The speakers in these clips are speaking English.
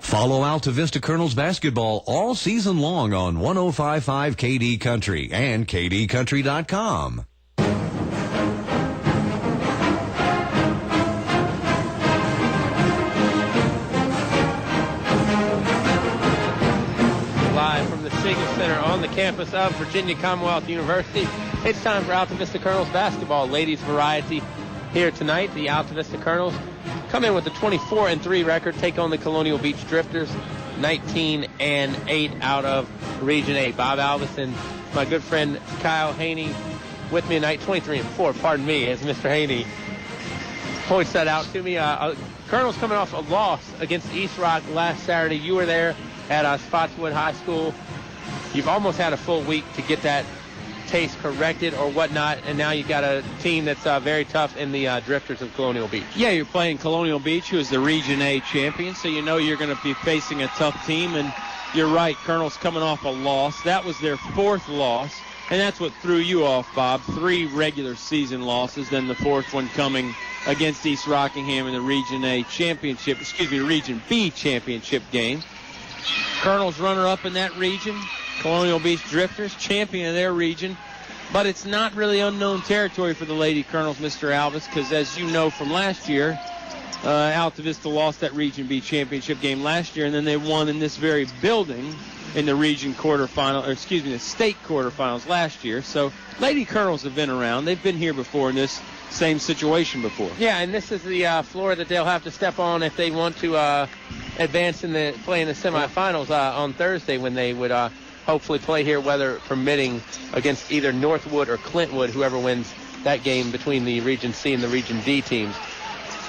Follow Altavista Colonels basketball all season long on 105.5 KD Country and kdcountry.com. Live from the Siegel Center on the campus of Virginia Commonwealth University, it's time for Altavista Colonels basketball. Ladies variety here tonight. The Altavista Colonels come in with a 24-3 record, take on the Colonial Beach Drifters, 19-8 out of Region A. Bob Alvis and my good friend Kyle Haney with me tonight, 23-4, pardon me, as Mr. Haney points that out to me. Colonels coming off a loss against East Rock last Saturday. You were there at Spotswood High School. You've almost had a full week to get that taste corrected or whatnot, and now you got a team that's very tough in the Drifters of Colonial Beach. Yeah, you're playing Colonial Beach, who is the Region A champion, so you know you're going to be facing a tough team, and you're right, Colonel's coming off a loss. That was their fourth loss, and that's what threw you off, Bob. 3 regular season losses, then the fourth one coming against East Rockingham in the Region A championship, Region B championship game. Colonel's runner-up in that region. Colonial Beach Drifters, champion of their region. But it's not really unknown territory for the Lady Colonels, Mr. Alvis, because as you know from last year, Altavista lost that Region B championship game last year, and then they won in this very building in the region quarterfinal, the state quarterfinals last year. So Lady Colonels have been around. They've been here before in this same situation before. Yeah, and this is the floor that they'll have to step on if they want to advance in the semifinals on Thursday, when they would hopefully play here, weather permitting, against either Northwood or Clintwood, whoever wins that game between the Region C and the Region D teams.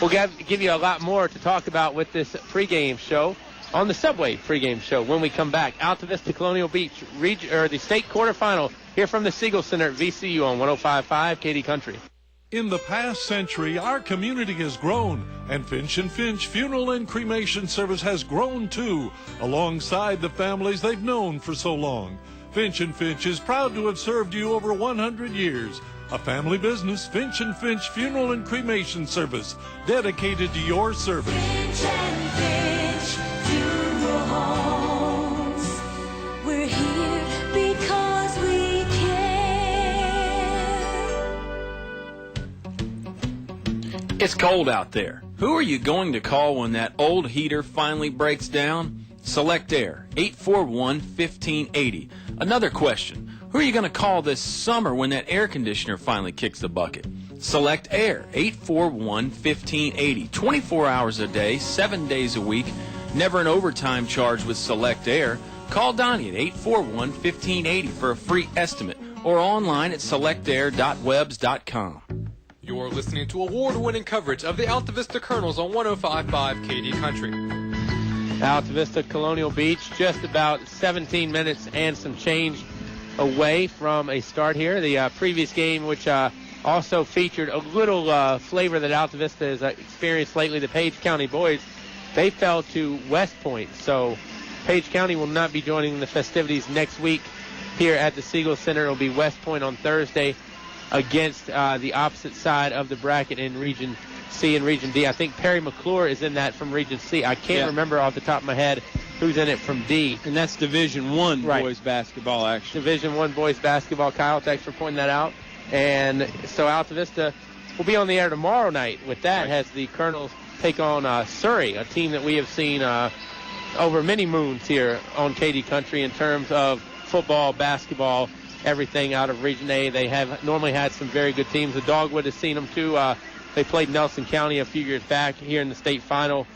We'll give you a lot more to talk about with this pregame show on the Subway pregame show when we come back. Altavista Colonial Beach, the state quarterfinal here from the Siegel Center at VCU on 105.5 KD Country. In the past century, our community has grown, and Finch & Finch Funeral and Cremation Service has grown too, alongside the families they've known for so long. Finch & Finch is proud to have served you over 100 years. A family business, Finch & Finch Funeral and Cremation Service, dedicated to your service. Finch & Finch Funeral Homes. We're here because we care. It's cold out there. Who are you going to call when that old heater finally breaks down? Select Air, 841-1580. Another question. Who are you going to call this summer when that air conditioner finally kicks the bucket? Select Air, 841-1580. 24 hours a day, 7 days a week. Never an overtime charge with Select Air. Call Donnie at 841-1580 for a free estimate or online at selectair.webs.com. You're listening to award-winning coverage of the Altavista Colonels on 105.5 KD Country. Altavista Colonial Beach, just about 17 minutes and some change away from a start here. The previous game, which also featured a little flavor that Altavista has experienced lately, the Page County boys, they fell to West Point. So Page County will not be joining the festivities next week here at the Siegel Center. It will be West Point on Thursday against the opposite side of the bracket in Region C and Region D. I think Perry McClure is in that from Region C. I can't remember off the top of my head who's in it from D. And that's Division I boys basketball, actually. Division I boys basketball. Kyle, thanks for pointing that out. And so Altavista will be on the air tomorrow night with that as the Colonels take on Surrey, a team that we have seen over many moons here on KD Country in terms of football, basketball, everything out of Region A. They have normally had some very good teams. The Dogwood has seen them too. They played Nelson County a few years back here in the state final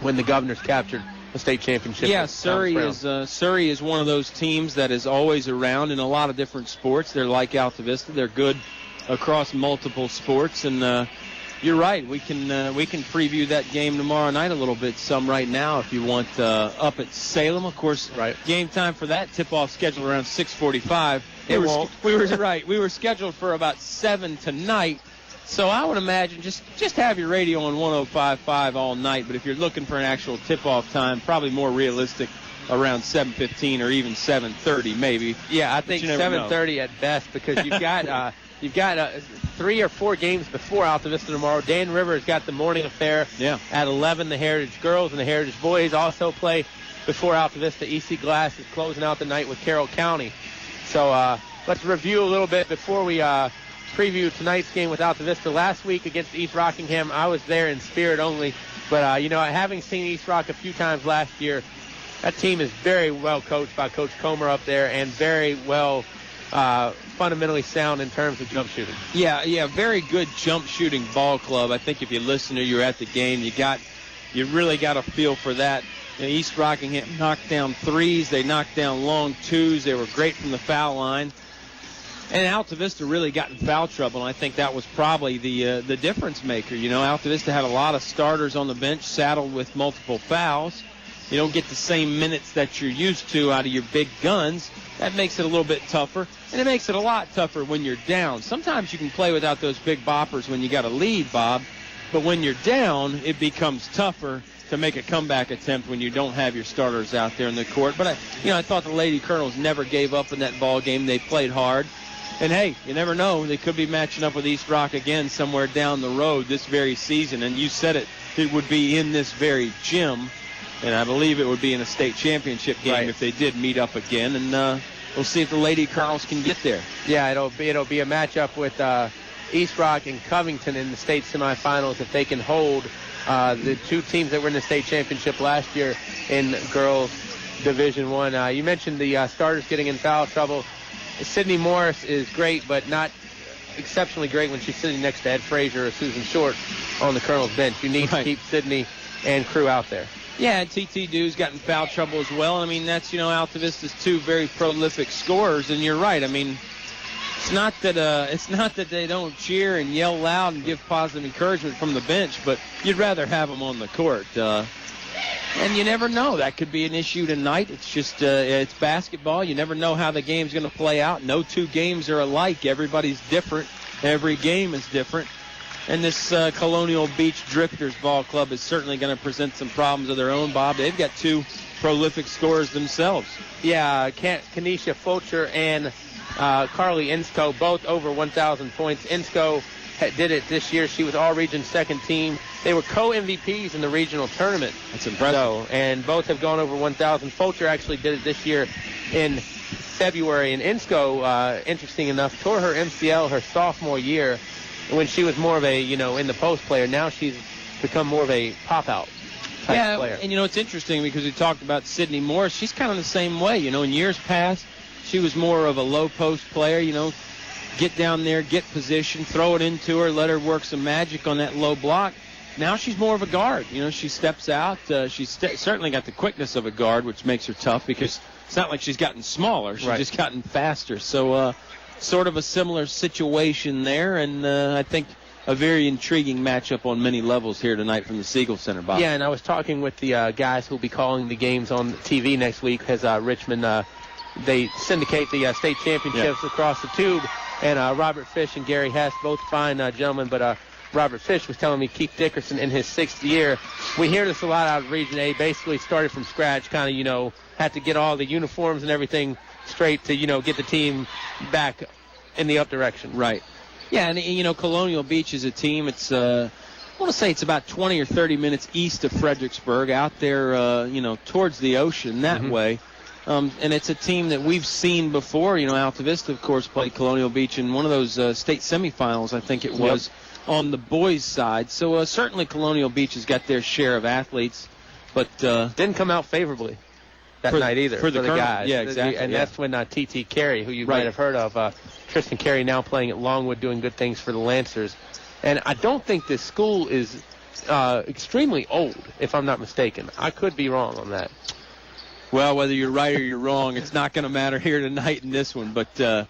when the Governors captured the state championship. Yeah, Surrey is one of those teams that is always around in a lot of different sports. They're like Altavista. They're good across multiple sports, and you're right. We can preview that game tomorrow night a little bit some right now if you want up at Salem. Of course, game time for that tip-off scheduled around 6:45. We were scheduled for about 7 tonight. So I would imagine just have your radio on 105.5 all night. But if you're looking for an actual tip-off time, probably more realistic around 7:15 or even 7:30 maybe. Yeah, I think 7:30 at best, because you've got 3 or 4 games before Altavista tomorrow. Dan River's got the morning affair at 11. The Heritage Girls and the Heritage Boys also play before Altavista. EC Glass is closing out the night with Carroll County. So let's review a little bit before we preview tonight's game with Altavista. Last week against East Rockingham, I was there in spirit only. But, having seen East Rock a few times last year, that team is very well coached by Coach Comer up there and very well fundamentally sound in terms of jump shooting. Yeah, very good jump shooting ball club. I think if you listen or you're at the game, you really got a feel for that. East Rockingham knocked down threes. They knocked down long twos. They were great from the foul line. And Altavista really got in foul trouble, and I think that was probably the difference maker. Altavista had a lot of starters on the bench saddled with multiple fouls. You don't get the same minutes that you're used to out of your big guns. That makes it a little bit tougher, and it makes it a lot tougher when you're down. Sometimes you can play without those big boppers when you got a lead, Bob, but when you're down, it becomes tougher to make a comeback attempt when you don't have your starters out there in the court. But I thought the Lady Colonels never gave up in that ball game. They played hard. And, hey, you never know. They could be matching up with East Rock again somewhere down the road this very season. And you said it would be in this very gym. And I believe it would be in a state championship game if they did meet up again. And we'll see if the Lady Colonels can get there. Yeah, it'll be a matchup with East Rock and Covington in the state semifinals if they can hold the two teams that were in the state championship last year in girls Division I. You mentioned the starters getting in foul trouble. Sydney Morris is great, but not exceptionally great when she's sitting next to Ed Frazier or Susan Short on the Colonel's bench. You need to keep Sydney and crew out there. Yeah, T.T. Dew's got in foul trouble as well. I mean, that's, Altavista's two very prolific scorers, and you're right. I mean, it's not that they don't cheer and yell loud and give positive encouragement from the bench, but you'd rather have them on the court. And you never know. That could be an issue tonight. It's just it's basketball. You never know how the game's going to play out. No two games are alike. Everybody's different. Every game is different. And this Colonial Beach Drifters Ball Club is certainly going to present some problems of their own, Bob. They've got two prolific scorers themselves. Yeah, Kenesha Fulcher and Carly Insko, both over 1,000 points. Insko did it this year. She was all-region second team. They were co-MVPs in the regional tournament. That's impressive. And both have gone over 1,000. Fulcher actually did it this year in February. And Insko, interesting enough, tore her MCL her sophomore year when she was more of a, in the post player. Now she's become more of a pop-out type player. And, it's interesting because we talked about Sydney Morris. She's kind of the same way. In years past, she was more of a low-post player, get down there, get position, throw it into her, let her work some magic on that low block. Now she's more of a guard. She steps out. She's certainly got the quickness of a guard, which makes her tough because it's not like she's gotten smaller. She's just gotten faster. So sort of a similar situation there, and I think a very intriguing matchup on many levels here tonight from the Siegel Center, Bob. Yeah, and I was talking with the guys who will be calling the games on TV next week because Richmond, they syndicate the state championships across the tube. And Robert Fish and Gary Hess, both fine gentlemen, but Robert Fish was telling me Keith Dickerson in his 6th year. We hear this a lot out of Region A, basically started from scratch, kind of, had to get all the uniforms and everything straight to, get the team back in the up direction. Right. Yeah, and, Colonial Beach is a team. It's, I want to say it's about 20 or 30 minutes east of Fredericksburg, out there, towards the ocean that way. And it's a team that we've seen before. Altavista, of course, played Colonial Beach in one of those state semifinals, I think it was, on the boys' side. So certainly Colonial Beach has got their share of athletes, but didn't come out favorably that night either for the guys. Yeah, exactly. And that's when T.T. Carey, who you might have heard of, Tristan Carey, now playing at Longwood, doing good things for the Lancers. And I don't think this school is extremely old, if I'm not mistaken. I could be wrong on that. Well, whether you're right or you're wrong, it's not going to matter here tonight in this one. But,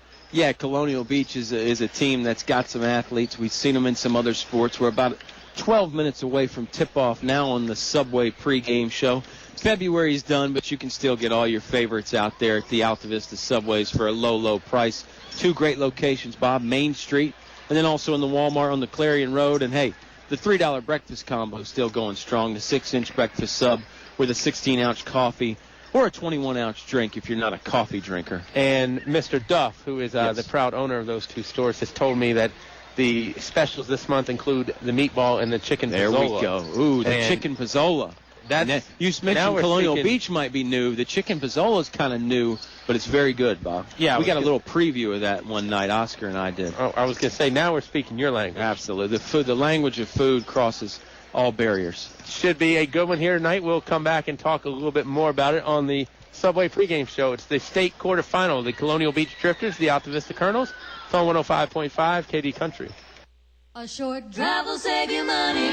Colonial Beach is a team that's got some athletes. We've seen them in some other sports. We're about 12 minutes away from tip-off now on the Subway pregame show. February's done, but you can still get all your favorites out there at the Altavista Subways for a low, low price. Two great locations, Bob, Main Street, and then also in the Walmart on the Clarion Road. And, hey, the $3 breakfast combo is still going strong. The 6-inch breakfast sub with a 16-ounce coffee or a 21-ounce drink if you're not a coffee drinker. And Mr. Duff, who is the proud owner of those two stores, has told me that The specials this month include the meatball and the chicken There pozzola. we go. Ooh, the And chicken pozzola. You now mentioned we're Colonial speaking- Beach might be new. The chicken pozzola is kind of new, but it's very good, Bob. Yeah, we got a we- little preview of that one night. Oscar and I did. Oh, I was going to say, now we're speaking your language. Absolutely. The language of food crosses all barriers. Should be a good one here tonight. We'll come back and talk a little bit more about it on the Subway pregame show. It's the state quarterfinal, the Colonial Beach Drifters, the Altavista Colonels. It's on 105.5 KD Country. A short drive will save you money.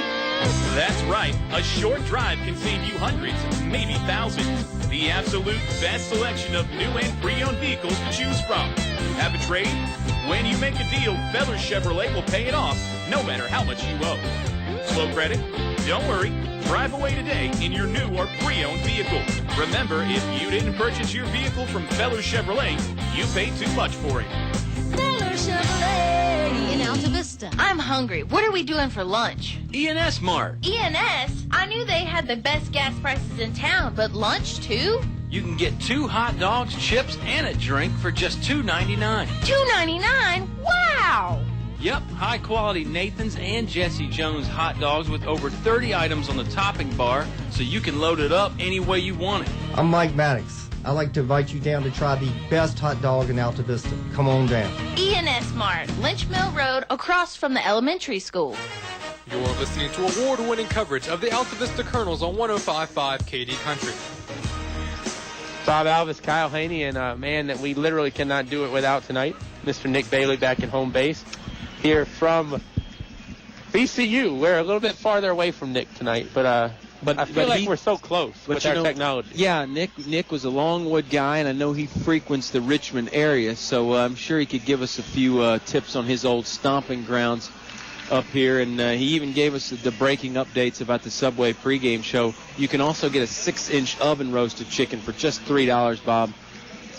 That's right. A short drive can save you hundreds, maybe thousands. The absolute best selection of new and pre-owned vehicles to choose from. Have a trade? When you make a deal, Feller Chevrolet will pay it off, no matter how much you owe. Slow credit? Don't worry. Drive away today in your new or pre-owned vehicle. Remember, if you didn't purchase your vehicle from Feller Chevrolet, you paid too much for it. Feller Chevrolet In Altavista. I'm hungry. What are we doing for lunch? E&S Mart. E&S? I knew they had the best gas prices in town, but lunch too? You can get 2 hot dogs, chips, and a drink for just $2.99. $2.99? Wow! Yep, high-quality Nathan's and Jesse Jones hot dogs with over 30 items on the topping bar, so you can load it up any way you want it. I'm Mike Maddox. I'd like to invite you down to try the best hot dog in Altavista. Come on down. E&S Mart, Lynch Mill Road, across from the elementary school. You're listening to award-winning coverage of the Altavista Colonels on 105.5 KD Country. Bob Alvis, Kyle Haney, and a man that we literally cannot do it without tonight, Mr. Nick Bailey back at home base here from VCU. We're a little bit farther away from Nick tonight, but I feel like we're so close with our technology. Yeah, Nick was a Longwood guy, and I know he frequents the Richmond area, so I'm sure he could give us a few tips on his old stomping grounds up here, and he even gave us the breaking updates about the Subway pregame show. You can also get a 6-inch oven roasted chicken for just $3, Bob.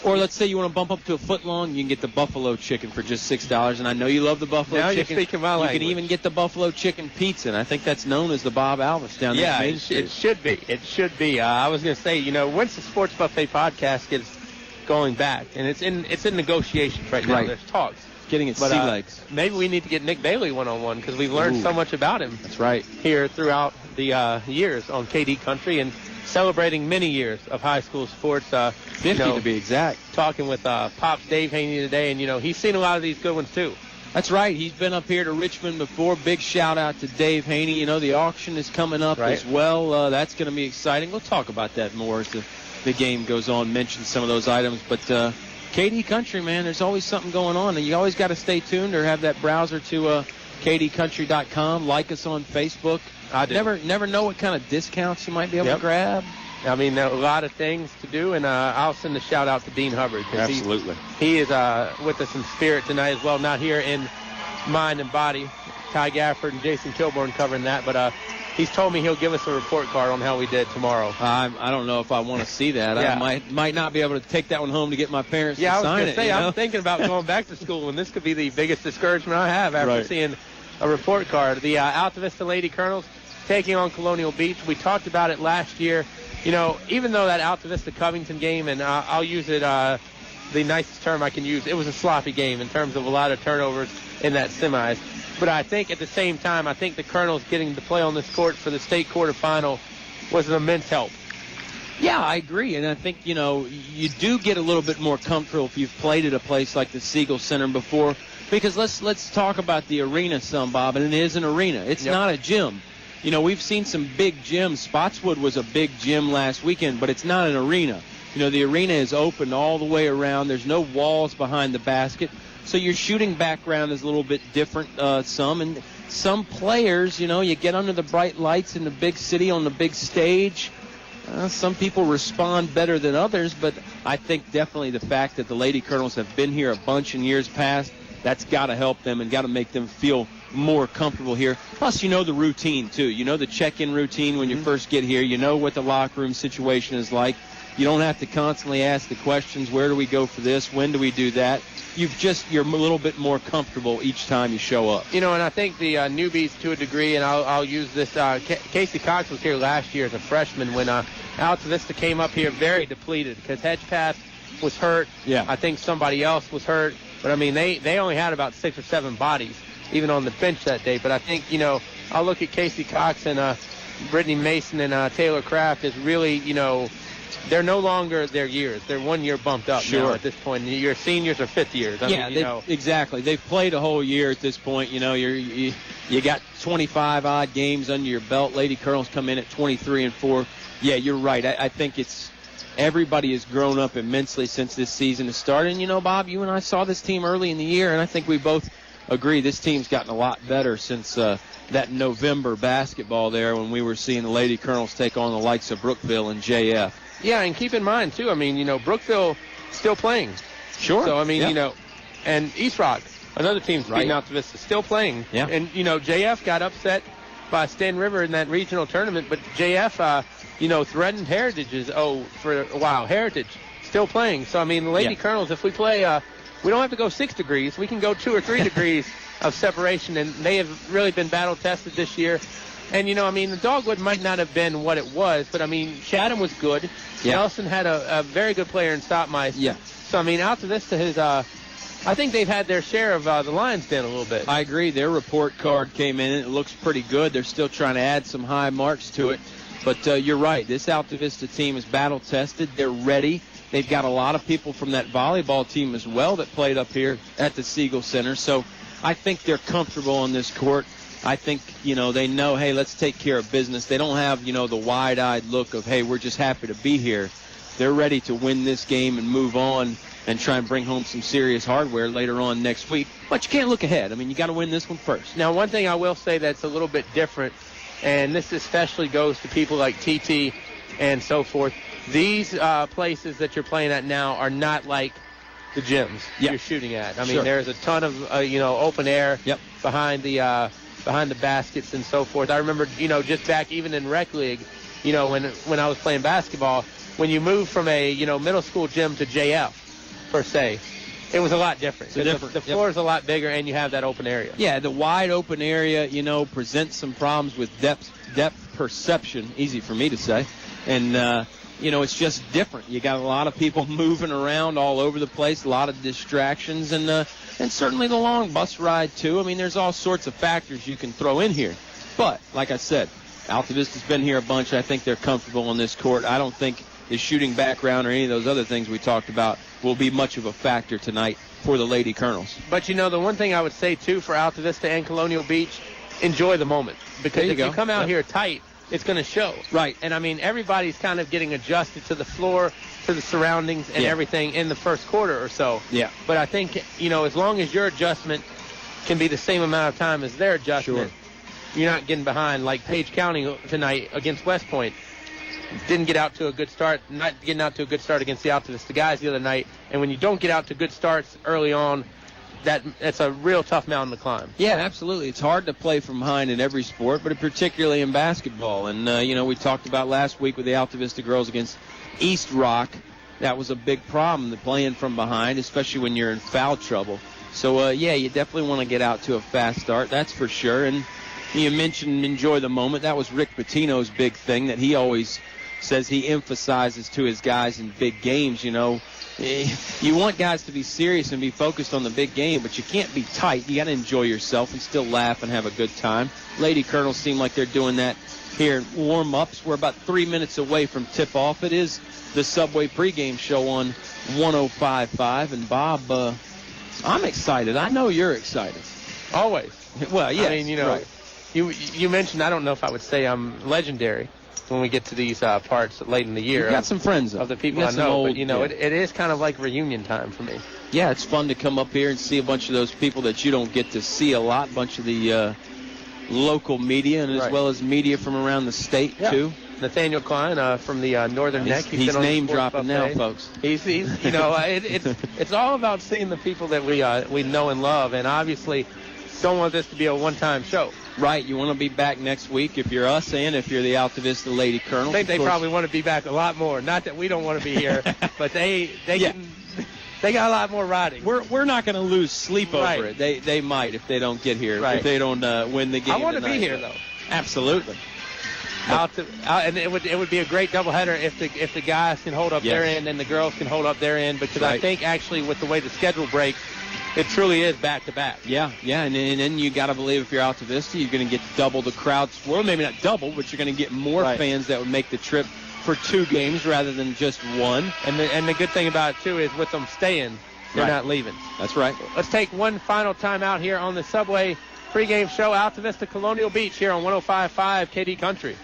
Or let's say you want to bump up to a foot long, you can get the buffalo chicken for just $6. And I know you love the buffalo Now chicken. you're speaking my language. You can even get the buffalo chicken pizza, and I think that's known as the Bob Alvis down there. Yeah, Main it Street. should be. It should be. I was going to say, once the Sports Buffet podcast gets going back, and it's in negotiations right now. Right. There's talks. Getting its But, sea legs. Maybe we need to get Nick Bailey one-on-one because we've learned so much about him. That's right. Here throughout the years on KD Country and celebrating many years of high school sports. 50 to be exact. Talking with Pops Dave Haney today, and he's seen a lot of these good ones too. That's right. He's been up here to Richmond before. Big shout out to Dave Haney. The auction is coming up Right. as well. That's going to be exciting. We'll talk about that more as the game goes on. Mention some of those items, but KD Country, man, there's always something going on, and you always got to stay tuned or have that browser to kdcountry.com. Like us on Facebook. I do. Never know what kind of discounts you might be able to grab. I mean, a lot of things to do, and I'll send a shout out to Dean Hubbard. 'Cause He is with us in spirit tonight as well, not here in mind and body. Ty Gafford and Jason Kilborn covering that, but he's told me he'll give us a report card on how we did tomorrow. I don't know if I want to see that. Yeah. I might not be able to take that one home to get my parents Yeah, I to was sign going it. to say, you know? I'm thinking about going back to school, and this could be the biggest discouragement I have after Right. seeing a report card. The Altavista Lady Colonels taking on Colonial Beach. We talked about it last year. Even though that Altavista Covington game, and I'll use it the nicest term I can use, it was a sloppy game in terms of a lot of turnovers in that semis. But I think at the same time, I think the Colonels getting to play on this court for the state quarterfinal was an immense help. Yeah, I agree, and I think you do get a little bit more comfortable if you've played at a place like the Siegel Center before. Because let's talk about the arena some, Bob, and it is an arena. It's not a gym. We've seen some big gyms. Spotswood was a big gym last weekend, but it's not an arena. The arena is open all the way around. There's no walls behind the basket. So your shooting background is a little bit different, and some players, you get under the bright lights in the big city on the big stage. Some people respond better than others, but I think definitely the fact that the Lady Colonels have been here a bunch in years past, that's got to help them and got to make them feel more comfortable here. Plus, the routine, too. The check-in routine when you first get here. You know what the locker room situation is like. You don't have to constantly ask the questions, where do we go for this? When do we do that? You're a little bit more comfortable each time you show up. And I think the newbies to a degree, and I'll use this. Casey Cox was here last year as a freshman when Altavista came up here very depleted because Hedgepath was hurt. Yeah. I think somebody else was hurt. But, I mean, they only had about 6 or 7 bodies. even on the bench that day. But I think, I'll look at Casey Cox and Brittany Mason and Taylor Kraft as really, they're no longer their years. They're 1 year bumped up now at this point. Your seniors are fifth years. Exactly. They've played a whole year at this point. You got 25 odd games under your belt. Lady Colonels come in at 23-4. Yeah, you're right. I think everybody has grown up immensely since this season has started. And, Bob, you and I saw this team early in the year, and I think we both agree this team's gotten a lot better since that November basketball there when we were seeing the Lady Colonels take on the likes of Brookville and JF. Yeah, and keep in mind, too, Brookville still playing. Sure. So, and East Rock, another team's beating Altavista, still playing. Yeah. And, JF got upset by Stan River in that regional tournament, but JF, threatened Heritage's for a while. Heritage still playing. So, the Lady Colonels, if we play, we don't have to go 6 degrees. We can go 2 or 3 degrees of separation, and they have really been battle-tested this year. And, the Dogwood might not have been what it was, but, Chatham was good. Yeah. Nelson had a very good player in Stopmeister. Yeah. So, Altavista has, I think they've had their share of the lion's den a little bit. I agree. Their report card came in. It looks pretty good. They're still trying to add some high marks to it. But you're right. This Altavista team is battle-tested. They're ready. They've got a lot of people from that volleyball team as well that played up here at the Siegel Center. So I think they're comfortable on this court. I think, they know, hey, let's take care of business. They don't have, the wide-eyed look of, hey, we're just happy to be here. They're ready to win this game and move on and try and bring home some serious hardware later on next week. But you can't look ahead. You got to win this one first. Now, one thing I will say that's a little bit different, and this especially goes to people like TT and so forth, these places that you're playing at now are not like the gyms you're shooting at. There's a ton of, open air behind the baskets and so forth. I remember, just back even in rec league, when I was playing basketball, when you move from a, middle school gym to JF, per se, it was a lot different. The floor is a lot bigger, and you have that open area. Yeah, the wide open area, presents some problems with depth perception. Easy for me to say. And, it's just different. You got a lot of people moving around all over the place, a lot of distractions, and certainly the long bus ride, too. There's all sorts of factors you can throw in here. But, like I said, Altavista's been here a bunch. I think they're comfortable on this court. I don't think the shooting background or any of those other things we talked about will be much of a factor tonight for the Lady Colonels. But, the one thing I would say, too, for Altavista and Colonial Beach, enjoy the moment. Because if you come out here tight, it's going to show. Right. And, everybody's kind of getting adjusted to the floor, to the surroundings, and everything in the first quarter or so. Yeah. But I think, as long as your adjustment can be the same amount of time as their adjustment, you're not getting behind. Like Page County tonight against West Point. Didn't get out to a good start, not getting out to a good start against the Altavista guys the other night. And when you don't get out to good starts early on, that's a real tough mountain to climb. Yeah, absolutely. It's hard to play from behind in every sport, but particularly in basketball. And, we talked about last week with the Altavista girls against East Rock. That was a big problem, the playing from behind, especially when you're in foul trouble. So, you definitely want to get out to a fast start, that's for sure. And you mentioned enjoy the moment. That was Rick Pitino's big thing that he always says he emphasizes to his guys in big games. You want guys to be serious and be focused on the big game, but you can't be tight. You got to enjoy yourself and still laugh and have a good time. Lady Colonels seem like they're doing that here in warm-ups. We're about 3 minutes away from tip-off. It is the Subway pregame show on 105.5. And, Bob, I'm excited. I know you're excited. Always. Well, yeah. Right. You mentioned, I don't know if I would say I'm legendary when we get to these parts late in the year. You got some friends of the people I know, but it is kind of like reunion time for me. Yeah, it's fun to come up here and see a bunch of those people that you don't get to see a lot, a bunch of the local media and as well as media from around the state too. Nathaniel Klein from the Northern Neck. He's name dropping now, folks. He's it's all about seeing the people that we know and love, and obviously don't want this to be a one-time show. Right, you want to be back next week if you're us and if you're the Altavista Lady Colonels. I think they probably want to be back a lot more. Not that we don't want to be here, but they got a lot more riding. We're not going to lose sleep over it. They might if they don't get here, if they don't win the game. I want to be here though. Absolutely. And it would be a great doubleheader if the guys can hold up their end and the girls can hold up their end, because I think actually with the way the schedule breaks, it truly is back-to-back. Yeah, and then you got to believe if you're Altavista, you're going to get double the crowd. Well, maybe not double, but you're going to get more fans that would make the trip for 2 games rather than just 1. And the good thing about it, too, is with them staying, they're not leaving. That's right. Let's take one final time out here on the Subway pregame show, Altavista Colonial Beach here on 105.5 KD Country.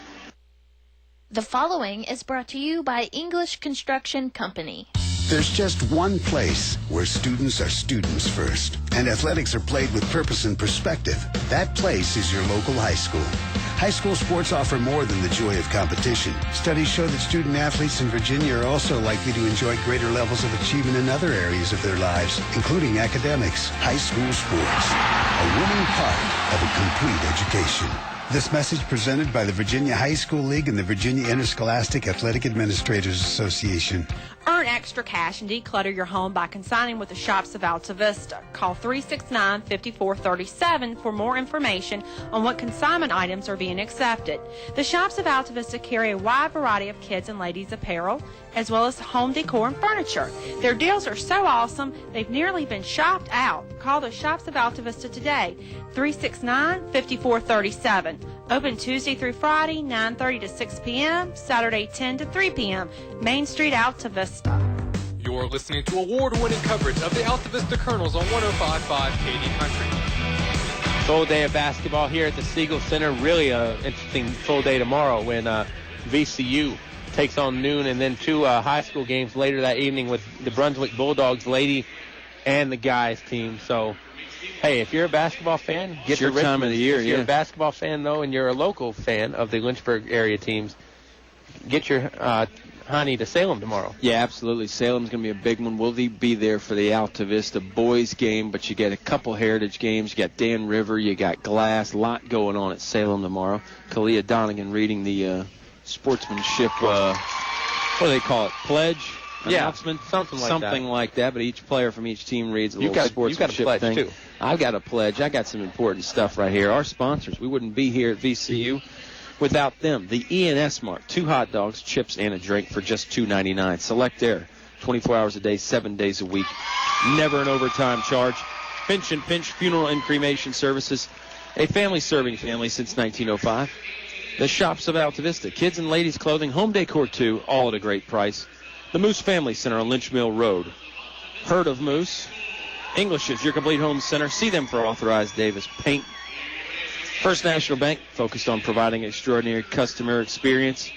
The following is brought to you by English Construction Company. There's just one place where students are students first, and athletics are played with purpose and perspective. That place is your local high school. High school sports offer more than the joy of competition. Studies show that student athletes in Virginia are also likely to enjoy greater levels of achievement in other areas of their lives, including academics. High school sports, a winning part of a complete education. This message presented by the Virginia High School League and the Virginia Interscholastic Athletic Administrators Association. Earn extra cash and declutter your home by consigning with the Shops of Altavista. Call 369-5437 for more information on what consignment items are being accepted. The Shops of Altavista carry a wide variety of kids and ladies apparel, as well as home decor and furniture. Their deals are so awesome, they've nearly been shopped out. Call the Shops of Altavista today, 369-5437. Open Tuesday through Friday, 9:30 to 6 p.m., Saturday 10 to 3 p.m., Main Street, Altavista. You're listening to award-winning coverage of the Altavista Colonels on 105.5 KD Country. Full day of basketball here at the Siegel Center. Really an interesting full day tomorrow when VCU takes on noon, and then 2 high school games later that evening with the Brunswick Bulldogs lady and the guys team. So, hey, if you're a basketball fan, get your time of the year. If you're a basketball fan, though, and you're a local fan of the Lynchburg area teams, get your honey to Salem tomorrow. Yeah, absolutely. Salem's going to be a big one. We'll be there for the Altavista boys game, but you get a couple heritage games. You got Dan River, you got Glass, a lot going on at Salem tomorrow. Kalia Donegan reading the sportsmanship, what do they call it, pledge? Announcement? Something like that, but each player from each team reads a little sportsmanship you got a pledge, thing. Too. I've got a pledge. I got some important stuff right here. Our sponsors, we wouldn't be here at VCU without them. The E&S Mart, 2 hot dogs, chips, and a drink for just $2.99. Select there, 24 hours a day, 7 days a week. Never an overtime charge. Finch and Finch Funeral and Cremation Services, a family serving family since 1905. The Shops of Altavista, kids and ladies clothing, home decor too, all at a great price. The Moose Family Center on Lynch Mill Road. Herd of Moose. English's, your complete home center. See them for authorized Davis paint. First National Bank, focused on providing extraordinary customer experience.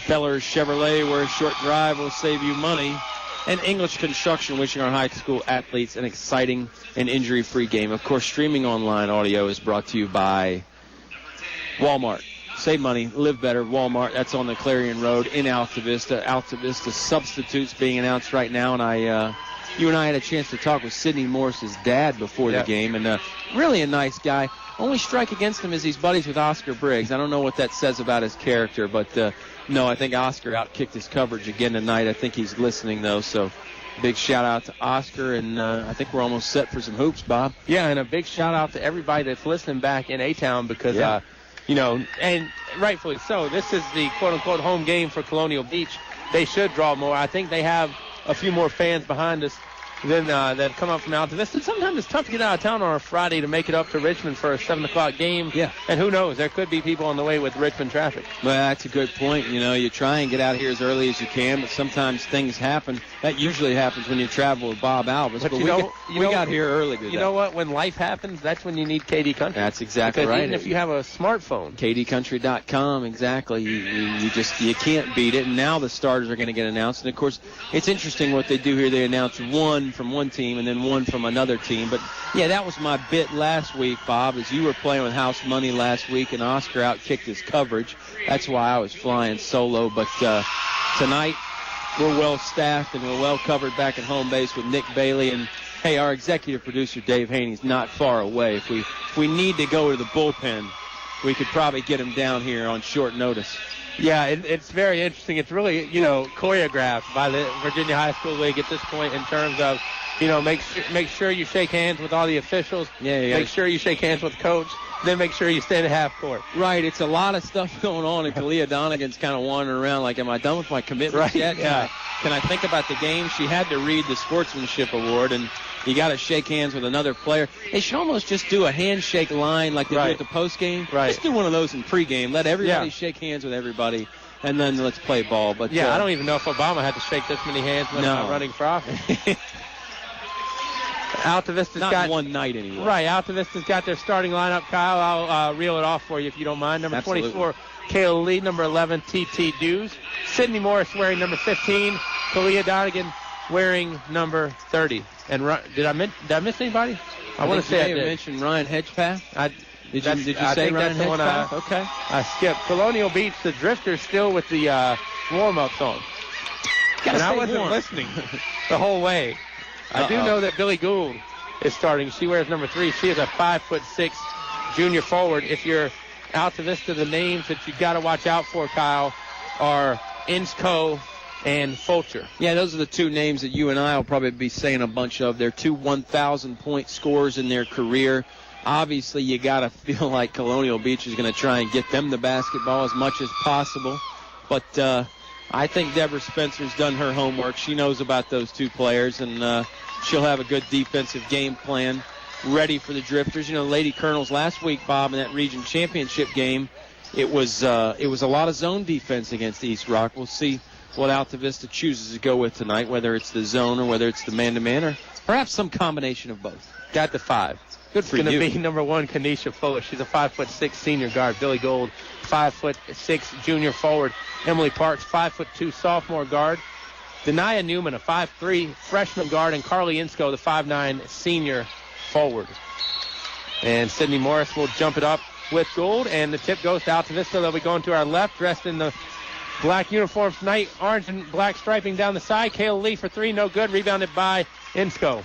Fellers Chevrolet, where a short drive will save you money. And English Construction, wishing our high school athletes an exciting and injury-free game. Of course, streaming online audio is brought to you by Walmart. Save money, live better. Walmart, that's on the Clarion Road in Altavista. Altavista substitutes being announced right now, and you and I had a chance to talk with Sidney Morris's dad before the game, and really a nice guy. Only strike against him is he's buddies with Oscar Briggs. I don't know what that says about his character, but no, I think Oscar outkicked his coverage again tonight. I think he's listening, though, so big shout-out to Oscar, and I think we're almost set for some hoops, Bob. Yeah, and a big shout-out to everybody that's listening back in A-Town because and rightfully so. This is the quote-unquote home game for Colonial Beach. They should draw more. I think they have a few more fans behind us than that come up from Altavista. Sometimes it's tough to get out of town on a Friday to make it up to Richmond for a 7 o'clock game. Yeah. And who knows? There could be people on the way with Richmond traffic. Well, that's a good point. You try and get out here as early as you can, but sometimes things happen. That usually happens when you travel with Bob Alvis. But we got here early today. You know what? When life happens, that's when you need KD Country. That's exactly right. Even if you have a smartphone. KDCountry.com, exactly. You can't beat it. And now the starters are going to get announced. And, of course, it's interesting what they do here. They announce one from one team and then one from another team. But, yeah, that was my bit last week, Bob, as you were playing with house money last week and Oscar outkicked his coverage. That's why I was flying solo. But tonight we're well-staffed and we're well-covered back at home base with Nick Bailey. And, hey, our executive producer, Dave Haney's not far away. If we need to go to the bullpen, we could probably get him down here on short notice. Yeah, it's very interesting. It's really, choreographed by the Virginia High School League at this point in terms of, make sure you shake hands with all the officials. Yeah. Make sure you shake hands with the coach. Then make sure you stay at half court. Right. It's a lot of stuff going on, and Kalia Donegan's kind of wandering around like, am I done with my commitment yet? Yeah. can I think about the game? She had to read the sportsmanship award, and you got to shake hands with another player. They should almost just do a handshake line like they do at the post game. Right. Just do one of those in pregame. Let everybody shake hands with everybody, and then let's play ball. But I don't even know if Obama had to shake this many hands when running for office. Altavista's not one night anyway. Right, Altavista's got their starting lineup, Kyle. I'll reel it off for you if you don't mind. Number 24, Kayla Lee. Number 11, T.T. Dews. Sydney Morris wearing number 15. Kalia Donegan wearing number 30. And did I miss anybody? I want to say I did. Mentioned Ryan Hedgepath. Did you I say think Ryan that's Hedgepath? The one I skipped. Colonial Beach, the Drifters still with the warm-up song. And I wasn't listening the whole way. I do know that Billy Gould is starting. She wears number 3. She is a 5'6" junior forward. If you're Altavista, the names that you got to watch out for, Kyle, are Insco and Fulcher. Yeah, those are the two names that you and I will probably be saying a bunch of. They're two 1,000-point scorers in their career. Obviously, you got to feel like Colonial Beach is going to try and get them the basketball as much as possible. But I think Deborah Spencer's done her homework. She knows about those two players, and she'll have a good defensive game plan ready for the Drifters. You know, Lady Colonels last week, Bob, in that region championship game, it was a lot of zone defense against East Rock. We'll see what Altavista chooses to go with tonight, whether it's the zone or whether it's the man-to-man or perhaps some combination of both. Got the 5. Good for you. It's going to be number 1, Kanisha Fuller. She's a 5'6" senior guard. Billy Gould, 5'6" junior forward. Emily Parks, 5'2" sophomore guard. Denia Newman, a 5'3" freshman guard, and Carly Insco, the 5'9" senior forward. And Sydney Morris will jump it up with Gould, and the tip goes to Altavista. They'll be going to our left, dressed in the black uniforms tonight, orange and black striping down the side. Kayla Lee for 3, no good, rebounded by Insco.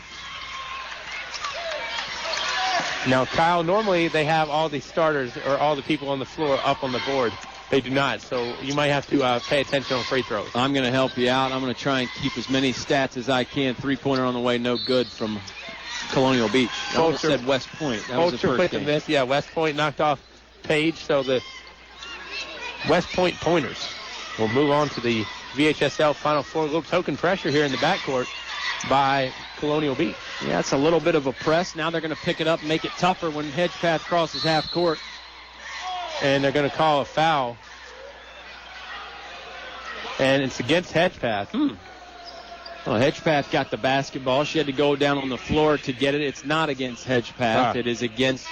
Now, Kyle, normally they have all the starters or all the people on the floor up on the board. They do not, so you might have to pay attention on free throws. I'm going to help you out. I'm going to try and keep as many stats as I can. 3-pointer on the way, no good from Colonial Beach. I almost said West Point. That was the first game. Miss. Yeah, West Point knocked off Page, so the West Point Pointers will move on to the VHSL Final Four. A little token pressure here in the backcourt by Colonial Beach. Yeah, it's a little bit of a press. Now they're going to pick it up and make it tougher when Hedgepath crosses half court. And they're going to call a foul. And it's against Hedgepath. Well, Hedgepath got the basketball. She had to go down on the floor to get it. It's not against Hedgepath. It is against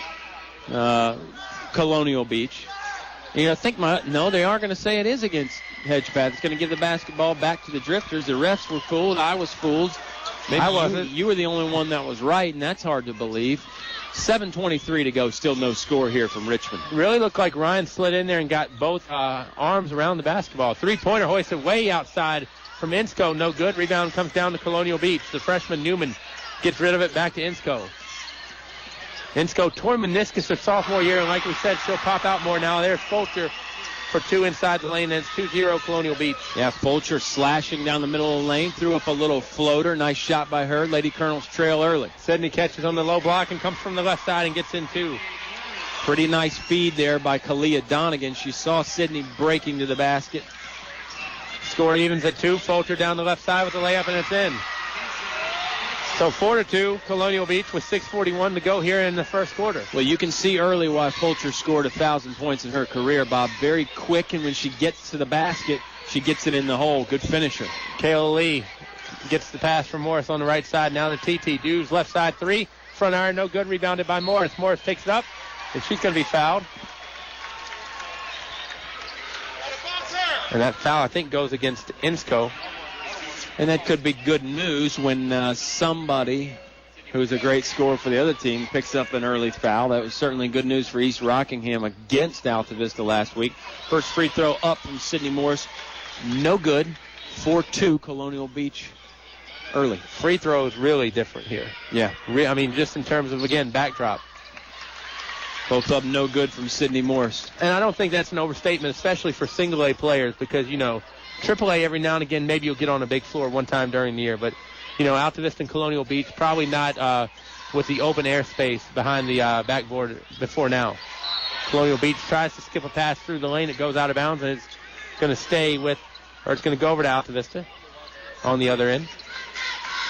Colonial Beach. You know, no, they are going to say it is against Hedgepath. It's going to give the basketball back to the Drifters. The refs were fooled. I was fooled. Maybe I wasn't. You were the only one that was right, and that's hard to believe. 7:23 to go. Still no score here from Richmond. Really looked like Ryan slid in there and got both arms around the basketball. 3-pointer hoisted way outside from Insco. No good. Rebound comes down to Colonial Beach. The freshman Newman gets rid of it back to Insco. Insco tore meniscus her sophomore year, and like we said, she'll pop out more now. There's Fulcher for 2 inside the lane, and it's 2-0 Colonial Beach. Yeah, Fulcher slashing down the middle of the lane, threw up a little floater. Nice shot by her. Lady Colonels trail early. Sydney catches on the low block and comes from the left side and gets in 2. Pretty nice feed there by Kalia Donegan. She saw Sydney breaking to the basket. Score evens at 2. Fulcher down the left side with the layup, and it's in. So 4-2, Colonial Beach with 6:41 to go here in the first quarter. Well, you can see early why Fulcher scored 1,000 points in her career, Bob. Very quick, and when she gets to the basket, she gets it in the hole. Good finisher. Kayla Lee gets the pass from Morris on the right side. Now to T.T. Dews, left side 3. Front iron, no good. Rebounded by Morris. Morris takes it up, and she's going to be fouled. And that foul, I think, goes against Insco. And that could be good news when somebody who's a great scorer for the other team picks up an early foul. That was certainly good news for East Rockingham against Altavista last week. First free throw up from Sydney Morris. No good. 4-2 Colonial Beach early. Free throw is really different here. Yeah. I mean, just in terms of, again, backdrop. Both of them no good from Sydney Morris. And I don't think that's an overstatement, especially for single-A players, because, you know, AAA every now and again, maybe you'll get on a big floor one time during the year. But, you know, Altavista and Colonial Beach, probably not with the open air space behind the backboard before now. Colonial Beach tries to skip a pass through the lane. It goes out of bounds, and it's going to stay with, or it's going to go over to Altavista. on the other end.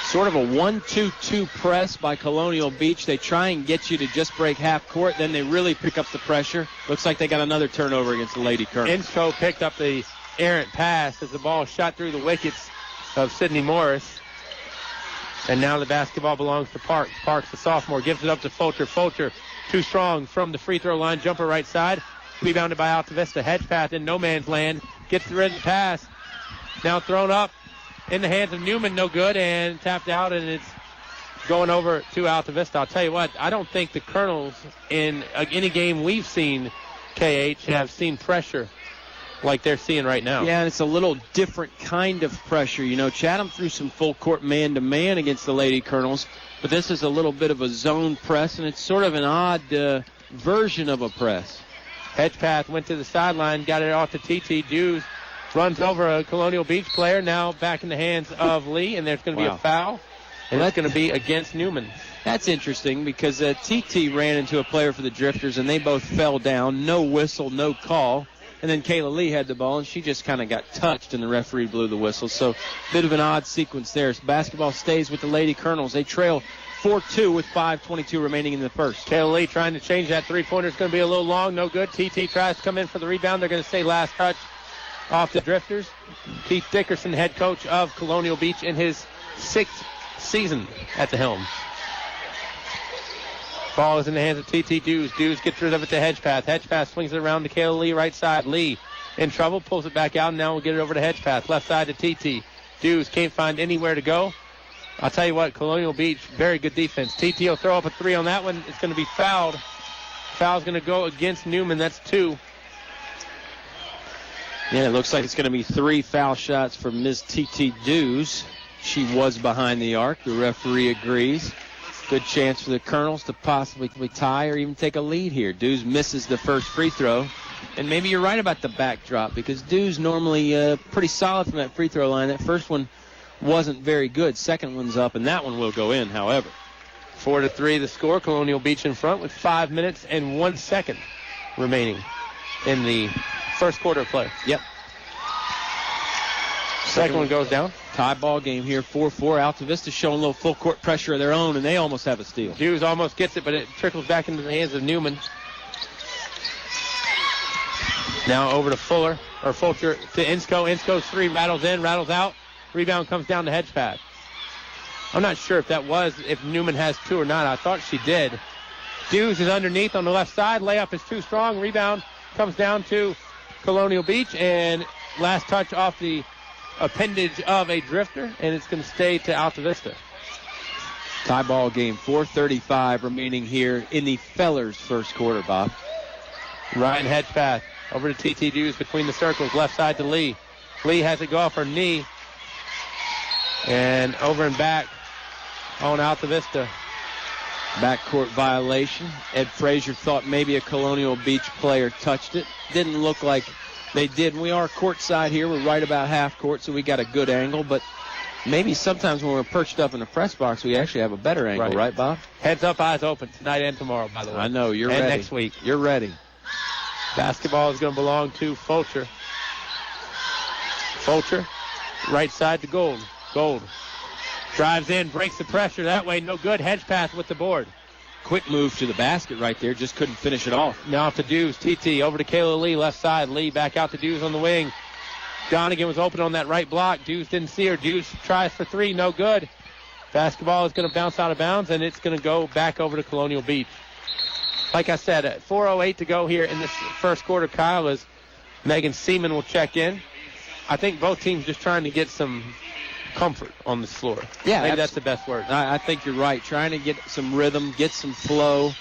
Sort of a 1-2-2 press by Colonial Beach. They try and get you to just break half court, then they really pick up the pressure. Looks like they got another turnover against the Lady Colonels. Insco picked up the errant pass as the ball shot through the wickets of Sydney Morris. And now the basketball belongs to Parks. Parks, the sophomore, gives it up to Fulcher. Fulcher, too strong from the free throw line. Jumper right side. Rebounded by Altavista. Hedge path in no man's land. Gets the written pass. Now thrown up in the hands of Newman. No good. And tapped out, and it's going over to Altavista. I'll tell you what, I don't think the Colonels in any game we've seen, KH, have seen pressure like they're seeing right now. Yeah, and it's a little different kind of pressure. You know, Chatham threw some full court man-to-man against the Lady Colonels, but this is a little bit of a zone press, and it's sort of an odd version of a press. Hedgepath went to the sideline, got it off to TT. Dews runs over a Colonial Beach player, now back in the hands of Lee, and there's going to be a foul, and that's going to be against Newman. That's interesting because TT ran into a player for the Drifters, and they both fell down. No whistle, no call. And then Kayla Lee had the ball, and she just kind of got touched, and the referee blew the whistle. So a bit of an odd sequence there. So basketball stays with the Lady Colonels. They trail 4-2 with 5:22 remaining in the first. Kayla Lee trying to change that three-pointer. It's going to be a little long. No good. TT tries to come in for the rebound. They're going to say last touch off the Drifters. Keith Dickerson, head coach of Colonial Beach, in his 6th season at the helm. Ball is in the hands of TT Dews. Dews gets rid of it to Hedgepath. Hedgepath swings it around to Kayla Lee, right side. Lee in trouble, pulls it back out, and now we'll get it over to Hedgepath. Left side to TT. Dews can't find anywhere to go. I'll tell you what, Colonial Beach, very good defense. TT will throw up a three on that one. It's going to be fouled. Foul's going to go against Newman. That's 2. Yeah, it looks like it's going to be 3 foul shots for Ms. TT Dews. She was behind the arc. The referee agrees. Good chance for the Colonels to possibly tie or even take a lead here. Dews misses the first free throw. And maybe you're right about the backdrop because Dews normally pretty solid from that free throw line. That first one wasn't very good. Second one's up, and that one will go in, however. 4-3 the score. Colonial Beach in front with 5 minutes and 1 second remaining in the first quarter of play. Yep. Second one goes down. Tie ball game here, 4-4. Altavista showing a little full court pressure of their own, and they almost have a steal. Hughes almost gets it, but it trickles back into the hands of Newman. Now over to Fulcher to Insco. Insco's three rattles in, rattles out. Rebound comes down to Hedgepath. I'm not sure if Newman has 2 or not. I thought she did. Hughes is underneath on the left side. Layup is too strong. Rebound comes down to Colonial Beach, and last touch off the appendage of a Drifter, and it's going to stay to Altavista. Tie ball game, 4:35 remaining here in the Fellers first quarter, Bob. Ryan Hedgepath over to TT Dews between the circles, left side to Lee. Lee has it go off her knee, and over and back on Altavista. Backcourt violation. Ed Frazier thought maybe a Colonial Beach player touched it. Didn't look like they did. And we are courtside here. We're right about half court, so we got a good angle. But maybe sometimes when we're perched up in the press box, we actually have a better angle, right Bob? Heads up, eyes open tonight and tomorrow, by the way. I know, you're ready. And next week. You're ready. Basketball is going to belong to Fulcher. Fulcher, right side to Gold. Gold drives in, breaks the pressure that way. No good. Hedgepath with the board. Quick move to the basket right there. Just couldn't finish it off. Now to Dews. TT over to Kayla Lee, left side. Lee back out to Dews on the wing. Donegan was open on that right block. Dews didn't see her. Dews tries for 3. No good. Basketball is going to bounce out of bounds, and it's going to go back over to Colonial Beach. Like I said, 4:08 to go here in this first quarter. Kyle, as Megan Seaman will check in. I think both teams just trying to get some comfort on this floor. Yeah, maybe that's the best word. I think you're right. Trying to get some rhythm, get some flow.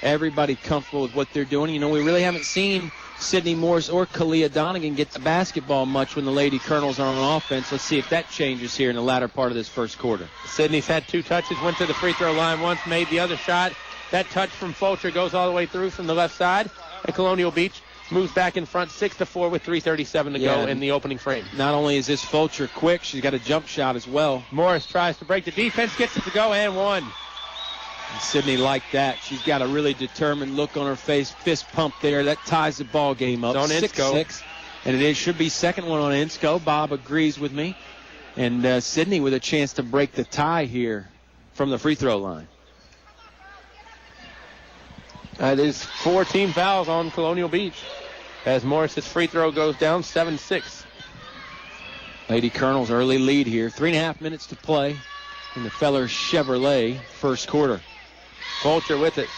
Everybody comfortable with what they're doing. You know, we really haven't seen Sydney Morris or Kalia Donegan get the basketball much when the Lady Colonels are on offense. Let's see if that changes here in the latter part of this first quarter. Sydney's had 2 touches, went to the free throw line once, made the other shot. That touch from Fulcher goes all the way through from the left side. And Colonial Beach moves back in front 6-4 with 3:37 to go in the opening frame. Not only is this Fulcher quick, she's got a jump shot as well. Morris tries to break the defense, gets it to go, and one. And Sydney liked that. She's got a really determined look on her face, fist pump there. That ties the ball game up. It's on Insco. 6-6. And it should be second one on Insco. Bob agrees with me. And Sydney with a chance to break the tie here from the free throw line. There's 4 team fouls on Colonial Beach as Morris's free throw goes down 7-6. Lady Colonel's early lead here. 3.5 minutes to play in the Feller Chevrolet first quarter. Fulcher with it.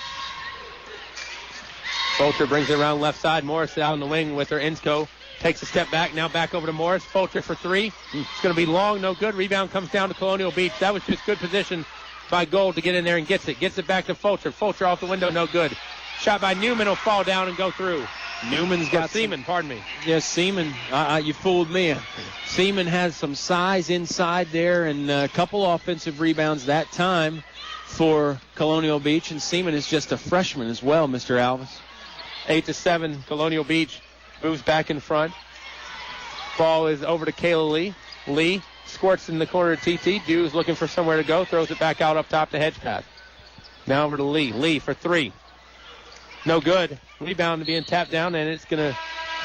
Fulcher brings it around left side. Morris out on the wing with her. Insko takes a step back. Now back over to Morris. Fulcher for 3. It's going to be long. No good. Rebound comes down to Colonial Beach. That was just good position by Gold to get in there and gets it. Gets it back to Fulcher. Fulcher off the window. No good. Shot by Newman will fall down and go through. Newman's got Seaman, pardon me. Yes, Seaman. You fooled me. Seaman has some size inside there and a couple offensive rebounds that time for Colonial Beach. And Seaman is just a freshman as well, Mr. Alvis. 8-7. Colonial Beach moves back in front. Ball is over to Kayla Lee. Lee squirts in the corner to TT. Dews looking for somewhere to go. Throws it back out up top to Hedgepath. Now over to Lee. Lee for 3. No good. Rebound being tapped down, and it's going to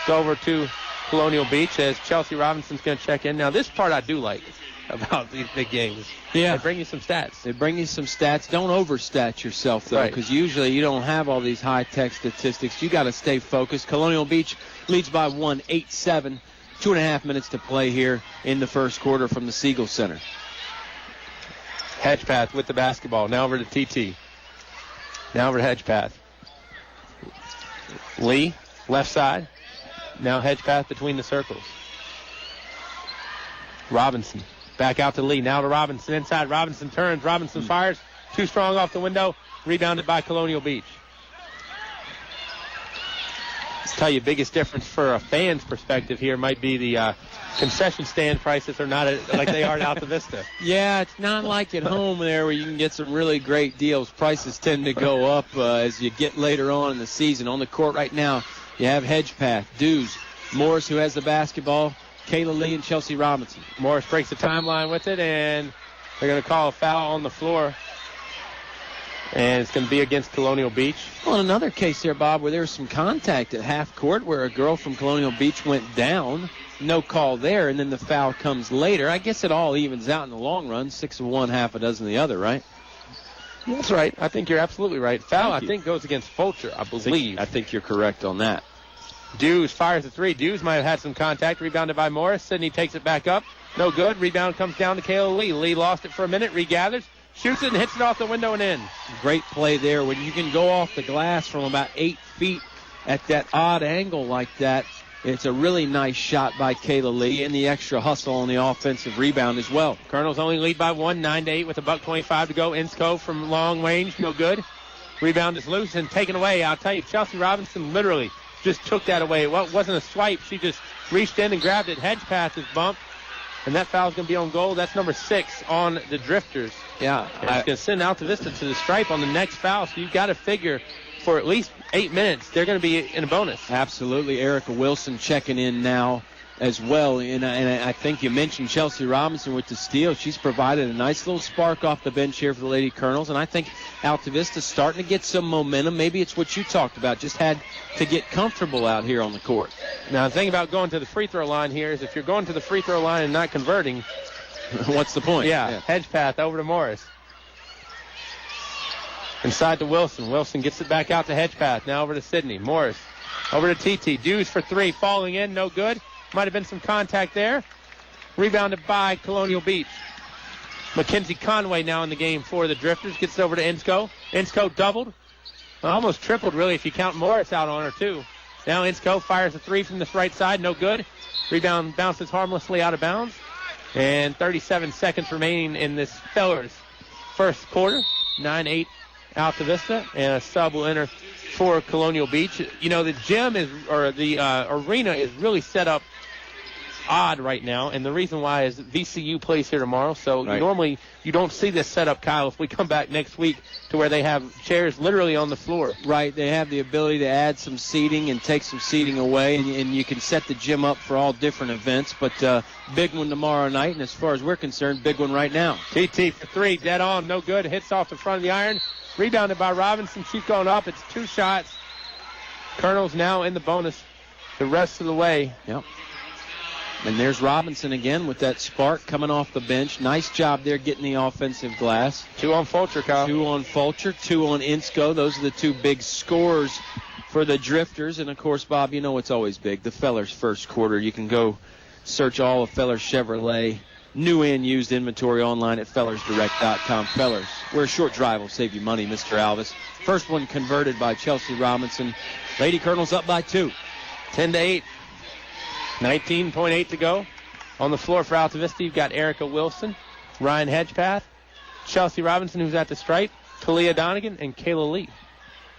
go over to Colonial Beach as Chelsea Robinson's going to check in. Now, this part I do like about these big games. Yeah. They bring you some stats. They bring you some stats. Don't overstat yourself, though, because usually you don't have all these high-tech statistics. You got to stay focused. Colonial Beach leads by 1, 8-7. 2.5 minutes to play here in the first quarter from the Siegel Center. Hedgepath with the basketball. Now over to TT. Now over to Hedgepath. Lee, left side. Now Hedgepath between the circles. Robinson, back out to Lee. Now to Robinson inside. Robinson turns. Robinson fires. Too strong off the window. Rebounded by Colonial Beach. Let's tell you, biggest difference for a fan's perspective here might be the concession stand prices are not like they are at Altavista. Yeah, it's not like at home there where you can get some really great deals. Prices tend to go up as you get later on in the season. On the court right now, you have Hedgepath, Dews, Morris, who has the basketball, Kayla Lee, and Chelsea Robinson. Morris breaks the timeline with it, and they're going to call a foul on the floor. And it's going to be against Colonial Beach. Well, in another case there, Bob, where there was some contact at half court where a girl from Colonial Beach went down. No call there, and then the foul comes later. I guess it all evens out in the long run. 6 of one, half a dozen of the other, right? That's right. I think you're absolutely right. Foul, I think, goes against Fulcher, I believe. I think you're correct on that. Dews fires a 3. Dews might have had some contact. Rebounded by Morris. Sydney takes it back up. No good. Rebound comes down to Kayla Lee. Lee lost it for a minute. Regathers. Shoots it and hits it off the window and in. Great play there. When you can go off the glass from about 8 feet at that odd angle like that, it's a really nice shot by Kayla Lee, and the extra hustle on the offensive rebound as well. Colonels only lead by 1, 9-8 with $1:25 to go. Insko from long range, no good. Rebound is loose and taken away. I'll tell you, Chelsea Robinson literally just took that away. It wasn't a swipe. She just reached in and grabbed it. Hedgepath is bumped. And that foul's going to be on goal. That's number 6 on the Drifters. Yeah. It's going to send Altavista to the stripe on the next foul. So you've got to figure for at least 8 minutes, they're going to be in a bonus. Absolutely. Erica Wilson checking in now as well. And I think you mentioned Chelsea Robinson with the steal. She's provided a nice little spark off the bench here for the Lady Colonels. And I think Altavista's starting to get some momentum. Maybe it's what you talked about. Just had to get comfortable out here on the court. Now, the thing about going to the free throw line here is if you're going to the free throw line and not converting, what's the point? Yeah. Hedgepath over to Morris. Inside to Wilson. Wilson gets it back out to Hedgepath. Now over to Sydney. Morris over to TT. Dews for 3. Falling in. No good. Might have been some contact there. Rebounded by Colonial Beach. Mackenzie Conway now in the game for the Drifters. Gets it over to Insko. Insko doubled. Almost tripled, really, if you count Morris out on her, too. Now Insko fires a 3 from this right side. No good. Rebound bounces harmlessly out of bounds. And 37 seconds remaining in this Fellers first quarter. 9-8 Altavista. And a sub will enter for Colonial Beach. You know, the gym is, or the arena is really set up odd right now, and the reason why is VCU plays here tomorrow, so normally you don't see this setup, Kyle, if we come back next week to where they have chairs literally on the floor. Right, they have the ability to add some seating and take some seating away, and you can set the gym up for all different events, but big one tomorrow night, and as far as we're concerned, big one right now. TT for 3, dead on, no good, hits off the front of the iron, rebounded by Robinson, she's going up, it's 2 shots. Colonels now in the bonus the rest of the way. Yep. And there's Robinson again with that spark coming off the bench. Nice job there getting the offensive glass. 2 on Fulcher, Kyle. 2 on Fulcher, 2 on Insko. Those are the 2 big scores for the Drifters. And, of course, Bob, you know it's always big. The Fellers first quarter. You can go search all of Fellers Chevrolet new and used inventory online at fellersdirect.com. Fellers, where a short drive will save you money, Mr. Alvis. First one converted by Chelsea Robinson. Lady Colonels up by 2. 10-8. 19.8 to go. On the floor for Altavista, you've got Erica Wilson, Ryan Hedgepath, Chelsea Robinson, who's at the stripe, Talia Donegan, and Kayla Lee.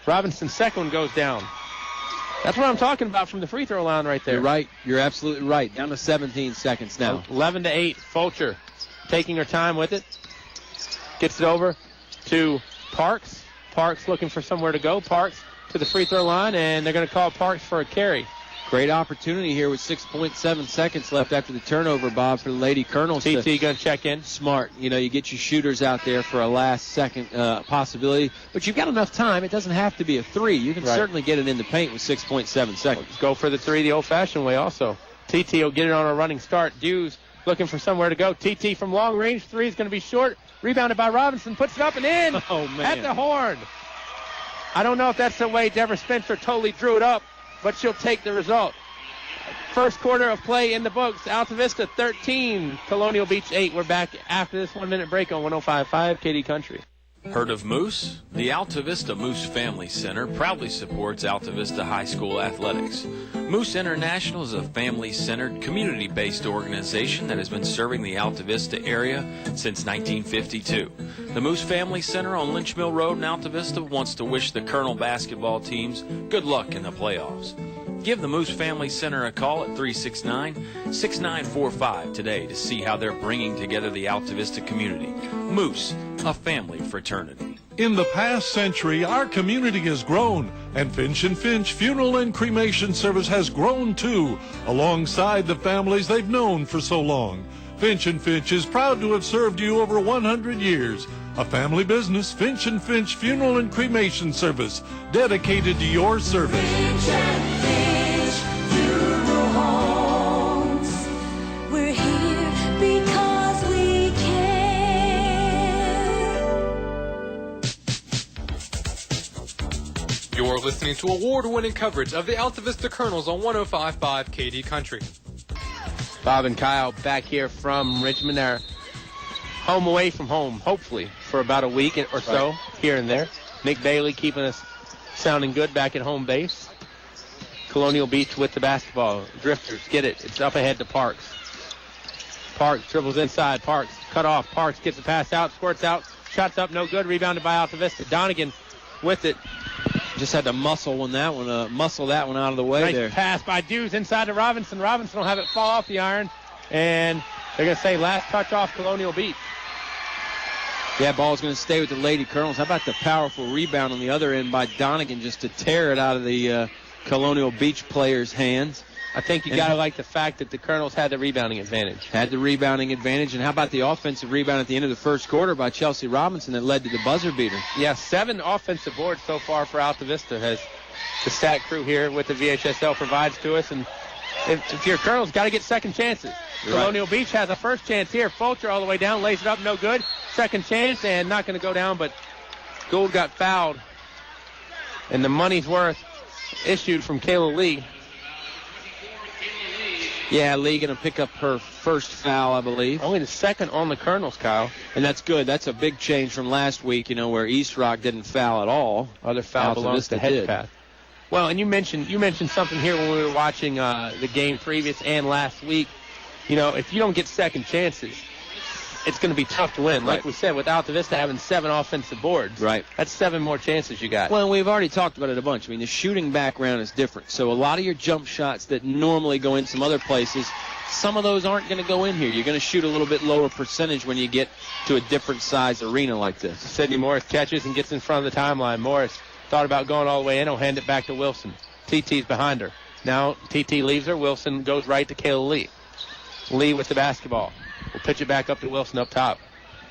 Robinson's second one goes down. That's what I'm talking about from the free throw line right there. You're right. You're absolutely right. Down to 17 seconds now. 11-8. Fulcher taking her time with it. Gets it over to Parks. Parks looking for somewhere to go. Parks to the free throw line, and they're going to call Parks for a carry. Great opportunity here with 6.7 seconds left after the turnover, Bob, for the Lady Colonels. TT going to check in. Smart. You know, you get your shooters out there for a last-second possibility, but you've got enough time. It doesn't have to be a 3. You can certainly get it in the paint with 6.7 seconds. Go for the 3 the old-fashioned way also. TT will get it on a running start. Dews looking for somewhere to go. TT from long range. 3 is going to be short. Rebounded by Robinson. Puts it up and in. Oh, man. At the horn. I don't know if that's the way Deborah Spencer totally drew it up, but she'll take the result. First quarter of play in the books. Altavista 13, Colonial Beach 8. We're back after this 1-minute break on 105.5 KD Country. Heard of Moose? The Altavista Moose Family Center proudly supports Altavista High School athletics. Moose International is a family-centered, community-based organization that has been serving the Altavista area since 1952. The Moose Family Center on Lynch Mill Road in Altavista wants to wish the Colonel basketball teams good luck in the playoffs. Give the Moose Family Center a call at 369-6945 today to see how they're bringing together the Altavista community. Moose, a family fraternity. In the past century, our community has grown, and Finch & Finch Funeral and Cremation Service has grown too, alongside the families they've known for so long. Finch & Finch is proud to have served you over 100 years. A family business, Finch & Finch Funeral and Cremation Service, dedicated to your service. Finch & Finch Funeral Homes. We're here because we care. You're listening to award-winning coverage of the Altavista Colonels on 105.5 KD Country. Bob and Kyle back here from Richmond. They're home away from home, hopefully, for about a week or so, here and there. Nick Bailey keeping us sounding good back at home base. Colonial Beach with the basketball. Drifters get it. It's up ahead to Parks. Parks dribbles inside. Parks cut off. Parks gets the pass out, squirts out, shots up, no good. Rebounded by Altavista. Donegan with it. Just had to muscle that one out of the way nice there. Pass by Dews inside to Robinson. Robinson will have it fall off the iron, and they're going to say last touch off Colonial Beach. Yeah, ball's going to stay with the Lady Colonels. How about the powerful rebound on the other end by Donegan just to tear it out of the Colonial Beach player's hands? I think you got to like the fact that the Colonels had the rebounding advantage. And how about the offensive rebound at the end of the first quarter by Chelsea Robinson that led to the buzzer beater? Yeah, 7 offensive boards so far for Altavista has the stat crew here with the VHSL provides to us. And if your Colonels got to get second chances. Colonial Beach has a first chance here. Fulcher all the way down, lays it up, no good. Second chance and not going to go down, but Gould got fouled. And the money's worth issued from Kayla Lee. Yeah, Lee going to pick up her first foul, I believe. Only the second on the Colonels, Kyle. And that's good. That's a big change from last week, where East Rock didn't foul at all. Other foul belongs to Hedgepath. Well, and you mentioned something here when we were watching the game previous and last week. If you don't get second chances, it's going to be tough to win. Like we said, with Altavista having 7 offensive boards, that's 7 more chances you got. Well, and we've already talked about it a bunch. I mean, the shooting background is different. So a lot of your jump shots that normally go in some other places, some of those aren't going to go in here. You're going to shoot a little bit lower percentage when you get to a different size arena like this. Sydney Morris catches and gets in front of the timeline. Morris thought about going all the way in. He'll hand it back to Wilson. TT's behind her. Now TT leaves her. Wilson goes right to Kayla Lee. Lee with the basketball. We'll pitch it back up to Wilson up top.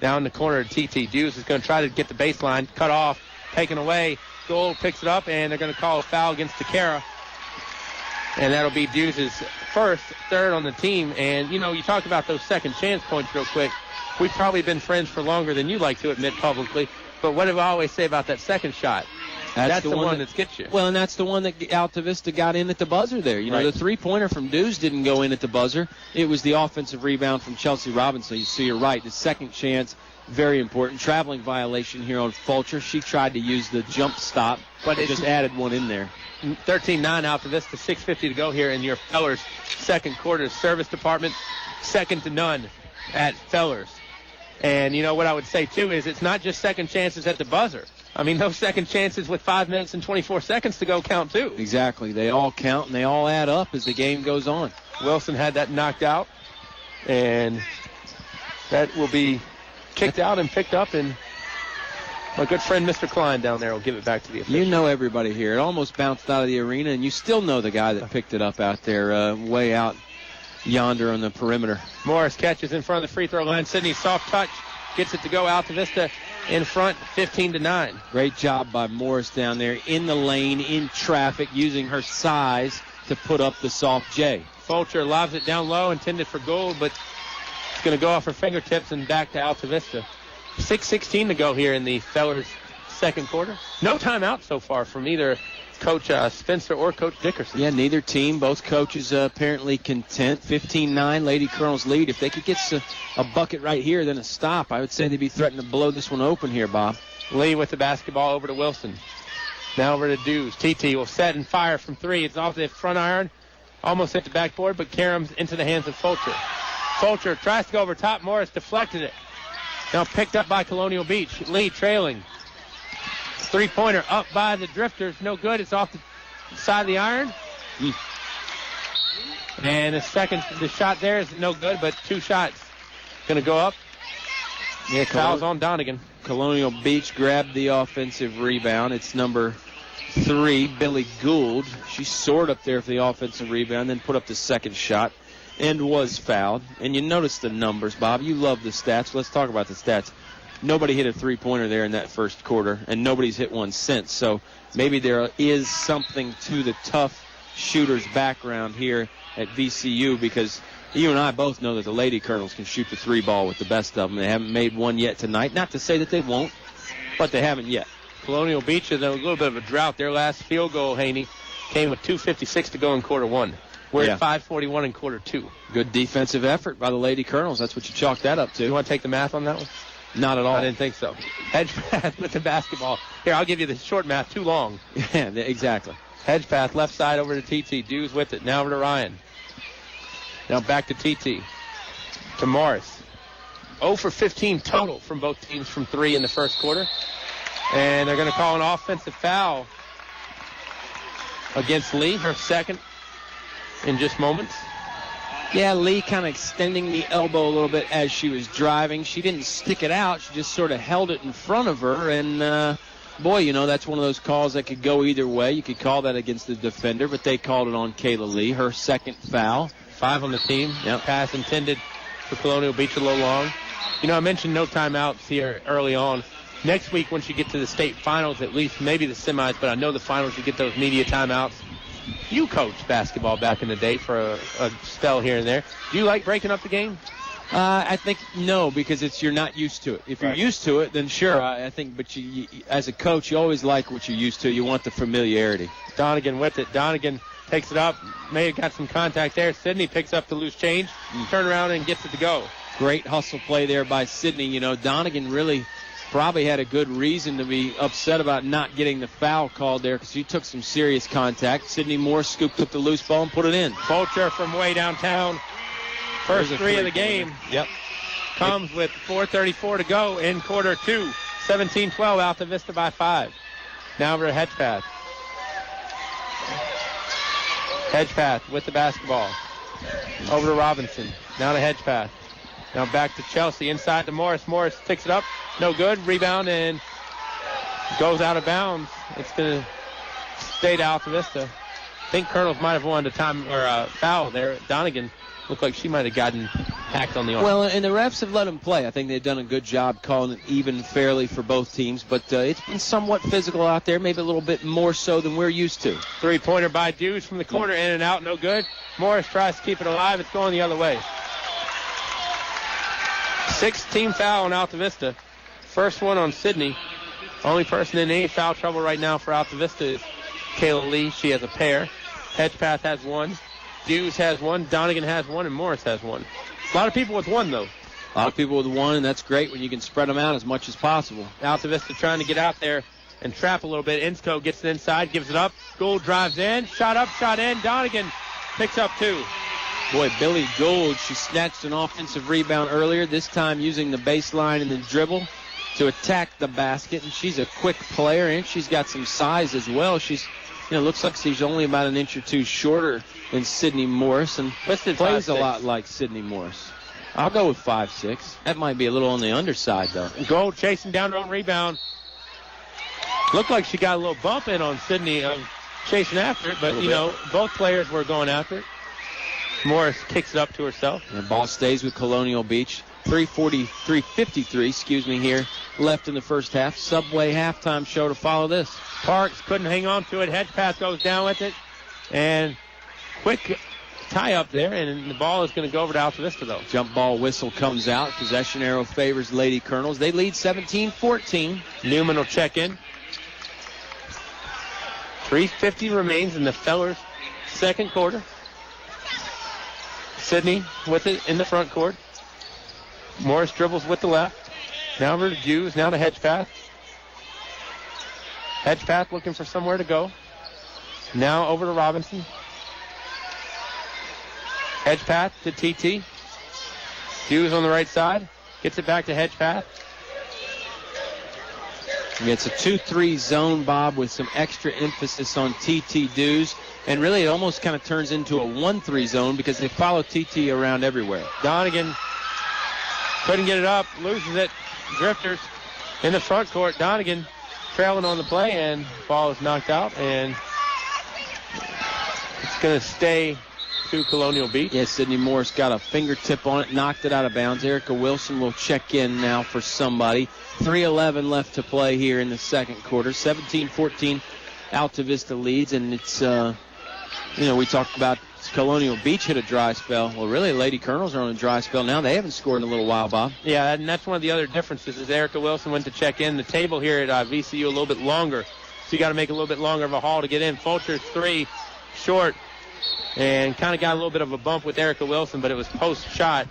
Now in the corner, TT Dews is going to try to get the baseline. Cut off. Taken away. Gould picks it up, and they're going to call a foul against Takara. And that'll be Dews' first, third on the team. And, you talk about those second chance points real quick. We've probably been friends for longer than you like to admit publicly. But what do I always say about that second shot? That's the one that gets you. Well, and that's the one that Altavista got in at the buzzer there. The three-pointer from Dews didn't go in at the buzzer. It was the offensive rebound from Chelsea Robinson. So you're right. The second chance, very important. Traveling violation here on Fulcher. She tried to use the jump stop, but it just added one in there. 13-9 Altavista, 6:50 to go here in your Fellers second quarter. Service department, second to none at Fellers. And, what I would say, too, is it's not just second chances at the buzzer. I mean, those second chances with 5 minutes and 24 seconds to go count, too. Exactly. They all count, and they all add up as the game goes on. Wilson had that knocked out, and that will be kicked out and picked up, and my good friend Mr. Klein down there will give it back to the official. You know everybody here. It almost bounced out of the arena, and you still know the guy that picked it up out there way out yonder on the perimeter. Morris catches in front of the free throw line. Sydney soft touch, gets it to go. Altavista in front, 15-9. Great job by Morris down there in the lane, in traffic, using her size to put up the soft J. Fulcher lobs it down low, intended for goal, but it's going to go off her fingertips and back to Altavista. 6:16 to go here in the Fellers second quarter. No timeout so far from either Coach Spencer or Coach Dickerson. Yeah, neither team. Both coaches apparently content. 15-9, Lady Colonels lead. If they could get a bucket right here, then a stop, I would say they'd be threatening to blow this one open here, Bob. Lee with the basketball over to Wilson. Now over to Dews. TT will set and fire from three. It's off the front iron. Almost hit the backboard, but Karam's into the hands of Fulcher. Fulcher tries to go over top. Morris deflected it. Now picked up by Colonial Beach. Lee trailing. Three-pointer up by the Drifters. No good. It's off the side of the iron. And the shot there is no good, but two shots going to go up. Yeah, fouls on Donegan. Colonial Beach grabbed the offensive rebound. It's number 3, Billy Gould. She soared up there for the offensive rebound, then put up the second shot and was fouled. And you notice the numbers, Bob. You love the stats. Let's talk about the stats. Nobody hit a three-pointer there in that first quarter, and nobody's hit one since. So maybe there is something to the tough shooter's background here at VCU, because you and I both know that the Lady Colonels can shoot the three ball with the best of them. They haven't made one yet tonight. Not to say that they won't, but they haven't yet. Colonial Beach is in a little bit of a drought. Their last field goal, Haney, came with 2:56 to go in quarter one. We're at 5:41 in quarter two. Good defensive effort by the Lady Colonels. That's what you chalk that up to. You want to take the math on that one? Not at all. I didn't think so. Hedgepath with the basketball. Here, I'll give you the short math. Too long. Yeah, exactly. Hedgepath left side over to TT. Dews with it. Now over to Ryan. Now back to TT. To Morris. 0 for 15 total from both teams from three in the first quarter. And they're going to call an offensive foul against Lee, her second in just moments. Yeah, Lee kind of extending the elbow a little bit as she was driving. She didn't stick it out. She just sort of held it in front of her. And, boy, that's one of those calls that could go either way. You could call that against the defender, but they called it on Kayla Lee, her second foul. 5 on the team. Yep. Pass intended for Colonial Beach, a little long. I mentioned no timeouts here early on. Next week, once you get to the state finals, at least maybe the semis, but I know the finals, you get those media timeouts. You coached basketball back in the day for a spell here and there. Do you like breaking up the game? I think no, because you're not used to it. If you're used to it, then sure, I think. But you, as a coach, you always like what you're used to. You want the familiarity. Donegan with it. Donegan takes it up. May have got some contact there. Sydney picks up the loose change, turn around and gets it to go. Great hustle play there by Sydney. Donegan really probably had a good reason to be upset about not getting the foul called there, because he took some serious contact. Sydney Moore scooped up the loose ball and put it in. Fulcher from way downtown. First three of the game. Yep. Comes with 4:34 to go in quarter two. 17-12, Altavista by 5. Now over to Hedgepath. Hedgepath with the basketball. Over to Robinson. Now to Hedgepath. Now back to Chelsea. Inside to Morris. Morris picks it up. No good. Rebound and goes out of bounds. It's going to stay to Altavista. I think Colonels might have won a time or a foul there. Donegan looked like she might have gotten packed on the arm. Well, and the refs have let them play. I think they've done a good job calling it even fairly for both teams, but it's been somewhat physical out there, maybe a little bit more so than we're used to. Three-pointer by Dews from the corner, in and out, no good. Morris tries to keep it alive. It's going the other way. 6-team foul on Altavista. First one on Sydney. Only person in any foul trouble right now for Altavista is Kayla Lee. She has a pair. Hedgepath has one. Dews has one. Donegan has one. And Morris has one. A lot of people with one, though. A lot of people with one, and that's great when you can spread them out as much as possible. Altavista trying to get out there and trap a little bit. Insco gets it inside, gives it up. Gould drives in. Shot up, shot in. Donegan picks up two. Boy, Billy Gould, she snatched an offensive rebound earlier, this time using the baseline and the dribble to attack the basket, and she's a quick player, and she's got some size as well. She's, looks like she's only about an inch or two shorter than Sydney Morris, and plays a lot like Sydney Morris. I'll go with 5'6". That might be a little on the underside, though. Gould chasing down her own rebound. Looked like she got a little bump in on Sydney chasing after it, but, both players were going after it. Morris kicks it up to herself. And the ball stays with Colonial Beach. 3:53 here left in the first half. Subway halftime show to follow this. Parks couldn't hang on to it. Hedgepath goes down with it. And quick tie up there, and the ball is going to go over to Altavista, though. Jump ball whistle comes out. Possession arrow favors Lady Colonels. They lead 17-14. Newman will check in. 3:50 remains in the Fellers' second quarter. Sydney with it in the front court. Morris dribbles with the left. Now over to Dews. Now to Hedgepath. Hedgepath looking for somewhere to go. Now over to Robinson. Hedgepath to TT. Dews on the right side. Gets it back to Hedgepath. It's a 2-3 zone, Bob, with some extra emphasis on TT Dews. And really it almost kind of turns into a 1-3 zone because they follow TT around everywhere. Donegan couldn't get it up. Loses it. Drifters in the front court. Donegan trailing on the play, and ball is knocked out. And it's going to stay to Colonial Beach. Yeah, Sydney Morris got a fingertip on it, knocked it out of bounds. Erica Wilson will check in now for somebody. 3:11 left to play here in the second quarter. 17-14, Altavista leads, and it's, we talked about Colonial Beach hit a dry spell. Well, really, Lady Colonels are on a dry spell now. They haven't scored in a little while, Bob. Yeah, and that's one of the other differences is Erica Wilson went to check in. The table here at VCU a little bit longer, so you got to make a little bit longer of a haul to get in. Fulcher's three short, and kind of got a little bit of a bump with Erica Wilson, but it was post-shot,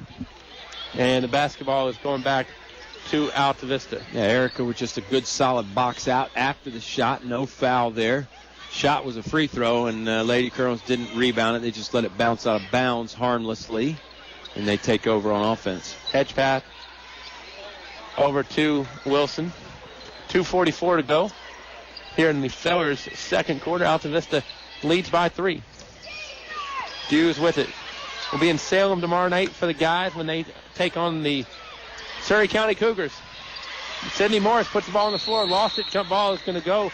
and the basketball is going back to Altavista. Yeah, Erica with just a good solid box out after the shot. No foul there. Shot was a free throw, and Lady Colonels didn't rebound it. They just let it bounce out of bounds harmlessly, and they take over on offense. Hedgepath over to Wilson. 2:44 to go here in the Fellers' second quarter. Altavista leads by 3. Dews with it. We'll be in Salem tomorrow night for the guys when they take on the Surrey County Cougars. Sydney Morris puts the ball on the floor, lost it. Jump ball is going to go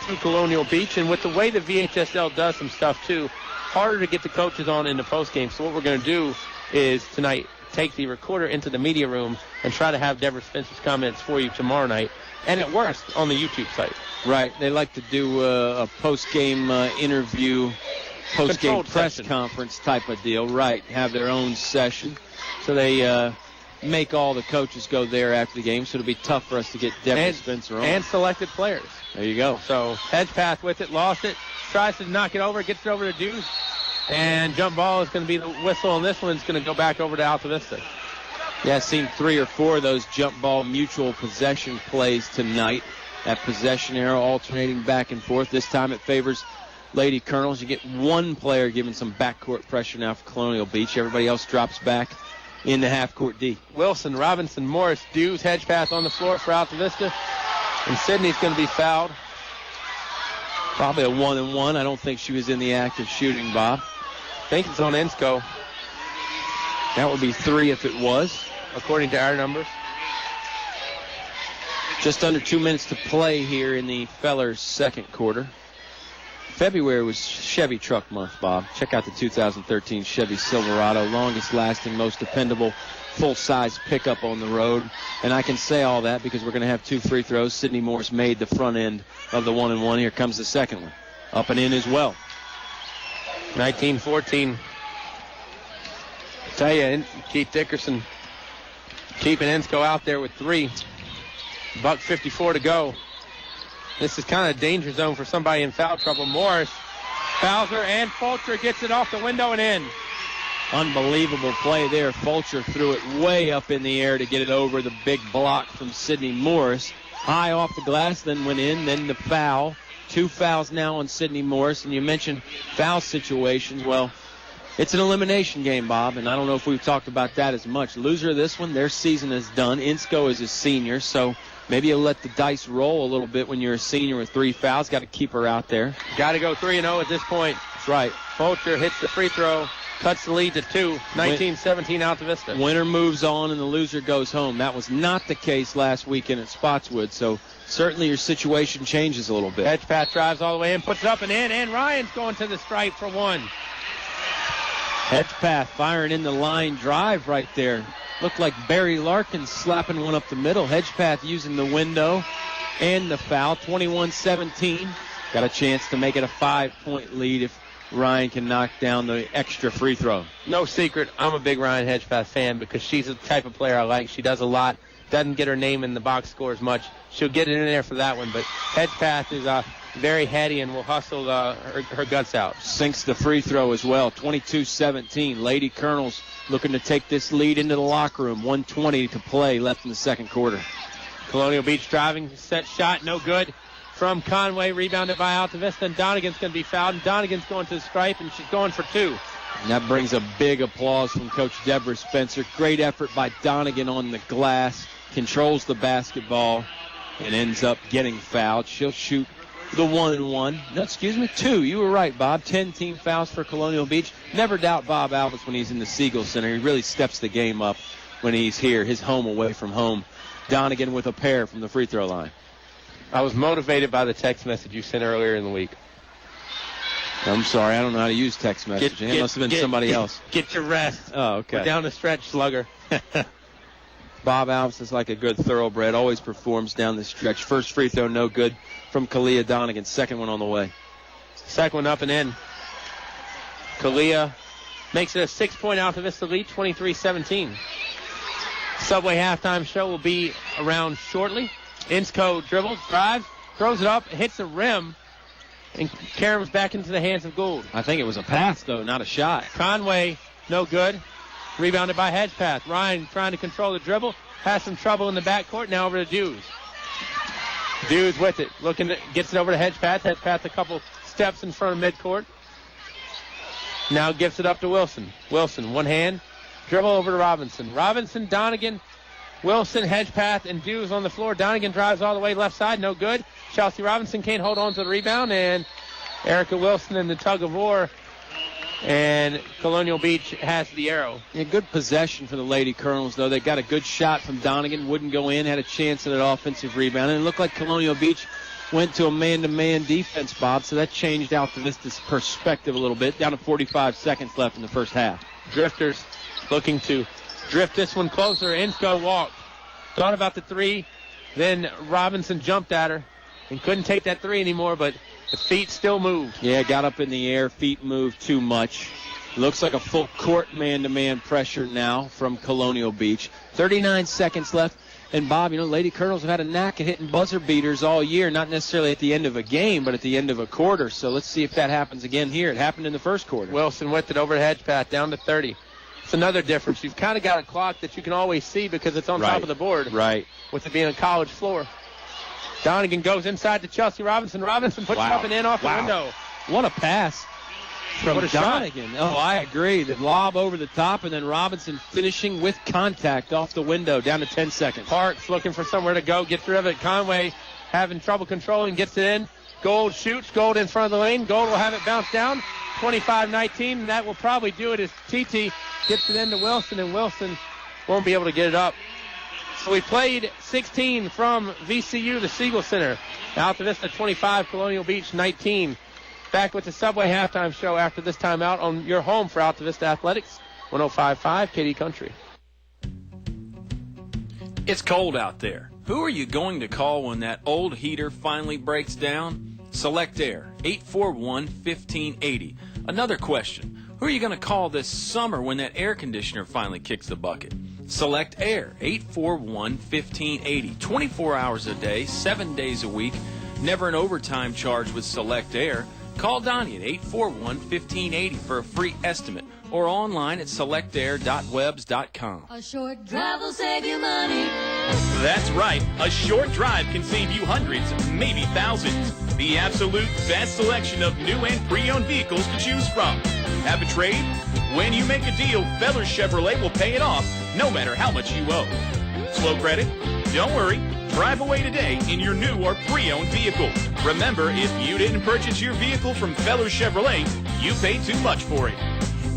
to Colonial Beach. And with the way the VHSL does some stuff, too, harder to get the coaches on in the postgame. So what we're going to do is tonight take the recorder into the media room and try to have Deborah Spencer's comments for you tomorrow night. And it works on the YouTube site. Right. They like to do a postgame interview, postgame press conference type of deal. Right. Have their own session. So they make all the coaches go there after the game. So it'll be tough for us to get Deborah Spencer on. And selected players. There you go. So Hedgepath with it, lost it, tries to knock it over, gets it over to Dews. And jump ball is going to be the whistle, and this one's going to go back over to Altavista. Yeah, I've seen 3 or 4 of those jump ball mutual possession plays tonight. That possession arrow alternating back and forth. This time it favors Lady Colonels. You get one player giving some backcourt pressure now for Colonial Beach. Everybody else drops back into half-court D. Wilson, Robinson, Morris, Dews, Hedgepath on the floor for Altavista. And Sydney's going to be fouled. Probably a 1-and-1. I don't think she was in the act of shooting, Bob. I think it's on Insco. That would be 3 if it was, according to our numbers. Just under 2 minutes to play here in the Fellers' second quarter. February was Chevy Truck Month, Bob. Check out the 2013 Chevy Silverado, longest lasting, most dependable full-size pickup on the road. And I can say all that because we're going to have 2 free throws. Sydney Morris made the front end of the 1-and-1. Here comes the second one. Up and in as well. 19-14. Tell you, Keith Dickerson keeping Ensko out there with 3. $1:54 to go. This is kind of a danger zone for somebody in foul trouble. Morris fouls her, and Fulcher gets it off the window and in. Unbelievable play there. Fulcher threw it way up in the air to get it over the big block from Sydney Morris. High off the glass, then went in, then the foul. 2 fouls now on Sydney Morris. And you mentioned foul situations. Well, it's an elimination game, Bob, and I don't know if we've talked about that as much. Loser of this one, their season is done. Ensko is a senior, so maybe you'll let the dice roll a little bit when you're a senior with 3 fouls. Got to keep her out there. Got to go 3-0 at this point. That's right. Fulcher hits the free throw, cuts the lead to 2, 19-17 Altavista. Winner moves on and the loser goes home. That was not the case last weekend at Spotswood, so certainly your situation changes a little bit. Hedgepath drives all the way in, puts it up and in, and Ryan's going to the stripe for 1. Hedgepath firing in the line drive right there. Looked like Barry Larkin slapping one up the middle. Hedgepath using the window and the foul. 21-17. Got a chance to make it a 5-point lead if Ryan can knock down the extra free throw. No secret, I'm a big Ryan Hedgepath fan because she's the type of player I like. She does a lot. Doesn't get her name in the box score as much. She'll get it in there for that one. But Hedgepath is very heady and will hustle her guts out. Sinks the free throw as well. 22-17. Lady Colonels looking to take this lead into the locker room. 1:20 to play left in the second quarter. Colonial Beach driving, set shot, no good. From Conway, rebounded by Altavista, and Donegan's going to be fouled. And Donegan's going to the stripe, and she's going for 2. And that brings a big applause from Coach Deborah Spencer. Great effort by Donegan on the glass. Controls the basketball and ends up getting fouled. She'll shoot the 1-and-1. No, excuse me, 2. You were right, Bob. 10 team fouls for Colonial Beach. Never doubt Bob Alvis when he's in the Siegel Center. He really steps the game up when he's here, his home away from home. Donegan with a pair from the free throw line. I was motivated by the text message you sent earlier in the week. I'm sorry, I don't know how to use text messaging. It must have been somebody else. Get your rest. Oh, okay. We're down the stretch, slugger. Bob Alvis is like a good thoroughbred, always performs down the stretch. First free throw, no good from Kalia Donegan. Second one on the way. Second one up and in. Kalia makes it a 6-point Altavista lead, 23-17. Subway halftime show will be around shortly. Ensko dribbles, drives, throws it up, hits the rim, and caroms back into the hands of Gould. I think it was a pass, though, not a shot. Conway, no good. Rebounded by Hedgepath. Ryan trying to control the dribble. Has some trouble in the backcourt. Now over to Dews. Dews with it. Gets it over to Hedgepath. Hedgepath a couple steps in front of midcourt. Now gives it up to Wilson. Wilson, one hand. Dribble over to Robinson. Robinson, Donegan, Wilson, Hedgepath, and Dews on the floor. Donegan drives all the way left side. No good. Chelsea Robinson can't hold on to the rebound. And Erica Wilson in the tug of war. And Colonial Beach has the arrow. Yeah, good possession for the Lady Colonels, though. They got a good shot from Donegan. Wouldn't go in. Had a chance at an offensive rebound. And it looked like Colonial Beach went to a man-to-man defense, Bob. So that changed Altavista's perspective a little bit. Down to 45 seconds left in the first half. Drifters looking to drift this one closer. Ensko walked. Thought about the 3. Then Robinson jumped at her and couldn't take that 3 anymore, but the feet still moved. Yeah, got up in the air. Feet moved too much. Looks like a full court man-to-man pressure now from Colonial Beach. 39 seconds left. And, Bob, Lady Colonels have had a knack at hitting buzzer beaters all year, not necessarily at the end of a game, but at the end of a quarter. So let's see if that happens again here. It happened in the first quarter. Wilson with it over to Hedgepath, down to 30. It's another difference. You've kind of got a clock that you can always see because it's on top of the board. Right. With it being a college floor. Donegan goes inside to Chelsea Robinson. Robinson puts it up and in off the window. What a pass from Donegan. Oh, I agree. The lob over the top, and then Robinson finishing with contact off the window, down to 10 seconds. Parks looking for somewhere to go, gets rid of it. Conway having trouble controlling, gets it in. Gould shoots. Gould in front of the lane. Gould will have it bounce down. 25-19, and that will probably do it as TT gets it into Wilson, and Wilson won't be able to get it up. So we played 16 from VCU, the Siegel Center. Altavista 25, Colonial Beach 19. Back with the Subway halftime show after this timeout on your home for Altavista Athletics, 105.5 KD Country. It's cold out there. Who are you going to call when that old heater finally breaks down? Select Air, 841-1580. Another question. Who are you going to call this summer when that air conditioner finally kicks the bucket? Select Air, 841-1580. 24 hours a day, 7 days a week. Never an overtime charge with Select Air. Call Donnie at 841-1580 for a free estimate or online at selectair.webs.com. A short drive will save you money. That's right. A short drive can save you hundreds, maybe thousands. The absolute best selection of new and pre-owned vehicles to choose from. Have a trade? When you make a deal, Feller Chevrolet will pay it off, no matter how much you owe. Slow credit? Don't worry. Drive away today in your new or pre-owned vehicle. Remember, if you didn't purchase your vehicle from Feller Chevrolet, you paid too much for it.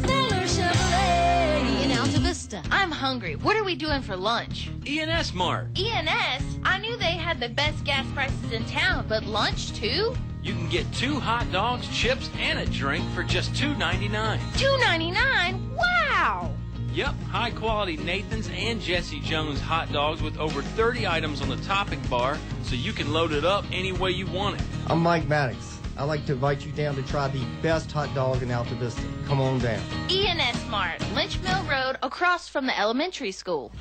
Feller Chevrolet in Altavista. I'm hungry. What are we doing for lunch? E&S Mart. E&S? I knew they had the best gas prices in town, but lunch too? You can get 2 hot dogs, chips, and a drink for just $2.99. $2.99? Wow! Yep, high-quality Nathan's and Jesse Jones hot dogs with over 30 items on the topping bar, so you can load it up any way you want it. I'm Mike Maddox. I'd like to invite you down to try the best hot dog in Altavista. Come on down. E&S Mart, Lynch Mill Road, across from the elementary school.